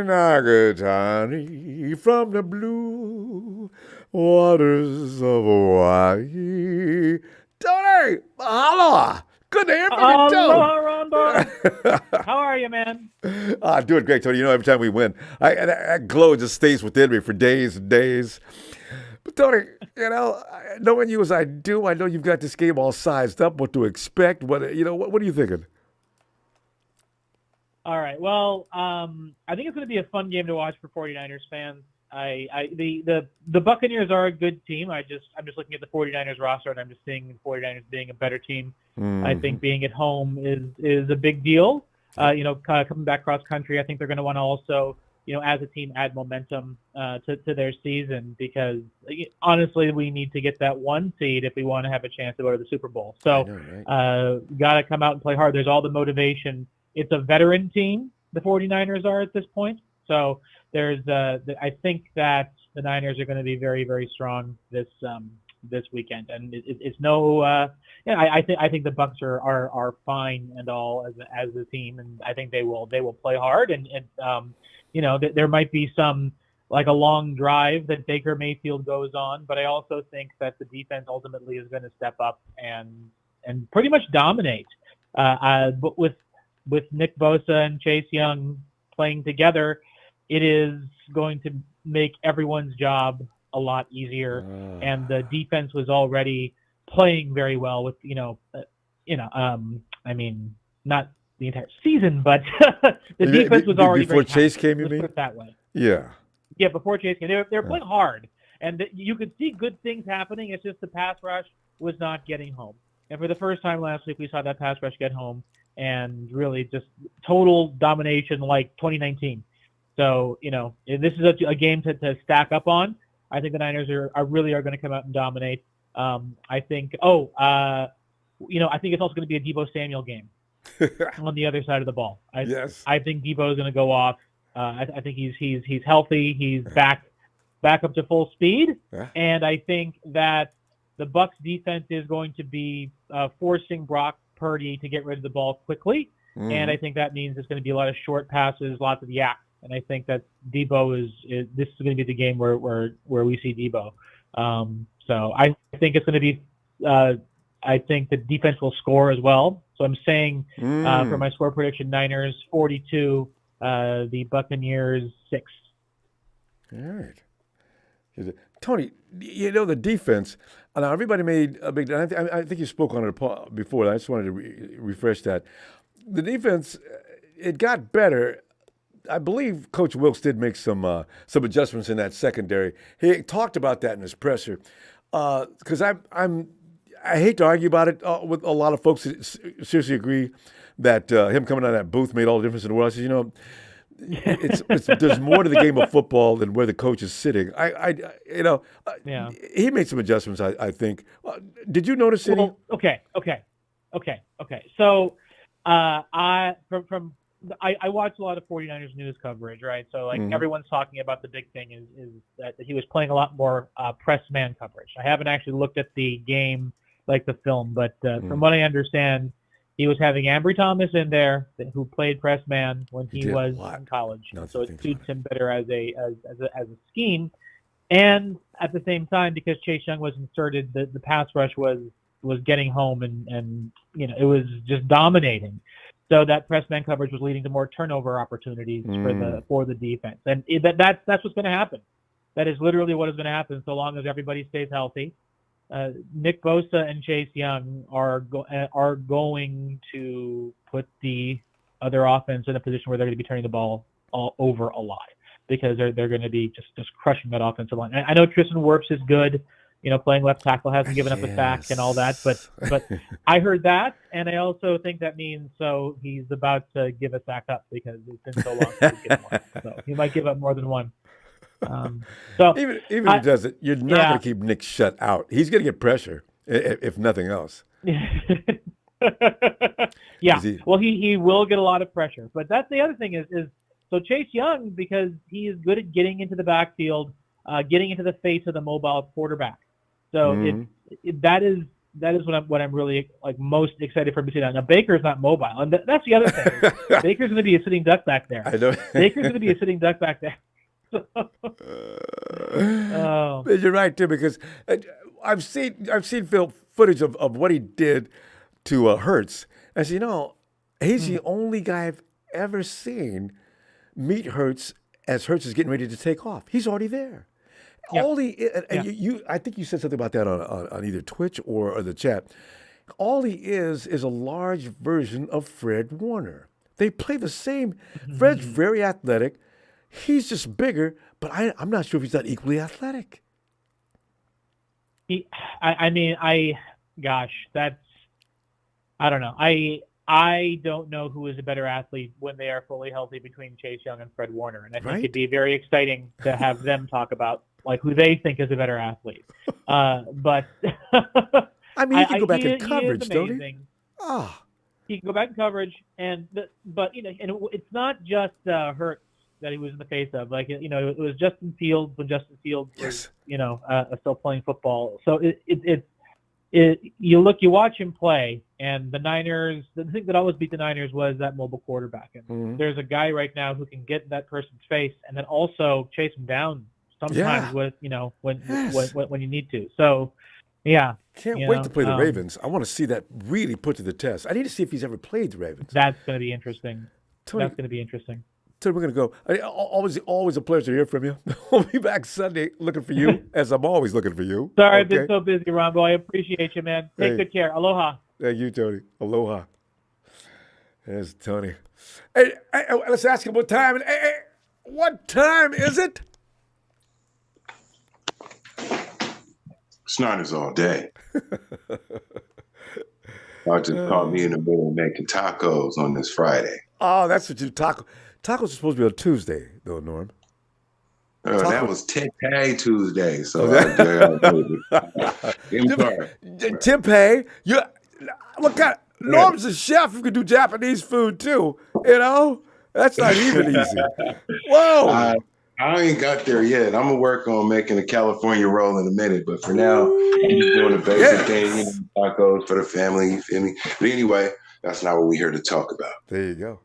Nakatani from the blue waters of Hawaii. Tony, aloha. Good to hear from you, too. Ronbo. How are you, man? Doing great, Tony. You know, every time we win, that glow just stays within me for days and days. But, Tony, knowing you as I do, I know you've got this game all sized up, what to expect. What are you thinking? All right. Well, I think it's going to be a fun game to watch for 49ers fans. The Buccaneers are a good team. I'm just looking at the 49ers roster, and I'm just seeing the 49ers being a better team. I think being at home is a big deal. Coming back cross country, I think they're going to want to also, as a team, add momentum to their season, because honestly, we need to get that 1 seed if we want to have a chance to go to the Super Bowl. So, got to come out and play hard. There's all the motivation. It's a veteran team, the 49ers are at this point. So there's, I think that the Niners are going to be very, very strong this weekend, and it's no. I think the Bucs are fine and all as a team, and I think they will play hard, and there might be some, like a long drive that Baker Mayfield goes on, but I also think that the defense ultimately is going to step up and pretty much dominate. But with Nick Bosa and Chase Young playing together, it is going to make everyone's job a lot easier. And the defense was already playing very well with, I mean, not the entire season, but the defense was already before very Chase came. You Let's mean put it that way? Yeah. Yeah, before Chase came, they were playing hard, and you could see good things happening. It's just the pass rush was not getting home. And for the first time last week, we saw that pass rush get home, and really just total domination like 2019. So, this is a game to stack up on. I think the Niners are going to come out and dominate. I think it's also going to be a Deebo Samuel game on the other side of the ball. I think Deebo is going to go off. I think he's healthy. He's back up to full speed. And I think that the Bucs defense is going to be forcing Brock Purdy to get rid of the ball quickly. And I think that means it's going to be a lot of short passes, lots of yak. And I think that Deebo this is going to be the game where we see Deebo. So I think it's going to be. I think the defense will score as well. So I'm saying for my score prediction, Niners 42, the Buccaneers 6. All right. Tony, the defense. Now everybody made a big. I think you spoke on it before. I just wanted to refresh that. The defense, it got better. I believe Coach Wilkes did make some adjustments in that secondary. He talked about that in his presser. Because I hate to argue about it with a lot of folks that seriously agree that him coming out of that booth made all the difference in the world. I said, there's more to the game of football than where the coach is sitting. He made some adjustments. I think. Did you notice any? Well, okay. So I watch a lot of 49ers news coverage, right? So everyone's talking about the big thing is that he was playing a lot more press man coverage. I haven't actually looked at the game, like the film, but from what I understand, he was having Ambry Thomas in there, who played press man when he was in college. So it suits him better as a scheme. And at the same time, because Chase Young was inserted, the pass rush was getting home and it was just dominating. So that press man coverage was leading to more turnover opportunities for the defense, and that's what's going to happen. That is literally what is going to happen so long as everybody stays healthy. Nick Bosa and Chase Young are going to put the other offense in a position where they're going to be turning the ball all over a lot, because they're going to be just crushing that offensive line. And I know Tristan Wirfs is good. Playing left tackle, hasn't given up a sack and all that. But I heard that, and I also think that means he's about to give a sack up, because it's been so long since he's given one. So he might give up more than one. So even if he does it, you're not going to keep Nick shut out. He's going to get pressure, if nothing else. Well, he will get a lot of pressure. But that's the other thing is so Chase Young, because he is good at getting into the backfield, getting into the face of the mobile quarterback. So that is what I'm really most excited for him to see. Now Baker's not mobile, and that's the other thing. Baker's going to be a sitting duck back there. I know. Baker's going to be a sitting duck back there. You're right too, because I've seen footage of what he did to Hurts. I said, he's the only guy I've ever seen meet Hurts as Hurts is getting ready to take off. He's already there. Yep. I think you said something about that on either Twitch or the chat. All he is a large version of Fred Warner. They play the same. Fred's very athletic. He's just bigger, but I'm not sure if he's not equally athletic. Gosh, that's, I don't know. I don't know who is a better athlete when they are fully healthy between Chase Young and Fred Warner. And I think it'd be very exciting to have them talk about like who they think is a better athlete. But I mean, he can go back in coverage, don't he? He can go back in coverage, but you know, and it's not just Hurts that he was in the face of. Like, you know, it was Justin Fields when Justin Fields was, you know, still playing football. So you watch him play, and the Niners, the thing that always beat the Niners was that mobile quarterback. And there's a guy right now who can get in that person's face and then also chase him down sometimes with, you know, when you need to. So, yeah. Can't wait to play the Ravens. I want to see that really put to the test. I need to see if he's ever played the Ravens. That's going to be interesting. Tony, that's going to be interesting. So we're going to go. Always a pleasure to hear from you. We'll be back Sunday looking for you, as I'm always looking for you. Sorry, I've been so busy, Ronbo. I appreciate you, man. Take good care. Aloha. Thank you, Tony. Aloha. There's Tony. Hey, let's ask him what time. Hey, what time is it? It's Niners all day. I just caught me in the middle making tacos on this Friday. Oh, that's what you Tacos are supposed to be on Tuesday, though, Norm. That was Tempeh Tuesday. So Tempeh, Norm's a chef who can do Japanese food too. You know, that's not even easy. Whoa. I ain't got there yet. I'm gonna work on making a California roll in a minute, but for now, I'm just doing the basic thing, you know, tacos for the family. You feel me? But anyway, that's not what we're here to talk about. There you go.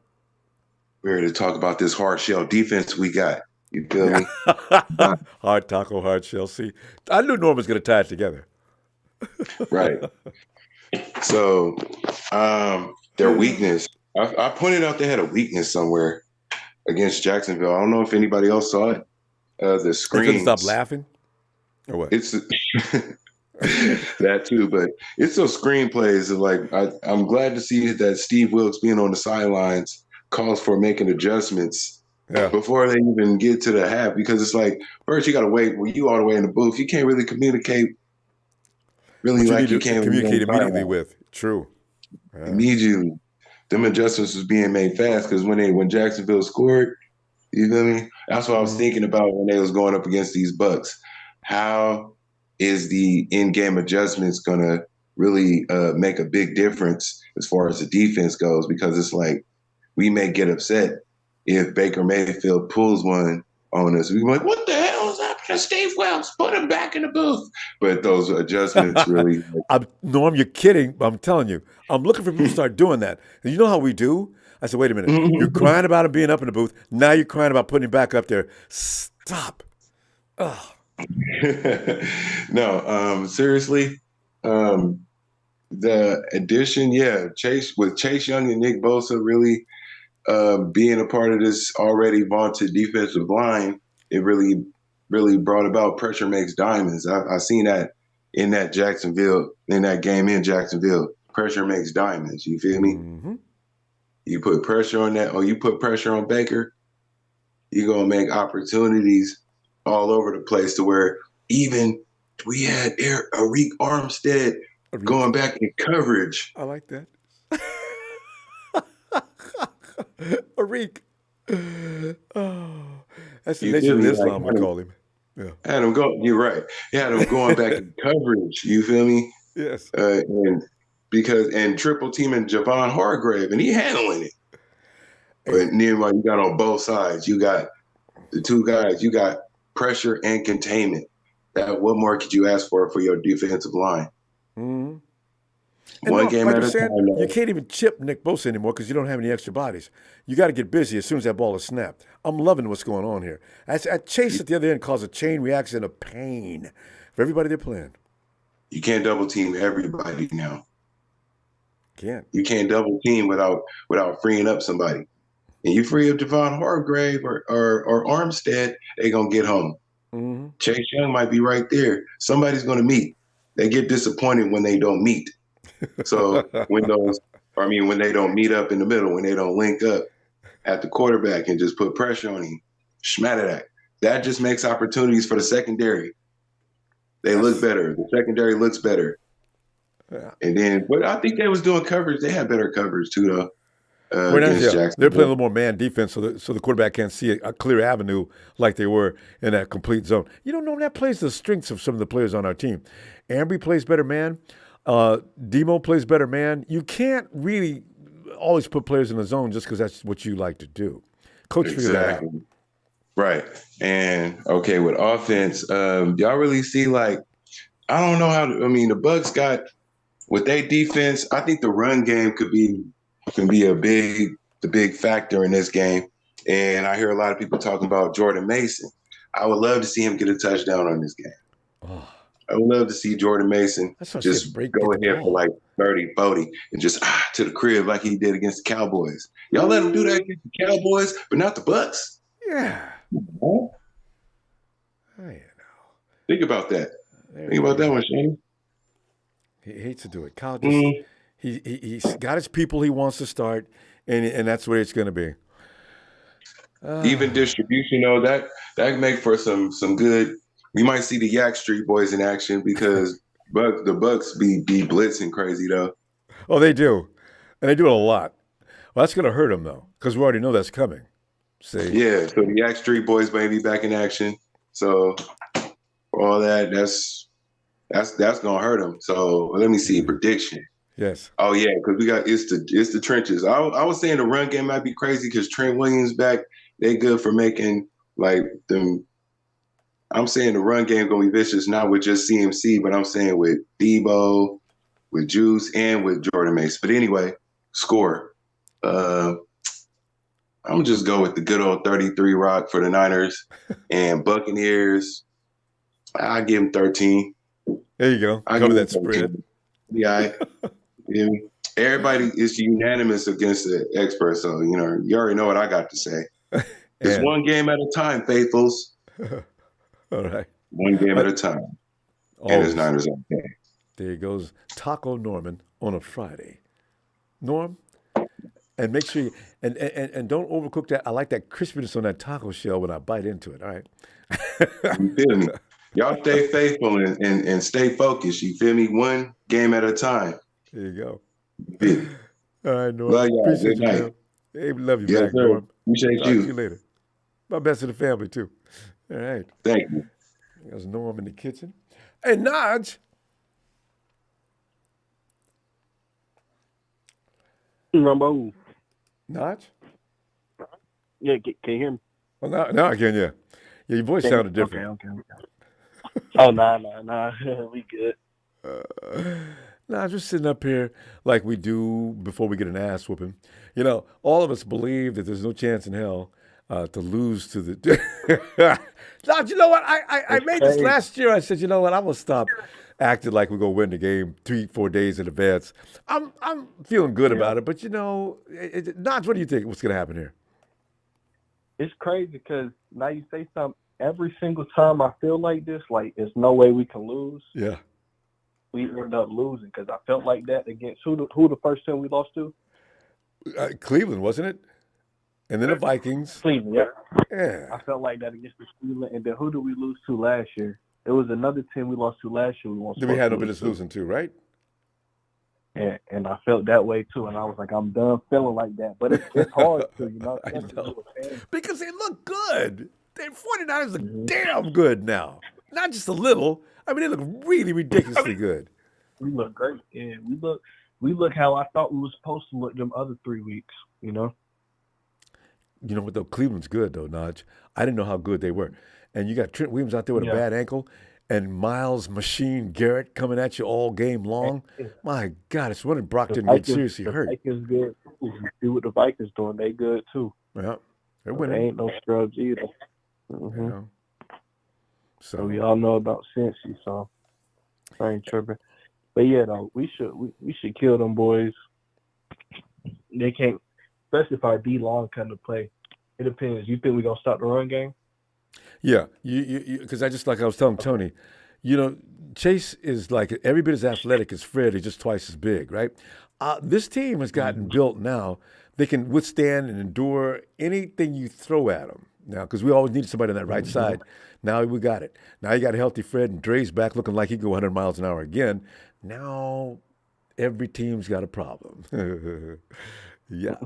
We're here to talk about this hard shell defense we got. You feel me? Hard taco, hard shell. See, I knew Norm was gonna tie it together. Right. So, their weakness. I pointed out they had a weakness somewhere against Jacksonville. I don't know if anybody else saw it. The screens. Couldn't stop laughing, or what? It's that too, but it's those screenplays of like. I'm glad to see that Steve Wilkes being on the sidelines calls for making adjustments before they even get to the half, because it's like first you got to wait. Well, you all the way in the booth, you can't really communicate. Really, like you can't communicate immediately with. True. Yeah. Immediately. Them adjustments was being made fast because when Jacksonville scored, you feel me? That's what I was thinking about when they was going up against these Bucks. How is the in-game adjustments gonna really make a big difference as far as the defense goes? Because it's like we may get upset if Baker Mayfield pulls one on us. We're like, what the hell is happening to Steve Wilkes? Put him back in the booth. But those adjustments really. Norm, you're kidding, but I'm telling you, I'm looking for people to start doing that. And you know how we do? I said, wait a minute. You're crying about him being up in the booth. Now you're crying about putting him back up there. Stop. Oh. No, seriously. The addition, Chase Young and Nick Bosa really being a part of this already vaunted defensive line, it really brought about pressure makes diamonds. I seen that in that game in Jacksonville. Pressure makes diamonds. You feel me? Mm-hmm. You put pressure on that, or you put pressure on Baker, you're going to make opportunities all over the place to where even we had Arik Armstead going back in coverage. I like that. Arik. Oh, that's the Nation of Islam, I call him. Yeah. You're right. You had him going back in coverage. You feel me? Yes. And triple teaming Javon Hargrave, and he handling it. But meanwhile, you got on both sides. You got the two guys. You got pressure and containment. What more could you ask for your defensive line? Mm-hmm. One game at a time. You can't even chip Nick Bosa anymore because you don't have any extra bodies. You got to get busy as soon as that ball is snapped. I'm loving what's going on here. Chase at the other end caused a chain reaction of pain for everybody they're playing. You can't double team everybody now. Can't. You can't double team without freeing up somebody. And you free up Javon Hargrave or Armstead, they're going to get home. Mm-hmm. Chase Young might be right there. Somebody's going to meet. They get disappointed when they don't meet. So when they don't meet up in the middle, when they don't link up at the quarterback and just put pressure on him, Schmatadak. That just makes opportunities for the secondary. They look better. The secondary looks better. Yeah. And then, but I think they was doing coverage. They had better coverage too, though. Against Jacksonville. They're playing a little more man defense, so the quarterback can't see a clear avenue like they were in that complete zone. You don't know, that plays the strengths of some of the players on our team. Ambry plays better man. Demo plays better man. You can't really always put players in the zone just because that's what you like to do. Coach figured that out. Right. And, okay, with offense, y'all really see, like, I don't know how – I mean, the Bucs got – with their defense, I think the run game can be a big factor in this game. And I hear a lot of people talking about Jordan Mason. I would love to see him get a touchdown on this game. Oh. I would love to see Jordan Mason just go ahead for like 30, 40 and just to the crib like he did against the Cowboys. Y'all let him do that against the Cowboys, but not the Bucs. Yeah. Oh. Think about that. Think about that one, Shane. He hates to do it. Kyle just he's got his people he wants to start, and that's where it's going to be. Even distribution, though, that make for some good. We might see the Yak Street Boys in action because the Bucs be blitzing crazy though. Oh, they do, and they do it a lot. Well, that's going to hurt them though, because we already know that's coming. See? Yeah, so the Yak Street Boys may be back in action. So all that's gonna hurt them. So let me see prediction. Yes. Oh yeah, because we got it's the trenches. I was saying the run game might be crazy because Trent Williams back. They good for making like them. I'm saying the run game gonna be vicious, not with just CMC, but I'm saying with Debo, with Juice, and with Jordan Mason. But anyway, score. I'm gonna just go with the good old 33 rock for the Niners and Buccaneers. I give them 13. There you go. Cover that spread. Yeah. Everybody is unanimous against the expert, so you already know what I got to say. It's one game at a time, faithfuls. All right. One game at a time. And it's Niners okay. There goes Taco Norman on a Friday. Norm, and make sure you and don't overcook that. I like that crispiness on that taco shell when I bite into it. All right. You feel me? Y'all stay faithful and stay focused. You feel me? One game at a time. There you go. Yeah. All right, Norm. Love y'all. Appreciate Good you, night. man. Hey, we love you Yes, back, sir. Norm. Appreciate Talk you. to you later. My best to the family, too. All right. Thank you. There's Norm in the kitchen. Hey, Naj. Ronbo. Naj? Yeah, can you hear me? Well, now I can, yeah. Yeah, your voice sounded different. Okay. Oh, nah. We good. Nah, just sitting up here like we do before we get an ass whooping. All of us believe that there's no chance in hell to lose to the. Now, you know what? I made this last year. I said, you know what? I'm gonna stop acting like we're gonna win the game 3-4 days in advance. I'm feeling good about it, but Naj, what do you think? What's gonna happen here? It's crazy because now you say something. Every single time I feel like this, like there's no way we can lose. Yeah. We end up losing because I felt like that against who the first team we lost to? Cleveland, wasn't it? And then the Vikings. Cleveland, yeah. Yeah. I felt like that against the Cleveland. And then who did we lose to last year? It was another team we lost to last year. We had no business losing to, right? And I felt that way too. And I was like, I'm done feeling like that. But it's hard to, I know. Because they look good. The 49ers look damn good now. Not just a little. I mean, they look really ridiculously good. We look great. Yeah, we look how I thought we were supposed to look them other 3 weeks, You know what, though? Cleveland's good, though, Naj. I didn't know how good they were. And you got Trent Williams out there with a bad ankle and Miles Machine Garrett coming at you all game long. My God, it's wondering Brock didn't get seriously hurt. The Vikings good. You see what the Vikings doing. They good, too. Yeah, they're winning. They ain't no scrubs either. So we all know about Cincy, so I ain't tripping. But yeah, though, we should kill them boys. They can't, especially if our D long come to play. It depends. You think we're gonna stop the run game? Yeah, because I was telling Tony, Chase is like every bit as athletic as Fred. He's just twice as big, right? This team has gotten built now. They can withstand and endure anything you throw at them. Now, because we always needed somebody on that right side. Now we got it. Now you got a healthy Fred, and Dre's back looking like he can go 100 miles an hour again. Now every team's got a problem. Yeah.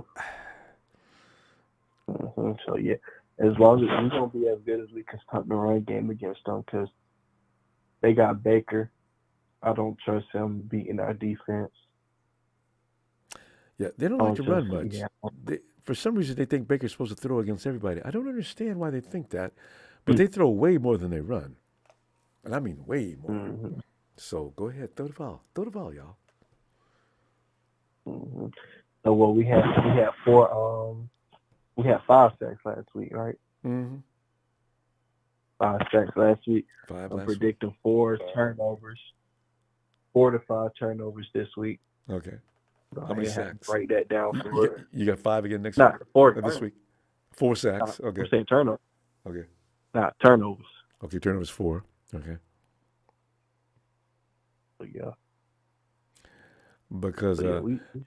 So, yeah, as long as we're going to be as good as we can stop the run game against them, because they got Baker. I don't trust him beating our defense. Yeah, they don't like to run much. For some reason, they think Baker's supposed to throw against everybody. I don't understand why they think that, but they throw way more than they run. And I mean way more. Mm-hmm. So go ahead, throw the ball. Throw the ball, y'all. Mm-hmm. So, well, we had 5 sacks last week, right? Mm-hmm. 5 sacks last week. I'm predicting 4 turnovers. 4 to 5 turnovers this week. Okay. How many sacks? Write that down for you got 5 again next week? 4 this week. 4 sacks. Okay. I'm saying turnovers. Okay. Not turnovers. Okay, turnovers 4. Okay. Yeah. Because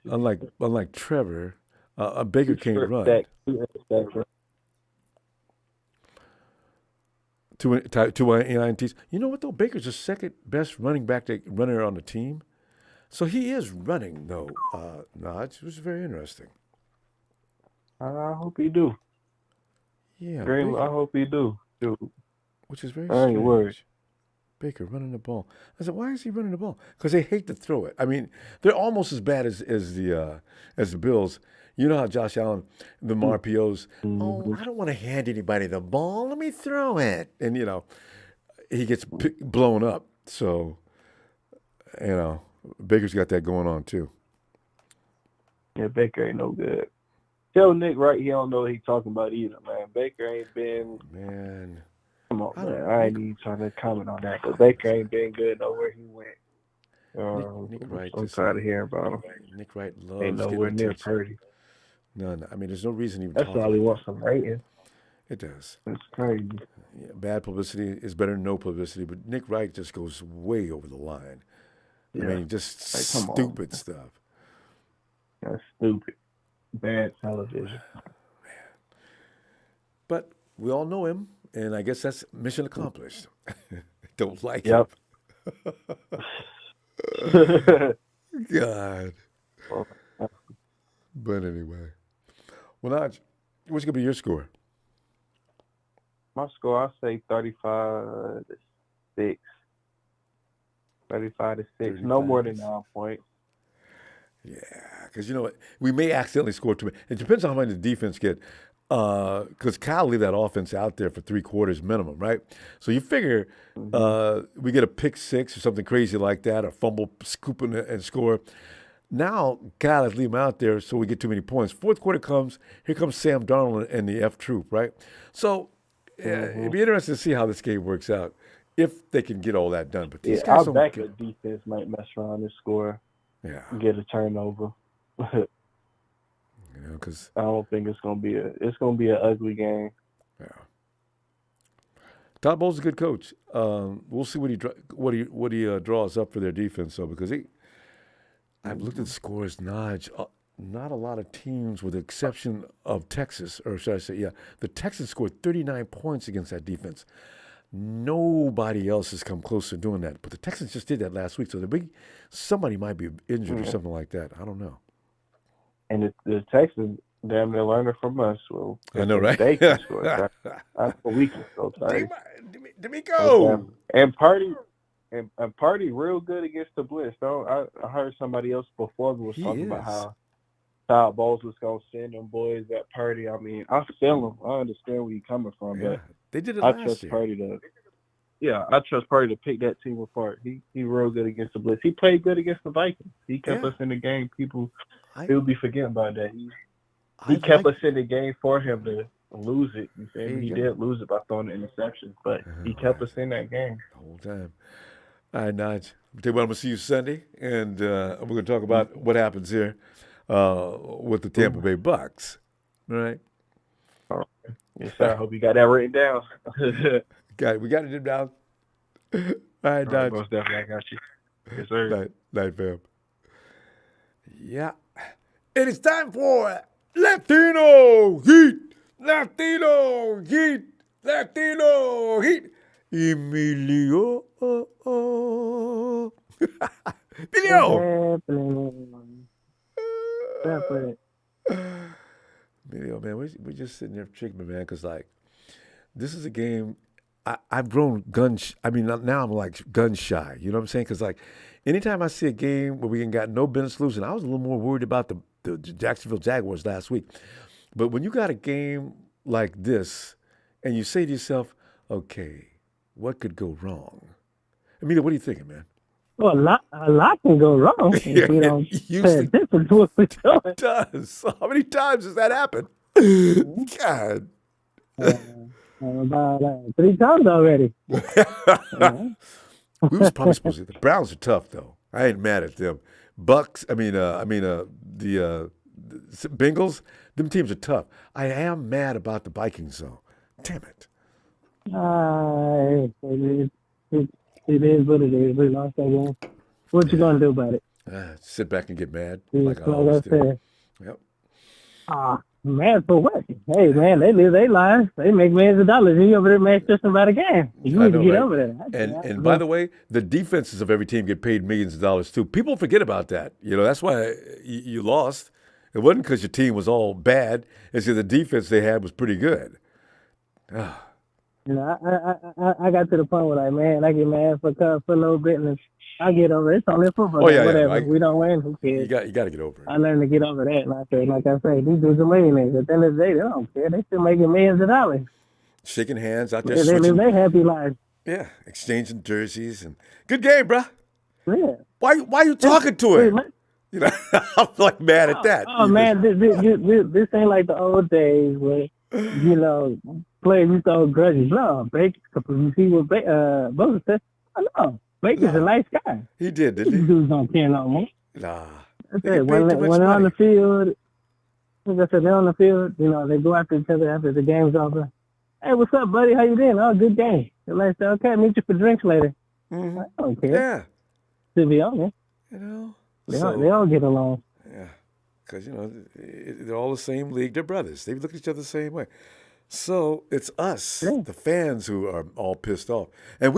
unlike Trevor, Baker can't run. 2 INTs. You know what though? Baker's the second best runner on the team. So he is running, though, Naj, which is very interesting. I hope he do. Yeah, I hope he do. Dude. Which is very strange. I ain't worried. Baker running the ball. I said, why is he running the ball? Because they hate to throw it. I mean, they're almost as bad as the Bills. You know how Josh Allen, the RPOs, I don't want to hand anybody the ball. Let me throw it. And, he gets blown up. So, Baker's got that going on, too. Yeah, Baker ain't no good. Tell Nick Wright he don't know what he's talking about either, man. Baker ain't been... Man. Come on, man. I ain't even trying to comment on that, but Baker ain't been good nowhere he went. Nick Wright. I'm tired of hearing about him. Nick Wright loves ain't nowhere near Purdy. No. I mean, there's no reason even That's why he wants some rating. It does. It's crazy. Yeah, bad publicity is better than no publicity, but Nick Wright just goes way over the line. Yeah. I mean, just stupid stuff. That's stupid. Bad television. Man. But we all know him, and I guess that's mission accomplished. Don't like him. God. But anyway. Well, Naj, what's going to be your score? My score, I'll say 35 to 6. 35 to 6. No more than 9 points. Yeah, because you know what? We may accidentally score too many. It depends on how many the defense get. Because Kyle leave that offense out there for 3 quarters minimum, right? So you figure we get a pick 6 or something crazy like that, a fumble, scoop and score. Now Kyle has leave him out there so we get too many points. 4th quarter comes, here comes Sam Darnold and the F troop, right? So it'd be interesting to see how this game works out if they can get all that done. But these guys I'll back the defense might mess around and score. Yeah, get a turnover. Because I don't think it's gonna be an ugly game. Yeah. Todd Bowles is a good coach. We'll see what he draws up for their defense, though, because I've looked at the scores, Naj. Not a lot of teams, with the exception of Texas, or should I say, the Texans scored 39 points against that defense. Nobody else has come close to doing that, but the Texans just did that last week. So somebody might be injured or something like that. I don't know. And the Texans, damn near learning from us. Well, I know, right? They can score. That's what we can go tight. D'Amico! And Party real good against the blitz. I heard somebody else before me was talking about how Todd Bowles was going to send them boys that Party. I mean, I feel him. I understand where you're coming from, but they did it last year. I trust Party to pick that team apart. He real good against the blitz. He played good against the Vikings. He kept us in the game. People will be forgetting about that. He kept us in the game for him to lose it. You see, he did lose it by throwing the interceptions, but he kept us in that game the whole time. All right, Naj. I'm going to see you Sunday, and we're going to talk about what happens here with the Tampa Bay Bucks. All right. All right. Yes, sir. I hope you got that written down. We got it down. All right, Naj. Most definitely, I got you. Yes, sir. Night, fam. Yeah. It is time for Latino Heat Latino Heat. Latino Heat. Emilio. Emilio. Emilio, man, we're just sitting there tripping, man, because, like, this is a game. I've grown now I'm like gun shy. You know what I'm saying? Because, like, anytime I see a game where we ain't got no business losing, I was a little more worried about the Jacksonville Jaguars last week. But when you got a game like this and you say to yourself, okay, what could go wrong? Emilio, what are you thinking, man? Well, a lot can go wrong if we don't pay attention to what we're doing. It does. How many times does that happen? God. About 3 times already. We was probably supposed to. The Browns are tough, though. I ain't mad at them. The Bengals, them teams are tough. I am mad about the Vikings, though. Damn it. It is what it is. We lost that game. What you gonna do about it? Sit back and get mad, like I always do. Yep. Mad for what? Hey, man, they live their lives. They make millions of dollars. You over there mad stressing about a game. You need to get over there. And by the way, the defenses of every team get paid millions of dollars too. People forget about that. You know, that's why you lost. It wasn't because your team was all bad. It's because the defense they had was pretty good. You know, I got to the point where, like, man, I get mad for a little bit, and I get over it. It's only a football game, whatever. We don't win, who cares? You got to get over it. I learned to get over that. And like I say, these dudes are millionaires. At the end of the day, they don't care. They still making millions of dollars. Shaking hands out there. They live their happy lives. Yeah, exchanging jerseys. And good game, bro. Yeah. Why you talking to him? You know, I'm like mad at that. Oh man, this ain't like the old days where, you know, players used to hold grudges. No, Baker, you see what Bosa said? Oh, no, Baker's a nice guy. He did, didn't he? These dudes don't care no more. Nah. When they're on the field, like I said, they're on the field, you know, they go after each other after the game's over. Hey, what's up, buddy? How you doing? Oh, good game. They're like, okay, meet you for drinks later. Mm-hmm. I don't care. Yeah. To be honest. You know? They all get along. Yeah. Because, you know, they're all the same league. They're brothers. They look at each other the same way. So it's us, the fans, who are all pissed off. And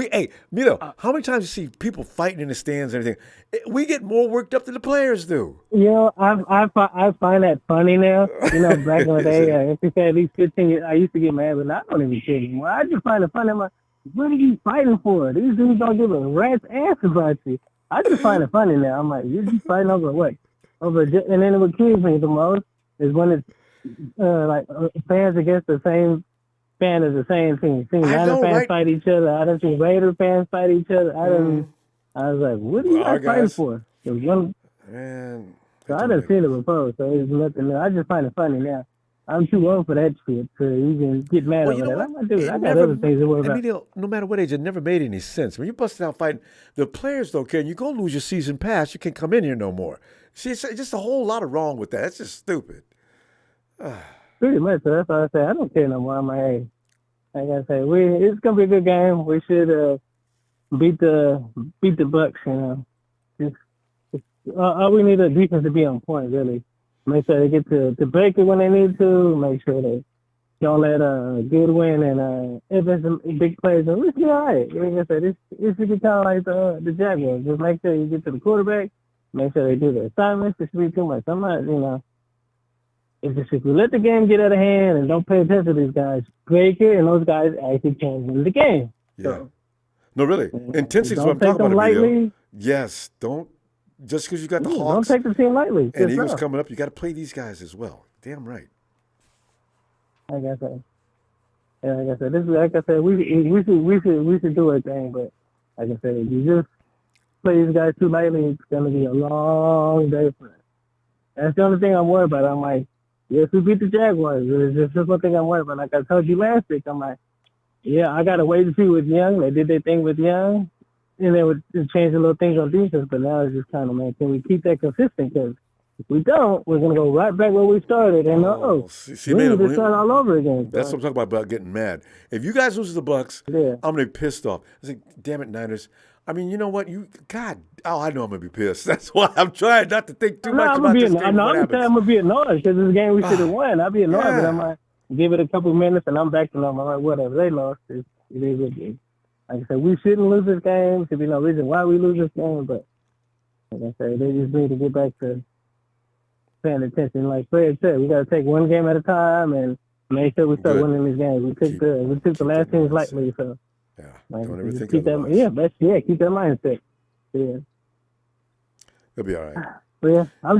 how many times you see people fighting in the stands and everything? We get more worked up than the players do. You know, I find that funny now. You know, back in the day, if you said at least 15 years, I used to get mad, but now I don't even care anymore. I just find it funny. I'm like, what are you fighting for? These dudes don't give a rat's ass about you. I just find it funny now. I'm like, you're just fighting over what? And then what kills me the most is when it's fans against the same fan as the same team. Seen Niner fans fight each other. I done seen Raider fans fight each other. I was like, what are you guys fighting for? Man. So I done seen it before, so it's nothing new. I just find it funny now. I'm too old for that shit to even get mad over that. I'm like, dude, I got other things to worry about. No matter what age, it never made any sense. When you're busting out fighting, the players don't care. And you're going to lose your season pass. You can't come in here no more. See, it's just a whole lot of wrong with that. It's just stupid. Pretty much. So that's why I say I don't care no more. I'm like, hey, like I say, it's gonna be a good game. We should beat the Bucs. You know, all we need is defense to be on point. Really, make sure they get to Baker when they need to. Make sure they don't let Goodwin and Evans and big plays. And we'll be all right. Like I said, it should be kind of like the Jaguars. Just make sure you get to the quarterback. Make sure they do their assignments. It should be too much. I'm not, you know. If we let the game get out of hand and don't pay attention to these guys, Baker and those guys actually can win the game. Yeah. So, no, really. Intensity is what I'm talking about. Lightly. Yes. Don't, just because you got the Hawks. Don't take the team lightly. And Eagles coming up, you got to play these guys as well. Damn right. Like I said. Yeah, like I said, we should do our thing, but like I said, if you just play these guys too lightly, it's gonna be a long day for us. That's the only thing I'm worried about. I'm like, yes, we beat the Jaguars. It's just one thing I'm worried about. Like I told you last week, I'm like, yeah, I got to wait to see with Young. They did their thing with Young, and they would change a little things on defense. But now it's just kind of, man, can we keep that consistent? Because if we don't, we're going to go right back where we started. And we need to start all over again. That's what I'm talking about getting mad. If you guys lose to the Bucs, I'm going to be pissed off. I think, damn it, Niners. I mean, you know what? I know I'm going to be pissed. That's why I'm trying not to think too much about this game. I'm going to be annoyed because this game we should have won. I'll be annoyed, but I'm like, give it a couple minutes, and I'm back to normal. I'm like, whatever, they lost. It is what it is. Like I said, we shouldn't lose this game. There should be no reason why we lose this game, but like I said, they just need to get back to paying attention. Like Fred said, we got to take one game at a time and make sure we start winning this game. We took the last teams lightly, so like, don't ever think keep that. otherwise. Keep that mindset. Yeah, They'll be all right. But yeah, I'm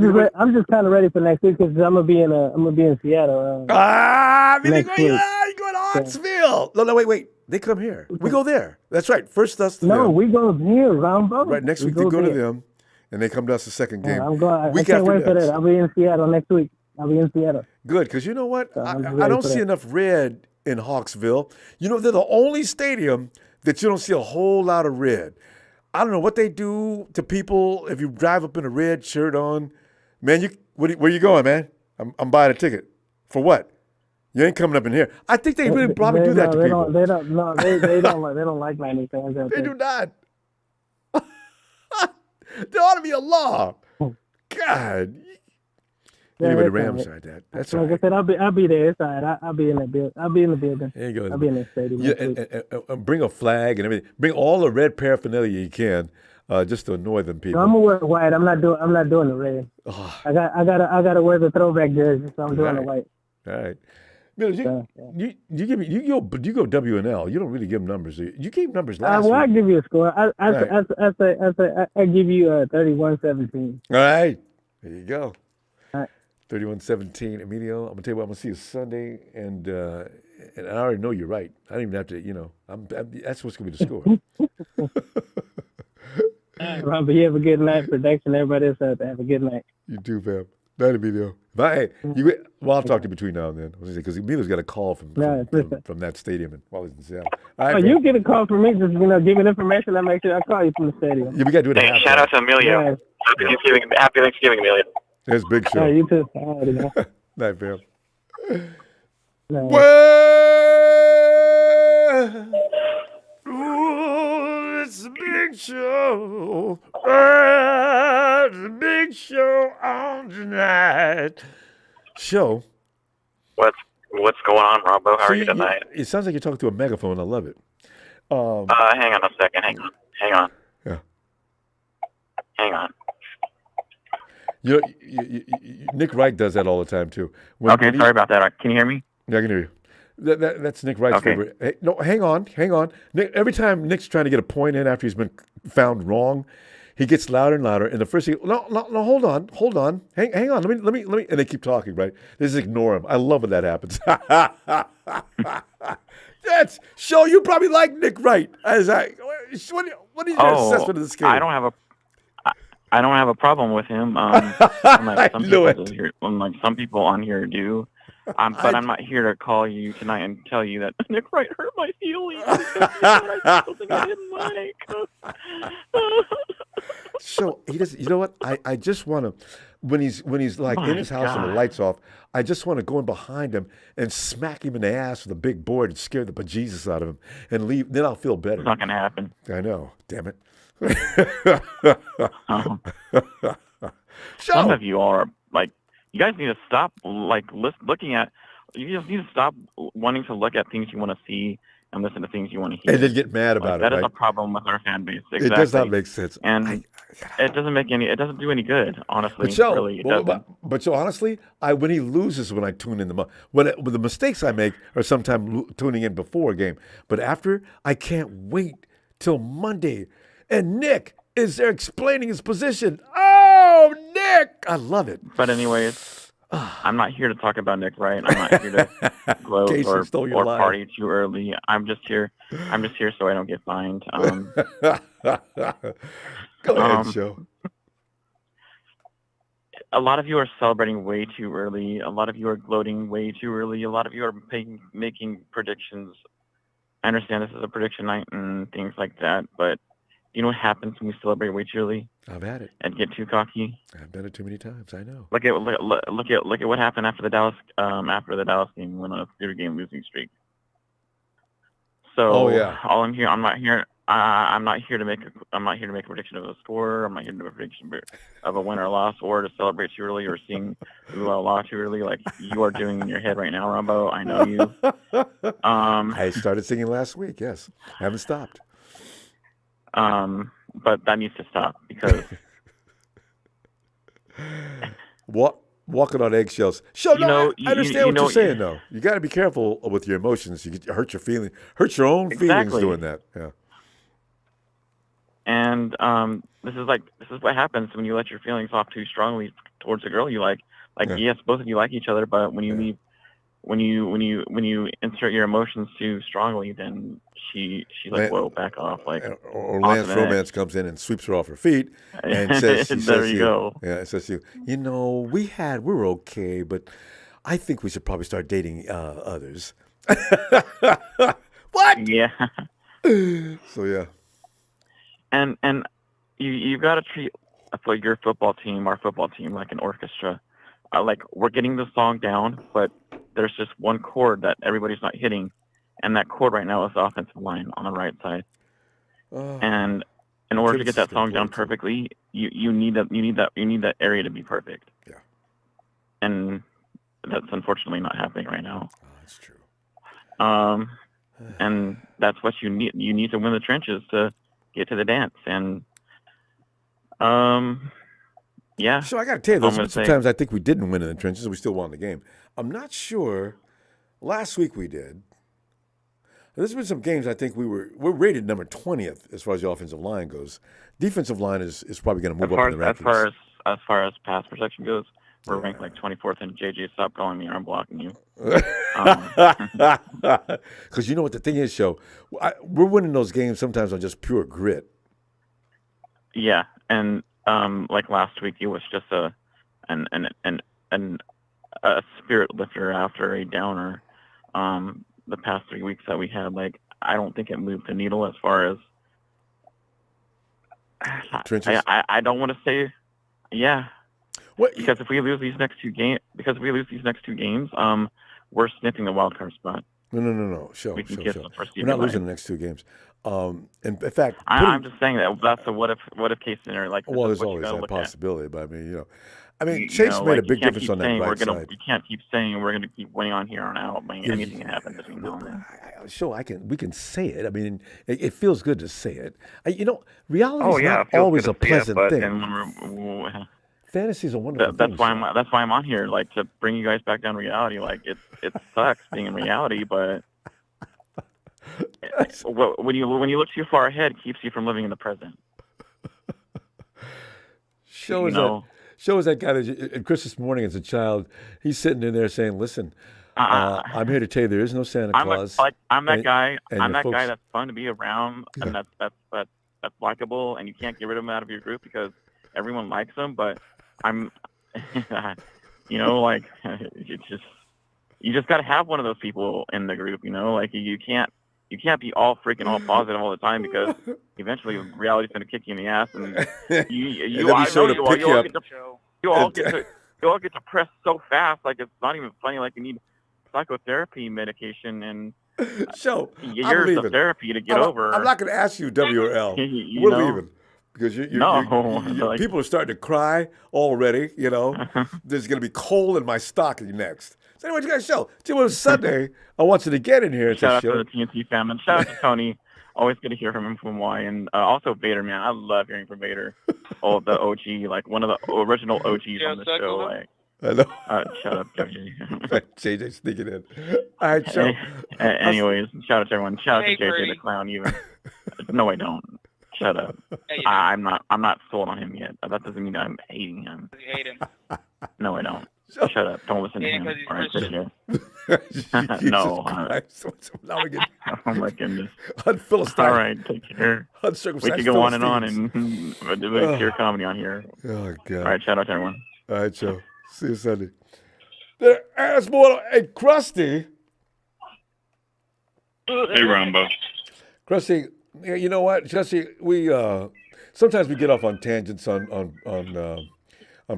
just kind of ready for next week because I'm gonna be in Seattle. You going to Hartsville? No, wait. They come here. We go there. That's right. First us to them. No, we go here, Ronbo. Right, next week they go to them, and they come to us the second game. I'm going. I can't wait for that. I'll be in Seattle next week. Good, because you know what? So I don't see enough red in Hawksville. You know, they're the only stadium that you don't see a whole lot of red. I don't know what they do to people if you drive up in a red shirt on. Man, where you going, man? I'm buying a ticket. For what? You ain't coming up in here. I think they really probably do that to people. They don't like Miami fans. They do not. There ought to be a law. God. Anyway, the Rams side that. That's all right. Like I said, I'll be there. It's all right. I'll be in the building. There you go. I'll be in the stadium. And bring a flag and everything. Bring all the red paraphernalia you can, just to annoy them people. No, I'm gonna wear white. I'm not doing the red. Oh. I gotta wear the throwback jersey, so I'm doing the white. All right. You go WNL. You don't really give them numbers. You gave numbers last week. I give you a score. I give you 31-17. All right. There you go. 31-17. Emilio, I'm gonna tell you what. I'm gonna see you Sunday, and I already know you're right. I don't even have to. That's what's gonna be the score. Ron, but you have a good night. Production. Everybody else have a good night. You too, fam. Night, Emilio. Bye. I'll talk to you between now and then. Because Emilio's got a call from that stadium while he's in Seattle. Right, you get a call from me. Just give me information. I make sure I call you from the stadium. Yeah, we got to do it. Hey, shout out to Emilio. Yeah. Happy Thanksgiving, Emilio. There's Big Show. You too. Night, fam. Ooh, it's a big show. It's a big show on tonight. Show. What's going on, Ronbo? How are you tonight? It sounds like you're talking to a megaphone. I love it. Hang on a second. Hang on. Yeah. Hang on. Nick Wright does that all the time too. Sorry about that. Can you hear me? Yeah, I can hear you. That's Nick Wright's favorite. Hey, no, hang on. Nick, every time Nick's trying to get a point in after he's been found wrong, he gets louder and louder. And the first thing, no, hold on. Hang on. Let me. And they keep talking, right? They just ignore him. I love when that happens. That's show you probably like Nick Wright. What is your assessment of this game? I don't have a problem with him. Some people on here do. But I'm not here to call you tonight and tell you that Nick Wright hurt my feelings. Something I didn't like. So he does. You know what? I just want to, when he's like in his house and the lights off, I just want to go in behind him and smack him in the ass with a big board and scare the bejesus out of him and leave. Then I'll feel better. It's not gonna happen. I know. Damn it. Some of you are like, you guys need to stop looking at. You just need to stop wanting to look at things you want to see and listen to things you want to hear. And then get mad about it. That is right? a problem with our fan base. Exactly. It does not make sense. And it doesn't do any good, honestly. But so honestly, when he loses, when I tune in when the mistakes I make are sometimes tuning in before a game, but after I can't wait till Monday, and Nick is there explaining his position. Oh, Nick, I love it. But anyways, I'm not here to talk about Nick Wright. I'm not here to gloat or party too early. I'm just here so I don't get fined. Go ahead, Joe. A lot of you are celebrating way too early. A lot of you are gloating way too early. A lot of you are making predictions. I understand this is a prediction night and things like that, but you know what happens when we celebrate way too early? I've had it. And get too cocky. I've done it too many times. I know. Look at what happened after the Dallas game went on a 3-game losing streak. So all I'm not here I'm not here to make a prediction of a score. I'm not here to make a prediction of a win or loss, or to celebrate too early, or seeing who lost too early, like you are doing in your head right now, Ronbo. I know you. I started singing last week. Yes, I haven't stopped. But that needs to stop because walking on eggshells. I understand what you're saying, though. You got to be careful with your emotions. You hurt your feelings, hurt your own feelings doing that. Yeah. And this is what happens when you let your feelings off too strongly towards a girl you like. Yes, both of you like each other, but when you when you insert your emotions too strongly, then she's like, whoa, back off. Or Lance Romance comes in and sweeps her off her feet and says, go. Yeah, it says to you, we're okay, but I think we should probably start dating others. What? Yeah. So yeah. And you've got to treat your football team, our football team, like an orchestra. We're getting the song down, but there's just one chord that everybody's not hitting, and that chord right now is the offensive line on the right side. And in order to get that song down perfectly, you need that area to be perfect. Yeah. And that's unfortunately not happening right now. Oh, that's true. And that's what you need. You need to win the trenches to get to the dance. And yeah. So I got to tell you, there's sometimes I think we didn't win in the trenches and we still won the game. I'm not sure. Last week we did. There's been some games I think we're rated number 20th as far as the offensive line goes. Defensive line is probably going to move up in the rankings. As far as pass protection goes, we're ranked like 24th, and JJ, stop calling me. I'm blocking you. Because you know what the thing is, Show? We're winning those games sometimes on just pure grit. Yeah, and like last week, it was just a spirit lifter after a downer. The past 3 weeks that we had, I don't think it moved the needle as far as trenches. I don't want to say, yeah. What? Because if we lose these next two games, we're sniffing the wild card spot. No. Show. We're not losing the next two games. In fact, I'm just saying that's a what if case scenario. Well, there's always that possibility, but I mean, Chase made a big difference on that right side. You can't keep saying we're going to keep winning on here on out. Anything can happen between now and then. Sure, we can say it. I mean, it feels good to say it. Reality is not always a pleasant thing. Fantasies are wonderful. That's why I'm on here, to bring you guys back down to reality. It sucks being in reality, but when you look too far ahead, it keeps you from living in the present. Show us that guy that Christmas morning as a child. He's sitting in there saying, "Listen, I'm here to tell you there is no Santa Claus." I'm that guy. I'm that guy that's fun to be around, and that's likable, and you can't get rid of him out of your group because everyone likes him. But I'm, you just got to have one of those people in the group. You can't be all freaking all positive all the time because eventually reality's going to kick you in the ass, and you all get depressed so fast, it's not even funny. You need psychotherapy medication and years of therapy to get over. I'm not going to ask you W or L. We're leaving because people are starting to cry already. There's going to be coal in my stocking next. So anyway, you guys show. It was Sunday. I want you to get in here. Shout out to the TNT family. Shout out to Tony. Always good to hear from him from Hawaii. And also Vader, man. I love hearing from Vader. The OG, one of the original OGs on the show. I know. Shout out to JJ. JJ sneaking in. All right, show. Anyways, shout out to everyone. Shout out to JJ the Clown even. No, I don't. Shut up. I'm not sold on him yet. That doesn't mean I'm hating him. You hate him. No, I don't. Shut up. Don't listen to him. All right, sit here. No. Oh, my goodness. Unphilistine. All right, take care. We could go on and do pure comedy on here. Oh, God. All right, shout out to everyone. All right, Joe. See you Sunday. The ass boy and Krusty. Hey, Ronbo. Krusty, you know what, Krusty? We sometimes we get off on tangents on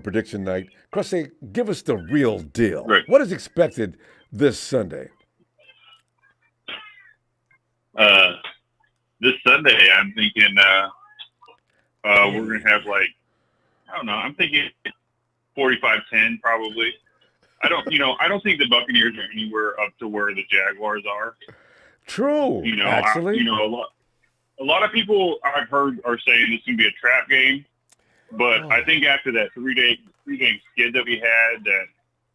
prediction night. Krusty, give us the real deal. Right. What is expected this Sunday? this Sunday, I'm thinking we're going to have like, I don't know, I'm thinking 45-10 probably. I don't think the Buccaneers are anywhere up to where the Jaguars are. True. Actually, a lot of people I've heard are saying this is going to be a trap game, but I think after that three game skid that we had, that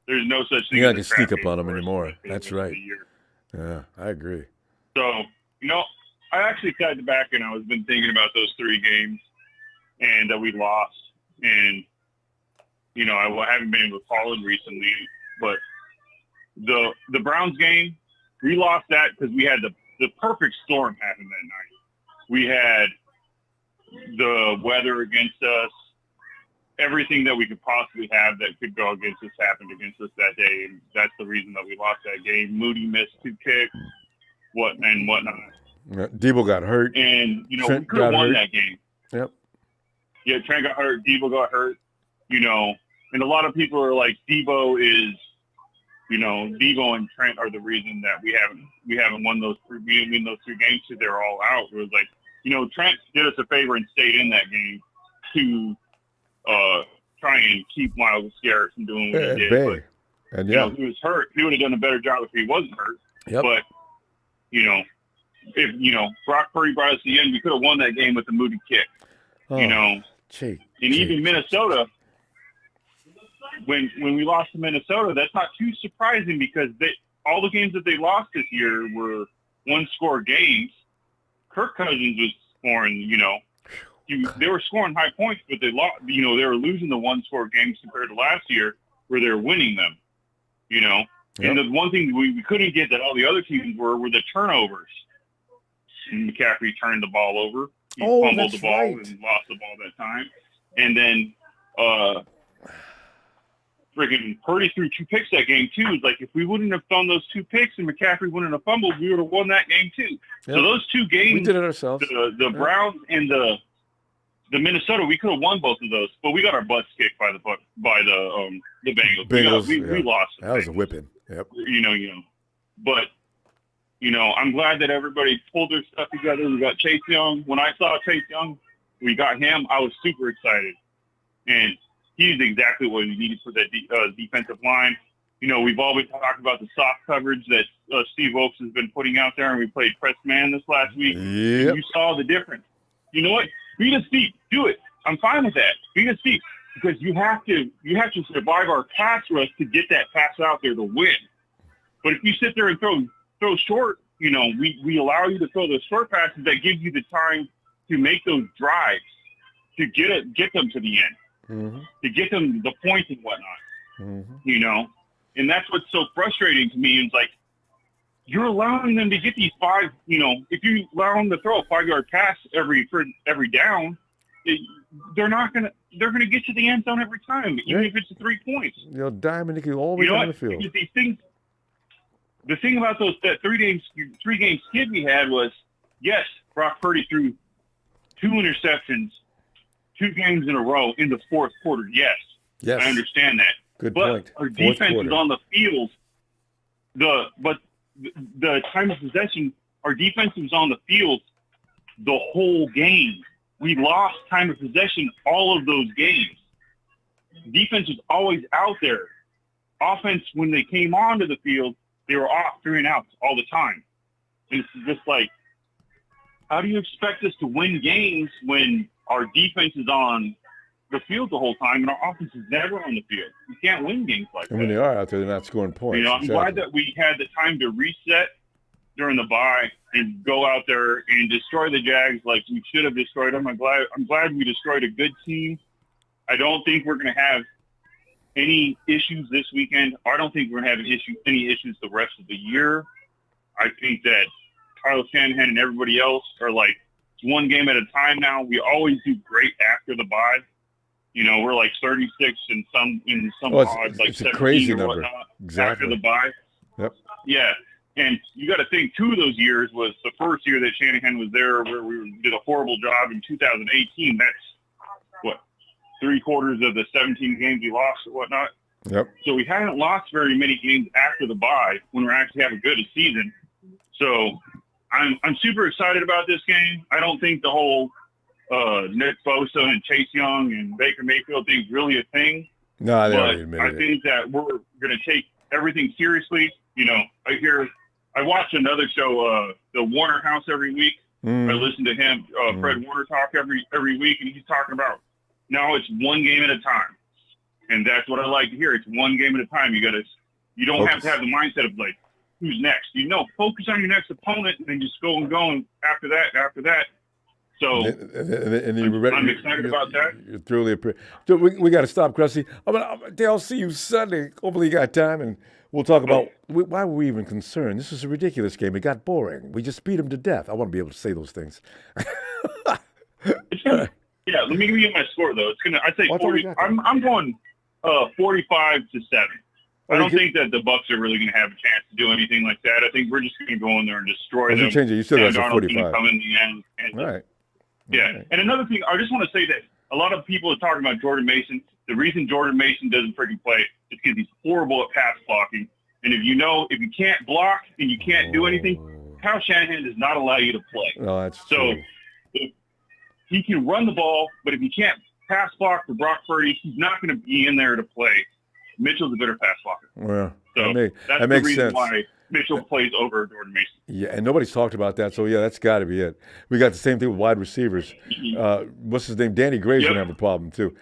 there's no such thing. You're as not gonna sneak up on them anymore. That's right. Yeah, I agree. So I actually sat back and I was been thinking about those 3 games and that we lost, and I haven't been able to call it recently, but the Browns game, we lost that because we had the perfect storm happen that night. We had the weather against us, everything that we could possibly have that could go against us happened against us that day, and that's the reason that we lost that game. Moody missed 2 kicks, whatnot. Debo got hurt, and Trent we could have won hurt. that game. Yep. Yeah, Trent got hurt. Debo got hurt. And a lot of people are like, Debo and Trent are the reason that we haven't won those 3 games because they're all out. It was like, Trent did us a favor and stayed in that game to try and keep Myles Garrett from doing what he did. But, he was hurt. He would have done a better job if he wasn't hurt. Yep. But, if, Brock Purdy brought us to the end, we could have won that game with the Moody kick. Even Minnesota, when we lost to Minnesota, that's not too surprising because all the games that they lost this year were 1-score games. Kirk Cousins was scoring, they were scoring high points, but they lost. They were losing the 1-score games compared to last year where they were winning them. Yep. And the one thing we couldn't get that all the other teams were the turnovers. And McCaffrey turned the ball over. He fumbled the ball and lost the ball that time. And then freaking Purdy threw 2 picks that game too. It's like if we wouldn't have thrown those 2 picks and McCaffrey wouldn't have fumbled, we would have won that game too. Yep. So those 2 games, we did it ourselves. The Browns and the Minnesota, we could have won both of those, but we got our butts kicked by the Bengals. We lost. That was a whipping. Yep. But I'm glad that everybody pulled their stuff together. We got Chase Young. When I saw Chase Young, we got him. I was super excited, and he's exactly what we needed for that defensive line. We've always talked about the soft coverage that Steve Oakes has been putting out there, and we played press man this last week. Yep. You saw the difference. You know what? Beat us deep. Do it. I'm fine with that. Beat us deep because you have to survive our pass rush to get that pass out there to win. But if you sit there and throw short, we allow you to throw those short passes that gives you the time to make those drives to get them to the end, to get them the points and whatnot. And that's what's so frustrating to me. Is like you're allowing them to get these 5. If you allow them to throw a 5-yard pass every down, they're gonna get to the end zone every time, even if it's 3 points. Diamond you all the way down the field. These things. The thing about that 3 game skid we had was, yes, Brock Purdy threw 2 interceptions, 2 games in a row in the 4th quarter. Yes, I understand that. Good but point. Our defense was on the field. The time of possession, our defense was on the field the whole game. We lost time of possession all of those games. Defense was always out there. Offense, when they came onto the field, they were off 3 and outs all the time. And it's just like, how do you expect us to win games when our defense is on the field the whole time and our offense is never on the field? You can't win games like that. And when they are out there, they're not scoring points. I'm glad that we had the time to reset during the bye and go out there and destroy the Jags like we should have destroyed them. I'm glad we destroyed a good team. I don't think we're going to have any issues this weekend. I don't think we're going to have any issues the rest of the year. I think that Kyle Shanahan and everybody else are like, it's 1 game at a time now. We always do great after the bye. We're like 36 in some odds, like it's 17 a crazy or number. whatnot Exactly. after the bye. Yep. Yeah. And you got to think 2 of those years was the first year that Shanahan was there where we did a horrible job in 2018. That's, 3/4 of the 17 games we lost or whatnot. Yep. So we haven't lost very many games after the bye when we're actually having a good season. So I'm super excited about this game. I don't think the whole Nick Bosa and Chase Young and Baker Mayfield thing's really a thing. No, they but already admitted I think that we're going to take everything seriously. You know, I watch another show, the Warner House, every week. I listen to him, Fred Warner, talk every week, and he's talking about now it's one game at a time, and that's what I like to hear. It's one game at a time. You don't have to have the mindset of like, who's next? Focus on your next opponent, and then just go and after that. So I'm excited about that. You're truly so we got to stop, Krusty. I'll see you Sunday. Hopefully you got time, and we'll talk about why were we even concerned. This was a ridiculous game. It got boring. We just beat them to death. I want to be able to say those things. Yeah, let me give you my score though. I'd say 40. I'm going 45-7. I don't think that the Bucs are really going to have a chance to do anything like that. I think we're just going to go in there and destroy them. Change it. You still got Darnold's 45. going to come in the end. All right. Yeah, and another thing, I just want to say that a lot of people are talking about Jordan Mason. The reason Jordan Mason doesn't freaking play is because he's horrible at pass blocking. And if you can't block and you can't do anything, Kyle Shanahan does not allow you to play. No, that's so true. if he can run the ball, but if he can't pass block for Brock Purdy, he's not going to be in there to play. Mitchell's a better pass blocker. Well, So that's that the makes reason sense. why Mitchell plays over Jordan Mason. Yeah, and nobody's talked about that, so yeah, that's got to be it. We got the same thing with wide receivers. What's his name? Danny Gray's going to have a problem, too.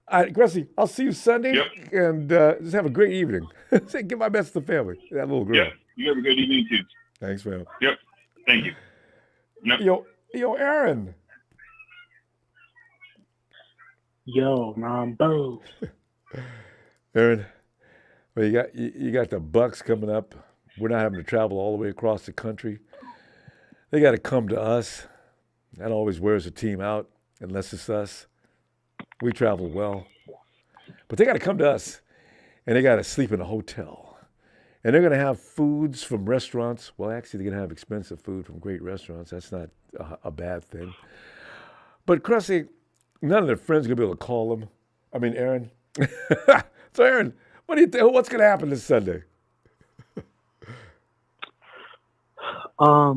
All right, Gressy, I'll see you Sunday, and just have a great evening. Say, give my best to the family, that little girl. Yeah, you have a good evening, too. Thanks, man. Yep, thank you. Yep. Yo, Aaron. Yo, Ronbo. Aaron, well, you got the Bucs coming up. We're not having to travel all the way across the country. They got to come to us. That always wears a team out, unless it's us. We travel well. But they got to come to us, and they got to sleep in a hotel. And they're going to have foods from restaurants. Well, actually, they're going to have expensive food from great restaurants. That's not a bad thing. But, Krusty, none of their friends are going to be able to call them. I mean, Aaron. So, Aaron, what do you think? What's going to happen this Sunday? I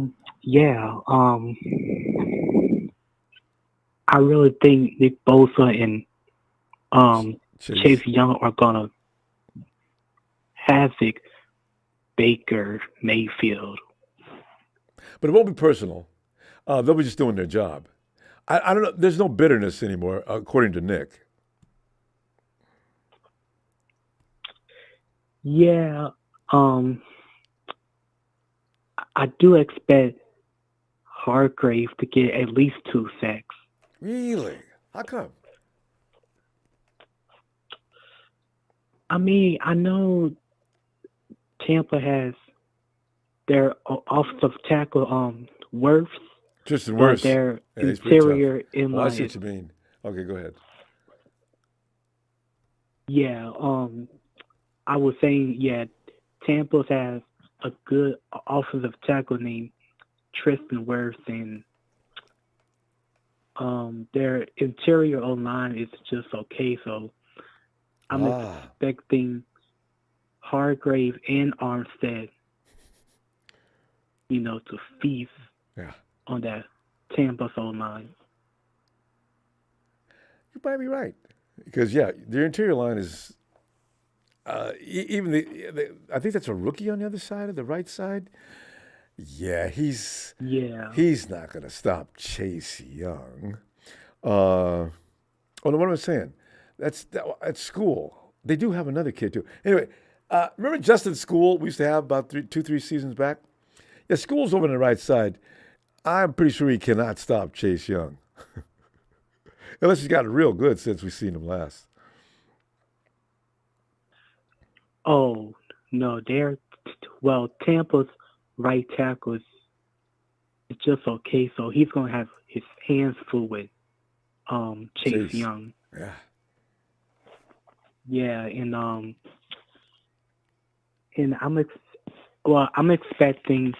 really think Nick Bosa and Chase Young are gonna havoc Baker Mayfield. But it won't be personal. They'll be just doing their job. I don't know. There's no bitterness anymore, according to Nick. Yeah, I do expect Hargrave to get at least 2 sacks. Really? How come? I mean, I know Tampa has their offensive tackle, Wirfs. Tristan Wirfs. Their he's pretty interior tough. in I see what you mean. Okay, go ahead. Yeah, I was saying, Tampa has a good offensive tackle named Tristan Wirfs, and their interior O-line is just okay. So I'm expecting Hargrave and Armstead, to feast on that Tampa O-line. You might be right. Because, their interior line is even I think that's a rookie on the other side, of the right side. Yeah, he's not going to stop Chase Young. No, what am I saying? That's at school. They do have another kid, too. Anyway, remember Justin School we used to have about 3 seasons back? Yeah, School's over on the right side. I'm pretty sure he cannot stop Chase Young. Unless he's gotten real good since we've seen him last. Oh, no, Tampa's right tackle is just okay, so he's going to have his hands full with Chase Young. Yeah. Yeah, and I'm expecting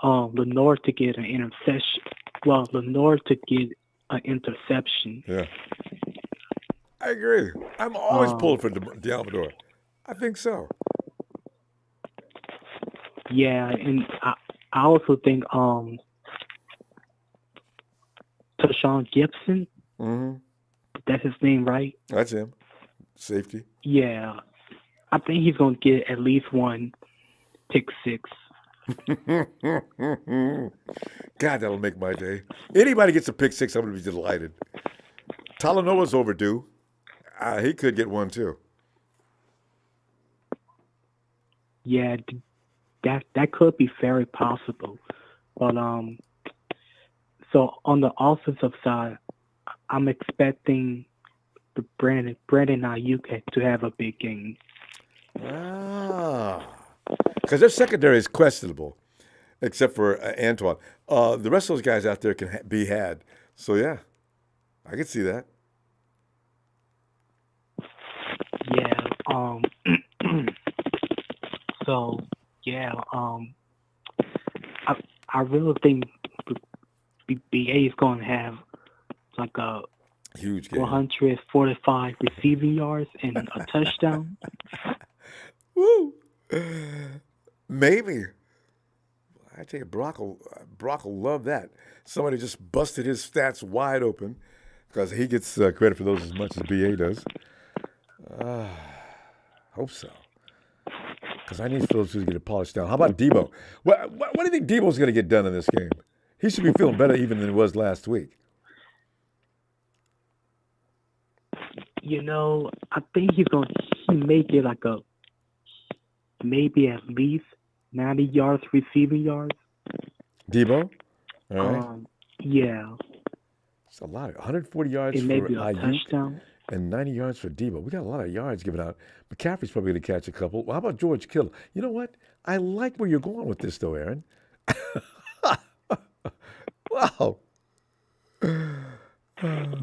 Lenore to get an interception. Well, Lenore to get an interception. Yeah. I agree. I'm always pulled for Diamador. I think so. Yeah, and I also think Tashawn Gibson. Mm-hmm. That's his name, right? That's him. Safety. Yeah. I think he's going to get at least one pick six. God, that'll make my day. Anybody gets a pick six, I'm going to be delighted. Talanoa's overdue. He could get one, too. Yeah, that could be very possible. But so on the offensive side, I'm expecting the Brandon Ayuk to have a big game. Because their secondary is questionable, except for Antoine. The rest of those guys out there can be had. So, yeah, I can see that. Yeah. So, yeah. I really think BA is going to have like a huge game. 145 receiving yards and a touchdown. Woo! Maybe. I tell you, Brock will love that. Somebody just busted his stats wide open because he gets credit for those as much as BA does. Hope so. Because I need Phillips to get it polished down. How about Debo? What do you think Debo's going to get done in this game? He should be feeling better even than he was last week. You know, I think he may get like maybe at least 90 yards receiving yards. Debo? All right. Yeah. It's a lot. 140 yards for Ayuk and 90 yards for Debo. We got a lot of yards given out. McCaffrey's probably going to catch a couple. Well, how about George Kittle? You know what? I like where you're going with this, though, Aaron. Wow.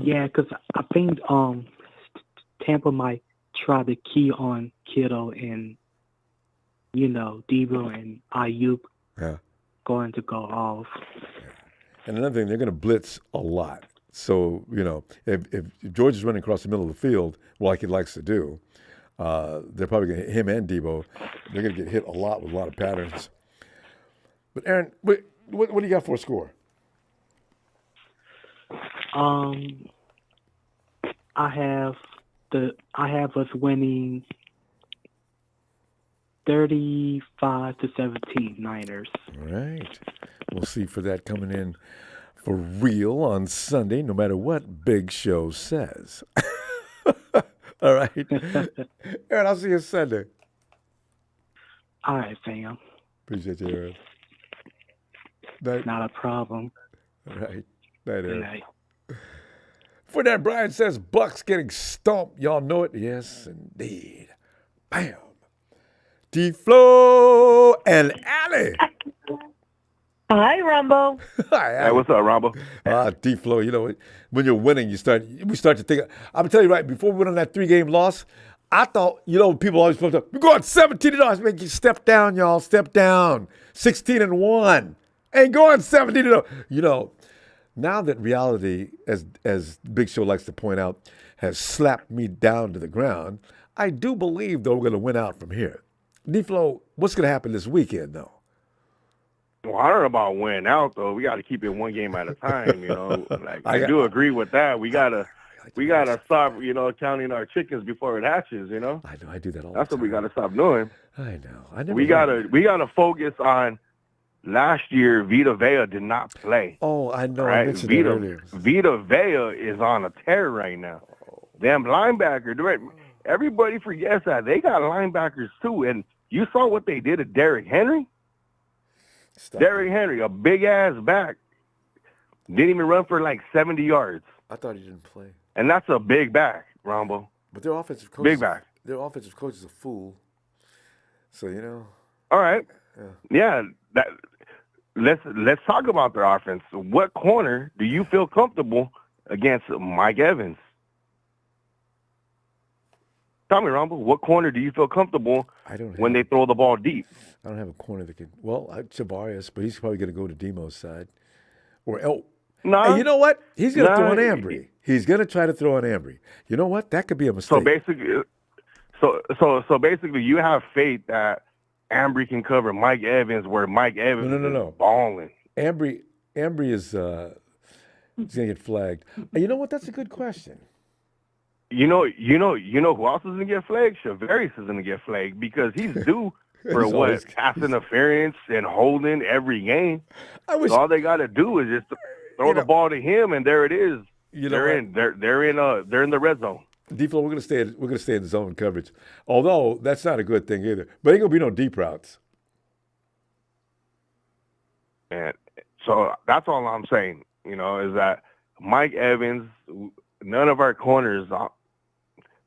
Yeah, because I think Tampa might try to key on Kittle and, Debo and Ayuk going to go off. And another thing, they're going to blitz a lot. So, if George is running across the middle of the field, like he likes to do, they're probably going to hit him and Debo. They're going to get hit a lot with a lot of patterns. But, Aaron, what do you got for a score? I have us winning 35-17 Niners. All right. We'll see for that coming in for real on Sunday, no matter what Big Show says. All right. Aaron, I'll see you Sunday. All right, fam. Appreciate you, Aaron. Night. Not a problem. All right. Night, Aaron. Good night. For that, Brian says, Bucks getting stomped. Y'all know it? Yes, indeed. Bam. D-Flow and Allie. Hi, Ronbo. Hi, Allie. Hey, what's up, Ronbo? D-Flow, when you're winning, we start to think. I'm telling you right, before we went on that 3-game loss, I thought, people always supposed to, we're going 17-0. Make you step down, y'all. Step down. 16-1. Ain't going 17-0. Now that reality, as Big Show likes to point out, has slapped me down to the ground, I do believe, though, we're going to win out from here. D-Flow, what's going to happen this weekend, though? Well, I don't know about winning out, though. We got to keep it one game at a time, I do agree with that. We gotta stop, counting our chickens before it hatches, I know. I do that all the time. That's what we got to stop doing. I know. We gotta focus on. Last year, Vita Vea did not play. Oh, I know. Right? I mentioned that earlier. Vita Vea is on a tear right now. Them linebacker, everybody forgets that. They got linebackers, too. And you saw what they did to Derrick Henry? Derrick Henry, a big-ass back, didn't even run for like 70 yards. I thought he didn't play. And that's a big back, Ronbo. But their offensive coach, big back. Their offensive coach is a fool. So, All right. Yeah. Let's talk about their offense. What corner do you feel comfortable against Mike Evans? Tell me, Ronbo, what corner do you feel comfortable when they throw the ball deep? I don't have a corner that can. Well, Chavarius, but he's probably going to go to Demo's side. Hey, you know what? He's going to throw an Ambry. He's going to try to throw an Ambry. You know what? That could be a mistake. So basically, you have faith that Ambry can cover Mike Evans, where Mike Evans is balling. Ambry is he's gonna get flagged. You know what? That's a good question. You know who else is gonna get flagged? Shavarius is gonna get flagged because he's due for pass interference and holding every game. So all they gotta do is just throw the ball to him, and there it is. They're in the red zone. D-Flow, we're gonna stay in zone coverage. Although that's not a good thing either. But ain't gonna be no deep routes. And so that's all I'm saying, is that Mike Evans, none of our corners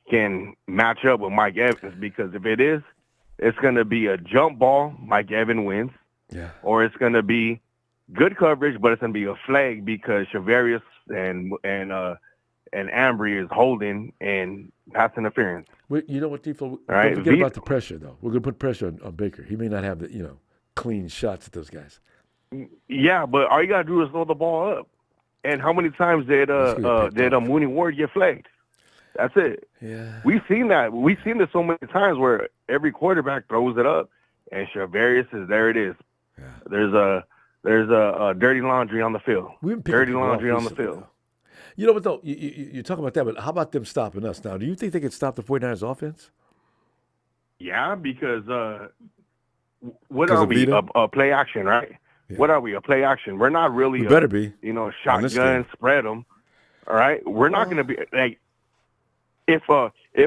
can match up with Mike Evans, because if it is, it's going to be a jump ball, Mike Evans wins, or it's going to be good coverage, but it's going to be a flag because Shavarius and Ambry is holding and pass interference. You know what, D-Flow? Right? Don't forget about the pressure, though. We're going to put pressure on Baker. He may not have the clean shots at those guys. Yeah, but all you got to do is throw the ball up. And how many times did Mooney Ward get flagged? That's it. Yeah. We've seen that. We've seen this so many times where every quarterback throws it up, and Shavarius is there. It is. Yeah. There's a dirty laundry on the field. Dirty laundry on the field. You know what, though? You talk about that, but how about them stopping us now? Do you think they could stop the 49ers offense? Yeah, because what are we? A play action, right? Yeah. What are we? A play action. We're not really. We better be. Shotgun, spread them. All right. We're not going to be like. If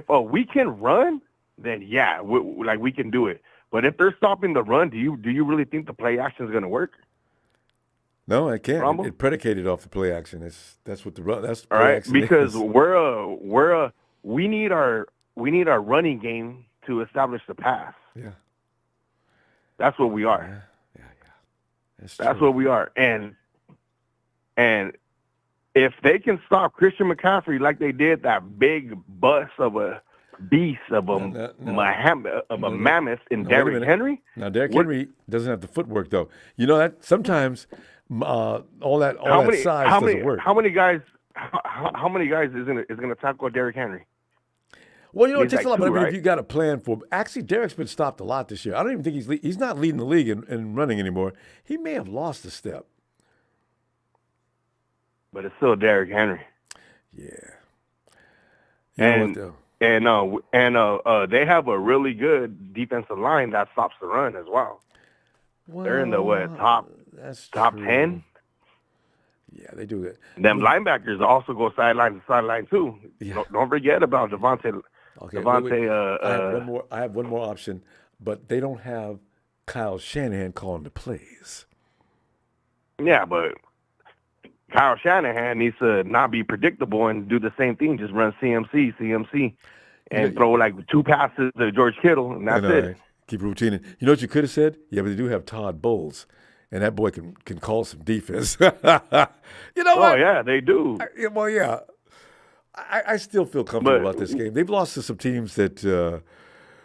we can run, then yeah, we can do it. But if they're stopping the run, do you really think the play action is going to work? No, I can't. It predicated off the play action. That's what the run. That's the all play right. action Because is. we need our running game to establish the pass. Yeah. That's what we are. Yeah. That's what we are. And if they can stop Christian McCaffrey like they did that big bust of a beast of a mammoth in Derrick Henry. Now Derrick Henry doesn't have the footwork though. You know that sometimes all that size doesn't work. How many guys is gonna tackle Derrick Henry? Well, it takes a lot, but if you got a plan for actually Derrick's been stopped a lot this year. I don't even think he's not leading the league in running anymore. He may have lost a step. But it's still Derrick Henry. Yeah. And they have a really good defensive line that stops the run as well. They're in the top 10. Yeah, they do it. Them linebackers also go sideline to sideline too. Yeah. Don't forget about Devontae. Okay, I have one more option, but they don't have Kyle Shanahan calling the plays. Yeah, but Kyle Shanahan needs to not be predictable and do the same thing. Just run CMC, and throw like 2 passes to George Kittle, and that's it. Right. Keep routining. You know what you could have said? Yeah, but they do have Todd Bowles, and that boy can call some defense. You know what? Oh, yeah, they do. I still feel comfortable about this game. They've lost to some teams that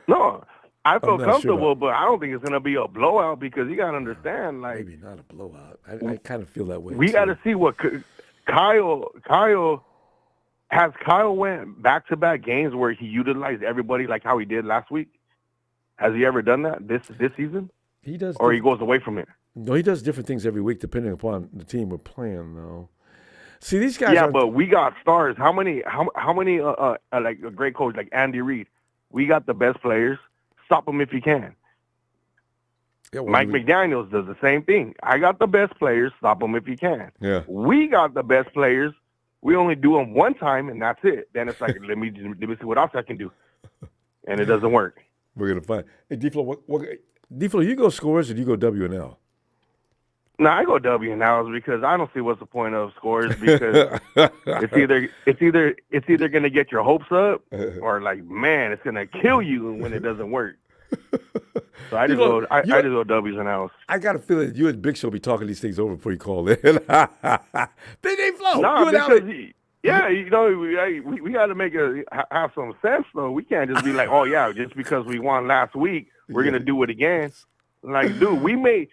no, I feel comfortable, but I don't think it's going to be a blowout because you got to understand. Like, maybe not a blowout. I kind of feel that way. We got to see what Kyle went back-to-back games where he utilized everybody like how he did last week. Has he ever done that this season? He does. Or he goes away from it? No, he does different things every week depending upon the team we're playing, though. See, these guys. Yeah, but we got stars. How many? Like a great coach like Andy Reid. We got the best players. Stop them if you can. Yeah, Mike McDaniels does the same thing. I got the best players. Stop them if you can. Yeah. We got the best players. We only do them one time, and that's it. Then it's like, let me see what else I can do, and it doesn't work. We're gonna find. Hey, D-Flow, you go scores or do you go W&L? No, I go W and L's because I don't see what's the point of scores because it's either gonna get your hopes up or like, man, it's gonna kill you when it doesn't work. So I just go W's and L's. I got a feeling that you and Big Show be talking these things over before you call in. Big D-Flow, no, because we got to have some sense though. We can't just be like, oh yeah, just because we won last week, we're gonna do it again. Like, dude, we made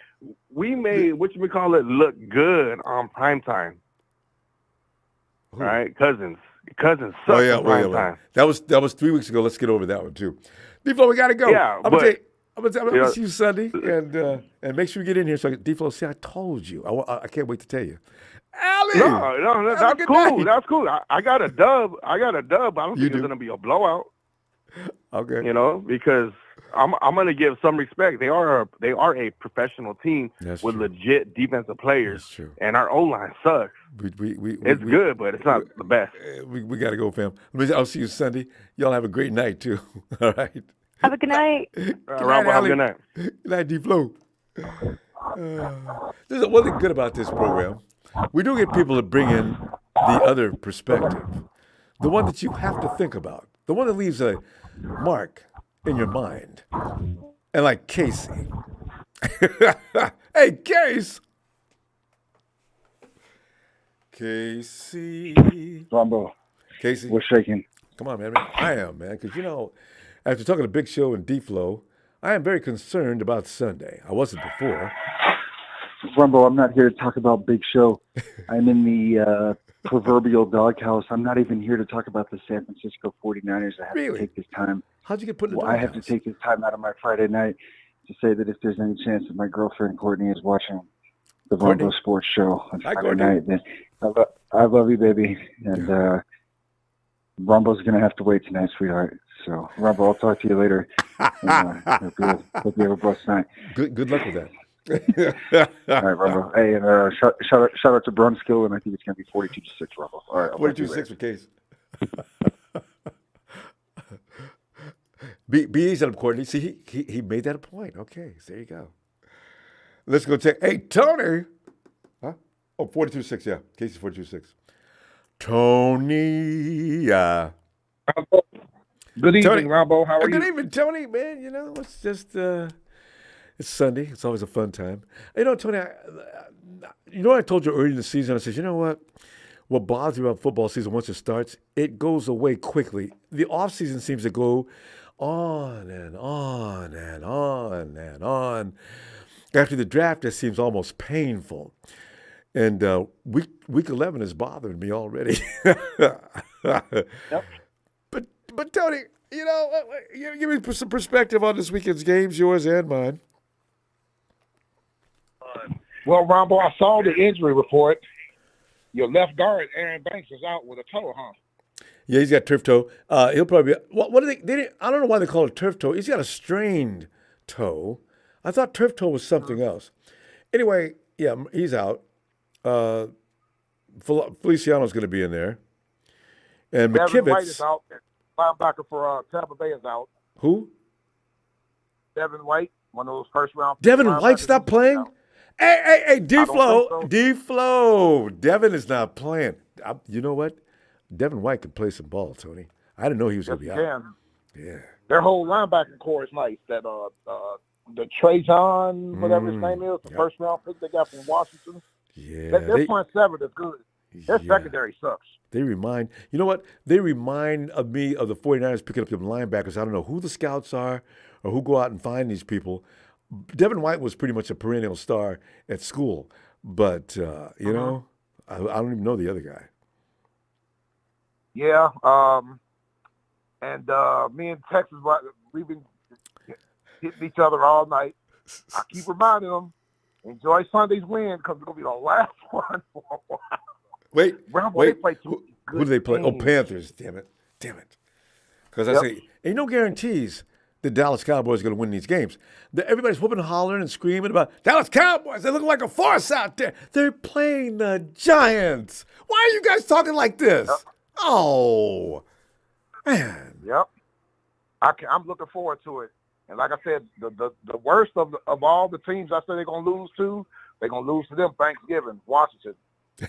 look good on primetime. All right, Cousins sucked on primetime. That was 3 weeks ago. Let's get over that one too. D-Flow, we gotta go. Yeah, I'm gonna I'm gonna see you Sunday, and make sure you get in here so D-Flow see I told you. I can't wait to tell you. Allie! No, that's cool. Night. That's cool. I got a dub. I don't think it's gonna be a blowout. Okay. You know, because I'm gonna give some respect. They are a professional team with legit defensive players. That's true. And our O-line sucks. It's good, but it's not the best. We gotta go, fam. I'll see you Sunday. Y'all have a great night too. All right. Have a good night. Ronbo, have a good night. Good night, D-Flow. There's one thing good about this program. We do get people to bring in the other perspective, the one that you have to think about, the one that leaves a mark in your mind. And like Casey. Hey, Casey. Ronbo. Casey. We're shaking. Come on, man. I am, man. Because, after talking to Big Show and D-Flow, I am very concerned about Sunday. I wasn't before. Ronbo, I'm not here to talk about Big Show. I'm in the proverbial doghouse. I'm not even here to talk about the San Francisco 49ers. I have to take this time. How'd you get put in the I have to take this time out of my Friday night to say that if there's any chance that my girlfriend Courtney is watching the Ronbo Sports Show on Friday night, then I love you, baby. And Ronbo's going to have to wait tonight, sweetheart. So, Ronbo, I'll talk to you later. And, hope you have a blessed night. Good luck with that. All right, Ronbo. Hey, and shout out to Brunskill, and I think it's going to be 42-6, Ronbo. All right, 42-6 for Case. Be easy on him, Courtney. See, he made that a point. Okay, so there you go. Let's go check. Hey, Tony. Huh? Oh, 42-6, yeah. Casey's 42-6. Tony. Good evening, Tony. Ronbo. How are you? Good evening, Tony, man. It's just, it's Sunday. It's always a fun time. Tony, I told you early in the season, I said, you know what? What bothers me about football season once it starts, it goes away quickly. The off season seems to go on and on and on and on. After the draft, it seems almost painful. And week 11 is bothering me already. Yep. But Tony, give me some perspective on this weekend's games, yours and mine. Well, Ronbo, I saw the injury report. Your left guard, Aaron Banks, is out with a toe, huh? Yeah, he's got turf toe. He'll probably be. What do they I don't know why they call it turf toe. He's got a strained toe. I thought turf toe was something else. Anyway, yeah, he's out. Feliciano's going to be in there. And Devin White McKivitz. is out. Linebacker for Tampa Bay is out. Who? Devin White, one of those first-round. Devin White's not playing? Hey, D-Flow. D-Flow. Devin is not playing. You know what? Devin White can play some ball, Tony. I didn't know he was going to be out. Yeah. Their whole linebacking core is nice. That the Trajan, whatever his name is, the first-round pick they got from Washington. Yeah. Their front seven is good. Their secondary sucks. They remind of me of the 49ers picking up them linebackers. I don't know who the scouts are or who go out and find these people. Devin White was pretty much a perennial star at school, but I don't even know the other guy. Yeah, and me and Texas, we've been hitting each other all night. I keep reminding them, enjoy Sunday's win because it's going to be the last one for a while. Wait. Who do they play? Oh, Panthers. Damn it. Because I say, ain't no guarantees the Dallas Cowboys are going to win these games. Everybody's whooping and hollering and screaming about Dallas Cowboys. They look like a force out there. They're playing the Giants. Why are you guys talking like this? Yep. Oh, man. Yep. I'm looking forward to it. And like I said, the worst of all the teams I said they're going to lose to, they're going to lose to them Thanksgiving, Washington.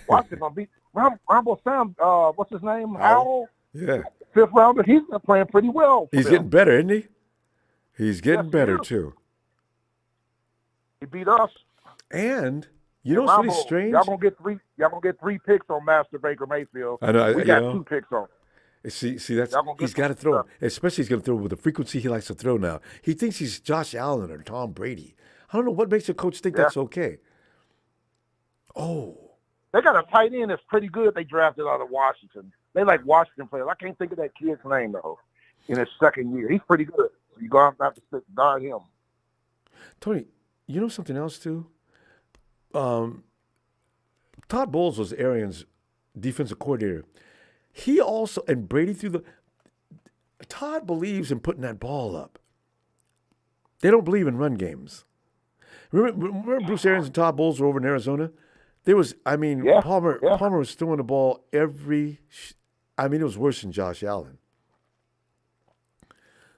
Washington going to beat Ronbo Sam, what's his name? Howell? Yeah. Fifth rounder. He's been playing pretty well. He's getting better, isn't he? He's getting better, too. He beat us. And you know what's really strange? Y'all gonna get three picks on Master Baker Mayfield. I know. We got 2 picks on. See, that's he's got to throw. Especially he's going to throw with the frequency he likes to throw now. He thinks he's Josh Allen or Tom Brady. I don't know what makes a coach think that's okay. Oh. They got a tight end that's pretty good. They drafted out of Washington. They like Washington players. I can't think of that kid's name though. In his second year, he's pretty good. So you're gonna have to guard him. Tony, you know something else too? Todd Bowles was Arians' defensive coordinator. He also, and Brady Todd believes in putting that ball up. They don't believe in run games. Remember Bruce Arians and Todd Bowles were over in Arizona? Palmer was throwing the ball it was worse than Josh Allen.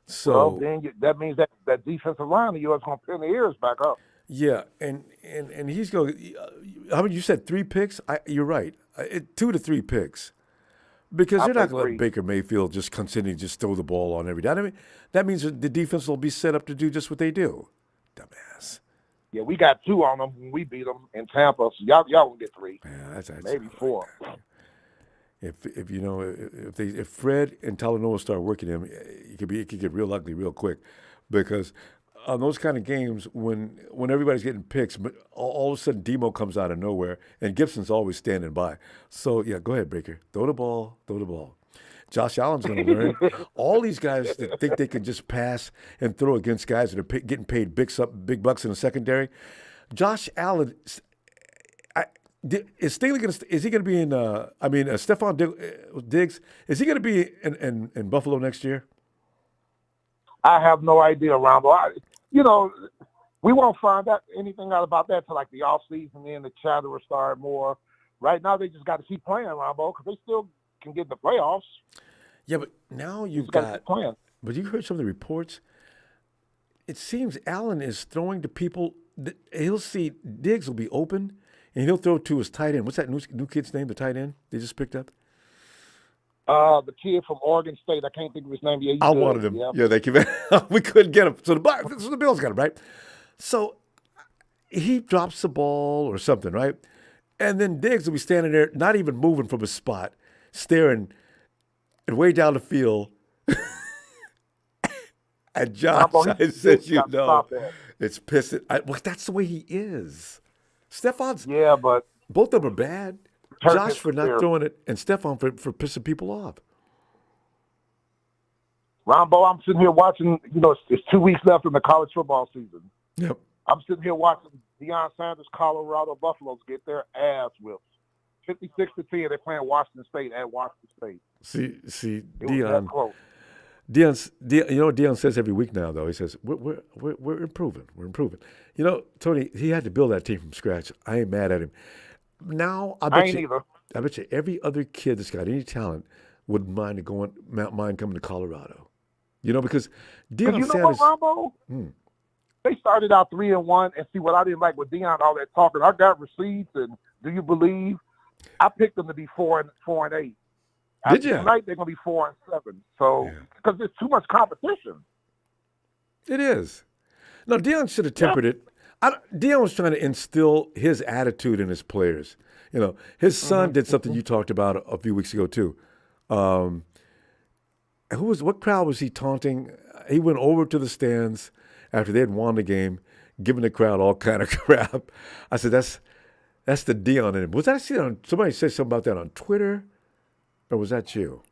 So then that means that defensive line of yours going to pin the ears back up. Yeah, and he's going. You said 3 picks. You're right. 2 to 3 picks, because they're not going to let Baker Mayfield just continue to just throw the ball on every down. That means that the defense will be set up to do just what they do. Dumbass. Yeah, we got 2 on them when we beat them in Tampa. So y'all will get 3. Yeah, that's maybe 4. If Fred and Talanoa start working him, it could get real ugly real quick, because on those kind of games when everybody's getting picks, but all of a sudden Demo comes out of nowhere and Gibson's always standing by. So yeah, go ahead, Baker, throw the ball. Josh Allen's going to learn. All these guys that think they can just pass and throw against guys that are getting paid big bucks in the secondary. Josh Allen, is he going to be in? Stephon Diggs, is he going to be in Buffalo next year? I have no idea, Ronbo. We won't find out anything out about that till like the off season, then the chatter will start more. Right now, they just got to keep playing, Ronbo, because they still can get in the playoffs. Yeah, but now you've got. But you heard some of the reports. It seems Allen is throwing to people. He'll see Diggs will be open, and he'll throw to his tight end. What's that new kid's name? The tight end they just picked up. The kid from Oregon State. I can't think of his name. Yeah, I wanted him. Yeah, they came in. We couldn't get him. So the Bills got him, right? So he drops the ball or something, right? And then Diggs will be standing there, not even moving from his spot, staring and way down the field. And Josh, says, it's pissing. That's the way he is. Stephon's. Yeah, but both of them are bad. Josh for not throwing it, and Stephon for pissing people off. Ronbo, I'm sitting here watching. It's 2 weeks left in the college football season. Yep. I'm sitting here watching Deion Sanders, Colorado Buffaloes get their ass whipped. 56-10. They're playing Washington State at Washington State. See, Deion. Deion says every week now, though. He says we're improving. We're improving. Tony, he had to build that team from scratch. I ain't mad at him. Now I bet you every other kid that's got any talent wouldn't mind coming to Colorado. Because Deion Sanders. What, Ronbo? They started out 3-1, and see what I didn't like with Deion, all that talking. I got receipts, and do you believe? I picked them to be 4-8. Did you? Tonight they're going to be 4-7. So because there's too much competition. It is. No, Deion should have tempered it. Deion was trying to instill his attitude in his players. His son did something you talked about a few weeks ago too. What crowd was he taunting? He went over to the stands after they had won the game, giving the crowd all kind of crap. I said, that's the Deion in him. Was that somebody said something about that on Twitter, or was that you?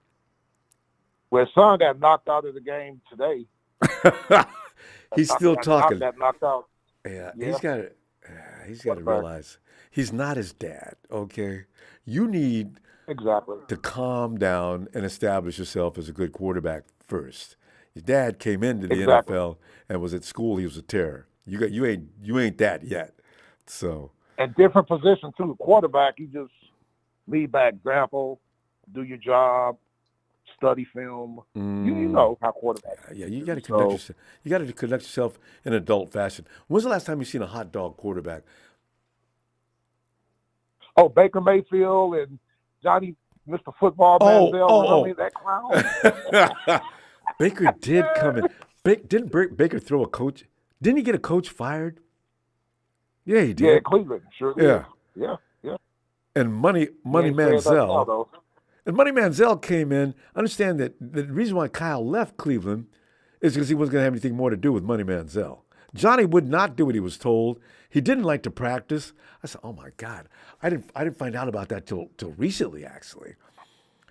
Well, son got knocked out of the game today. He's still talking. Got knocked out. Yeah. He's got to realize he's not his dad. Okay, you need to calm down and establish yourself as a good quarterback first. Your dad came into the NFL and was at school. He was a terror. You ain't that yet. So. And different position too. Quarterback, you just lead by example, do your job, study film. You know how quarterback. Yeah, you got to conduct yourself. You got to conduct yourself in adult fashion. When's the last time you seen a hot dog quarterback? Oh, Baker Mayfield and Johnny, Mr. Football Manziel. That clown. Baker did come in. Didn't Baker throw a coach? Didn't he get a coach fired? Yeah, he did. Yeah, Cleveland. Sure did. Yeah. And Money Manziel. And Money Manziel came in. Understand that the reason why Kyle left Cleveland is because he wasn't going to have anything more to do with Money Manziel. Johnny would not do what he was told. He didn't like to practice. I said, "Oh my God, I didn't find out about that till recently, actually."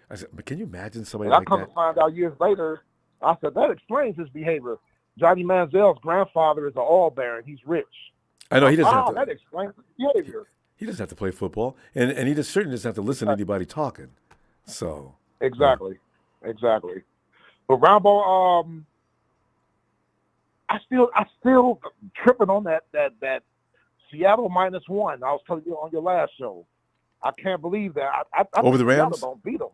I said, "But can you imagine somebody like that?" I come to find out years later. I said that explains his behavior. Johnny Manziel's grandfather is an oil baron. He's rich. I know he doesn't have to. That explains his behavior. He doesn't have to play football, and he just certainly doesn't have to listen to anybody talking. So exactly. But Ronbo, I still tripping on that Seattle -1. I was telling you on your last show. I can't believe that. I over the Rams? Seattle don't beat them.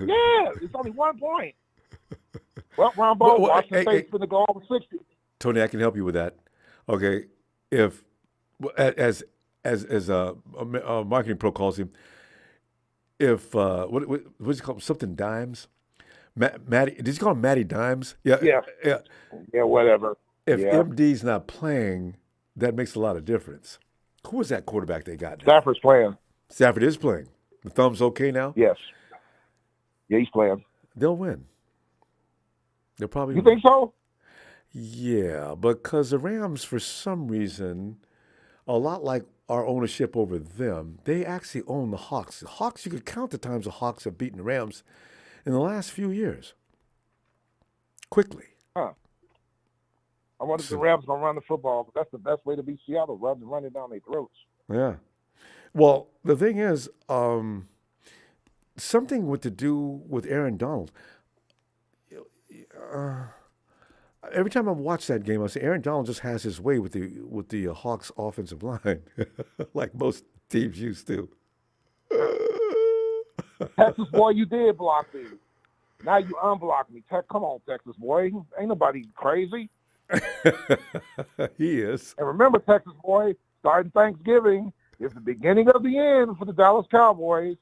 Yeah, it's only 1 point. Well, Ronbo, Washington State's going to go over 60. Tony, I can help you with that. Okay, if as a marketing pro calls him, if what's he called? Something Dimes. Matty, did you call him Matty Dimes? Yeah, whatever. If MD's not playing, that makes a lot of difference. Who is that quarterback they got now? Stafford's playing. Stafford is playing. The thumb's okay now? Yes. Yeah, he's playing. They'll win. They'll probably You think so? Yeah, because the Rams, for some reason, a lot like our ownership over them, they actually own the Hawks. The Hawks, you could count the times the Hawks have beaten the Rams in the last few years. Quickly. Huh. I wonder if the Rams going to run the football, but that's the best way to beat Seattle, rather than run it down their throats. Yeah. Well, the thing is, something with to do with Aaron Donald. Every time I watch that game, I say Aaron Donald just has his way with the Hawks offensive line, like most teams used to. Texas boy, you did block me. Now you unblock me. Come on, Texas boy. Ain't nobody crazy. He is. And remember, Texas boy, starting Thanksgiving is the beginning of the end for the Dallas Cowboys.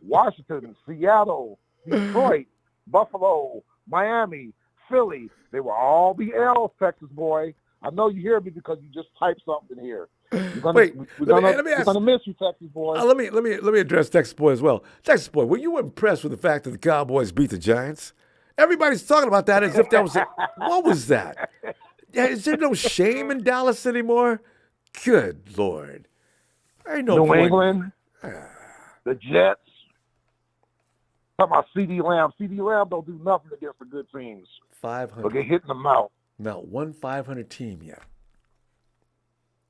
Washington, Seattle, Detroit, Buffalo, Miami, Philly. They will all be L's, Texas boy. I know you hear me because you just typed something here. We're gonna miss you, Texas boy. Let me address Texas boy as well. Texas boy, were you impressed with the fact that the Cowboys beat the Giants? Everybody's talking about that as if that was what was that? Is there no shame in Dallas anymore? Good Lord. Ain't no New point. England, the Jets. Talking about CD Lamb. CD Lamb don't do nothing against the good teams. 500. But get hit in the mouth. Not one 500 team yet.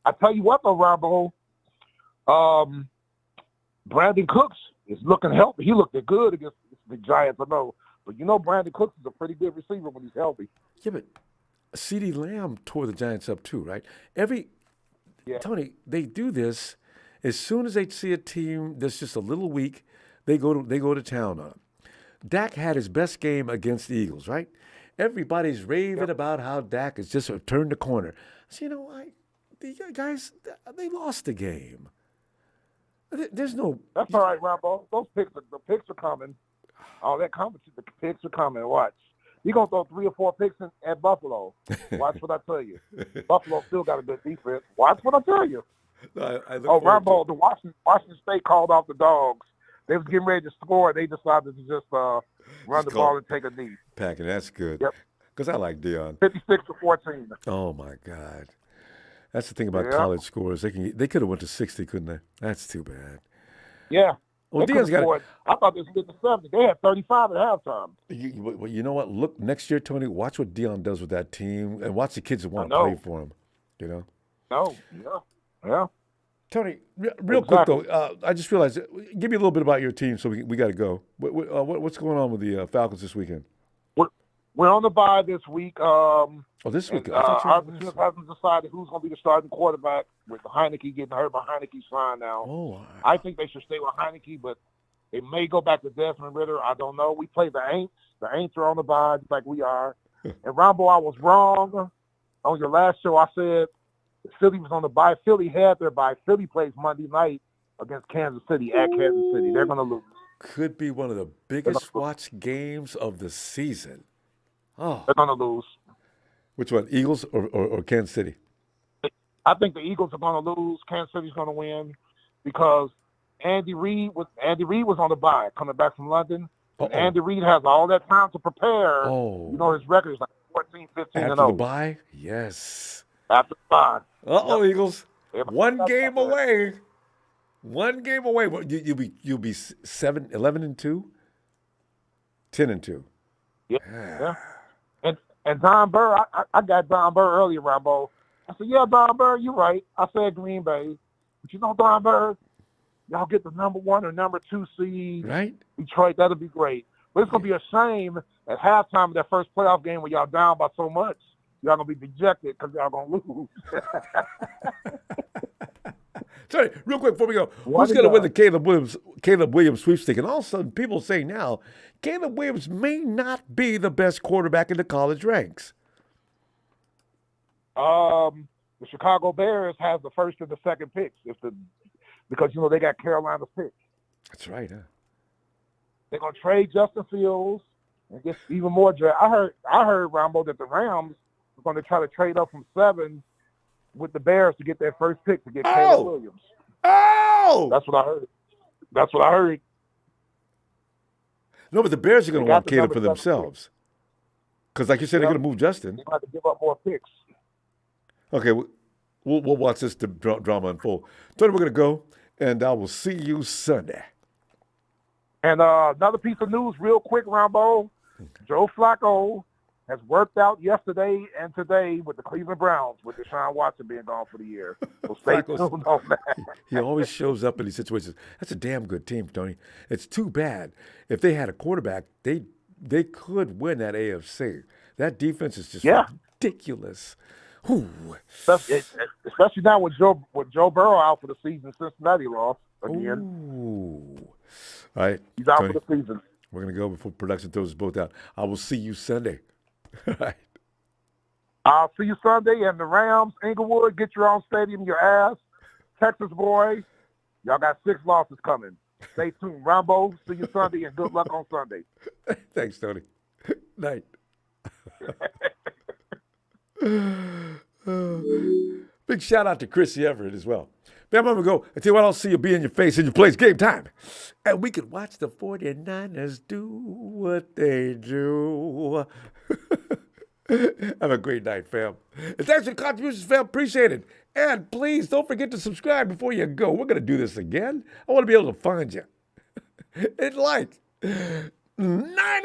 I tell you what, though, Ronbo, Brandon Cooks is looking healthy. He looked good against the Giants, I know. But you know Brandon Cooks is a pretty good receiver when he's healthy. Yeah, but CeeDee Lamb tore the Giants up too, right? Tony, they do this as soon as they see a team that's just a little weak, they go to town on them. Dak had his best game against the Eagles, right? Everybody's raving about how Dak has just turned the corner. So, the guys, they lost the game. There's no. That's all right, Ronbo. The picks are coming. All that competition, the picks are coming. Watch. You're going to throw 3 or 4 picks at Buffalo. Watch what I tell you. Buffalo still got a good defense. Watch what I tell you. Ronbo, the Washington State called off the Dogs. They was getting ready to score. They decided to just run the ball and take a knee. Packing, that's good. Yep. Because I like Deion. 56-14. Oh, my God. That's the thing about college scores. They could have went to 60, couldn't they? That's too bad. Yeah. Well, Deion's got it. I thought this was 70. They had 35 at halftime. You know what? Look, next year, Tony, watch what Deion does with that team and watch the kids that want to play for him. No. Yeah. Tony, real quick, though, I just realized, give me a little bit about your team so we got to go. What's going on with the Falcons this weekend? We're on the bye this week. This week? Our team hasn't decided who's going to be the starting quarterback with Heineke getting hurt, but Heineke's fine now. Oh, I think they should stay with Heineke, but they may go back to Desmond Ridder. I don't know. We play the Aints. The Aints are on the bye just like we are. And, Ronbo, I was wrong. On your last show, I said Philly was on the bye. Philly had their bye. Philly plays Monday night against Kansas City at Kansas City. They're going to lose. Could be one of the biggest watched games of the season. Oh, they're going to lose. Which one, Eagles or Kansas City? I think the Eagles are going to lose. Kansas City's going to win because Andy Reid was on the bye, coming back from London. And Andy Reid has all that time to prepare. Oh. You know, his record is like 14, 15, After and 0. the bye? Yes. After the bye. Uh-oh, yep. Eagles. One game away. One game away. You'll be 11-2? 10-2. Yeah. And Don Burr, I got Don Burr earlier, Ronbo. I said, yeah, Don Burr, you're right. I said Green Bay. But you know, Don Burr, y'all get the number 1 or number 2 seed. Right. Detroit, that'll be great. But it's going to be a shame at halftime of that first playoff game when y'all down by so much. Y'all going to be dejected because y'all going to lose. Sorry, real quick before we go, who's going to win the Caleb Williams sweepstake? And all of a sudden, people say now, Caleb Williams may not be the best quarterback in the college ranks. The Chicago Bears have the first and the second picks because, you know, they got Carolina's pick. That's right, huh? They're going to trade Justin Fields and get even more draft. I heard, Ronbo, that the Rams are going to try to trade up from 7 with the Bears to get their first pick to get Caleb Williams. Oh! That's what I heard. No, but the Bears are going to want Caleb for themselves. Because like you said, they're going to move Justin. They're going to give up more picks. Okay, we'll watch this drama unfold. Tony, we're going to go, and I will see you Sunday. And another piece of news real quick, Ronbo. Joe Flacco has worked out yesterday and today with the Cleveland Browns, with Deshaun Watson being gone for the year. So stay tuned on that. He always shows up in these situations. That's a damn good team, Tony. It's too bad. If they had a quarterback, they could win that AFC. That defense is just ridiculous. Especially now with Joe Burrow out for the season. Cincinnati lost again. Ooh. All right. He's out Tony, for the season. We're going to go before production throws us both out. I will see you Sunday. All right. I'll see you Sunday. And the Rams, Inglewood, get your own stadium, your ass. Texas boy, y'all got 6 losses coming. Stay tuned. Ronbo, see you Sunday, and good luck on Sunday. Thanks, Tony. Night. Big shout out to Chrissy Everett as well. Man, I'm going to go. I tell you what, I'll see you be in your face in your place. Game time. And we can watch the 49ers do what they do. Have a great night, fam. And thanks for the contributions, fam. Appreciate it. And please don't forget to subscribe before you go. We're going to do this again. I want to be able to find you. It's like Niners.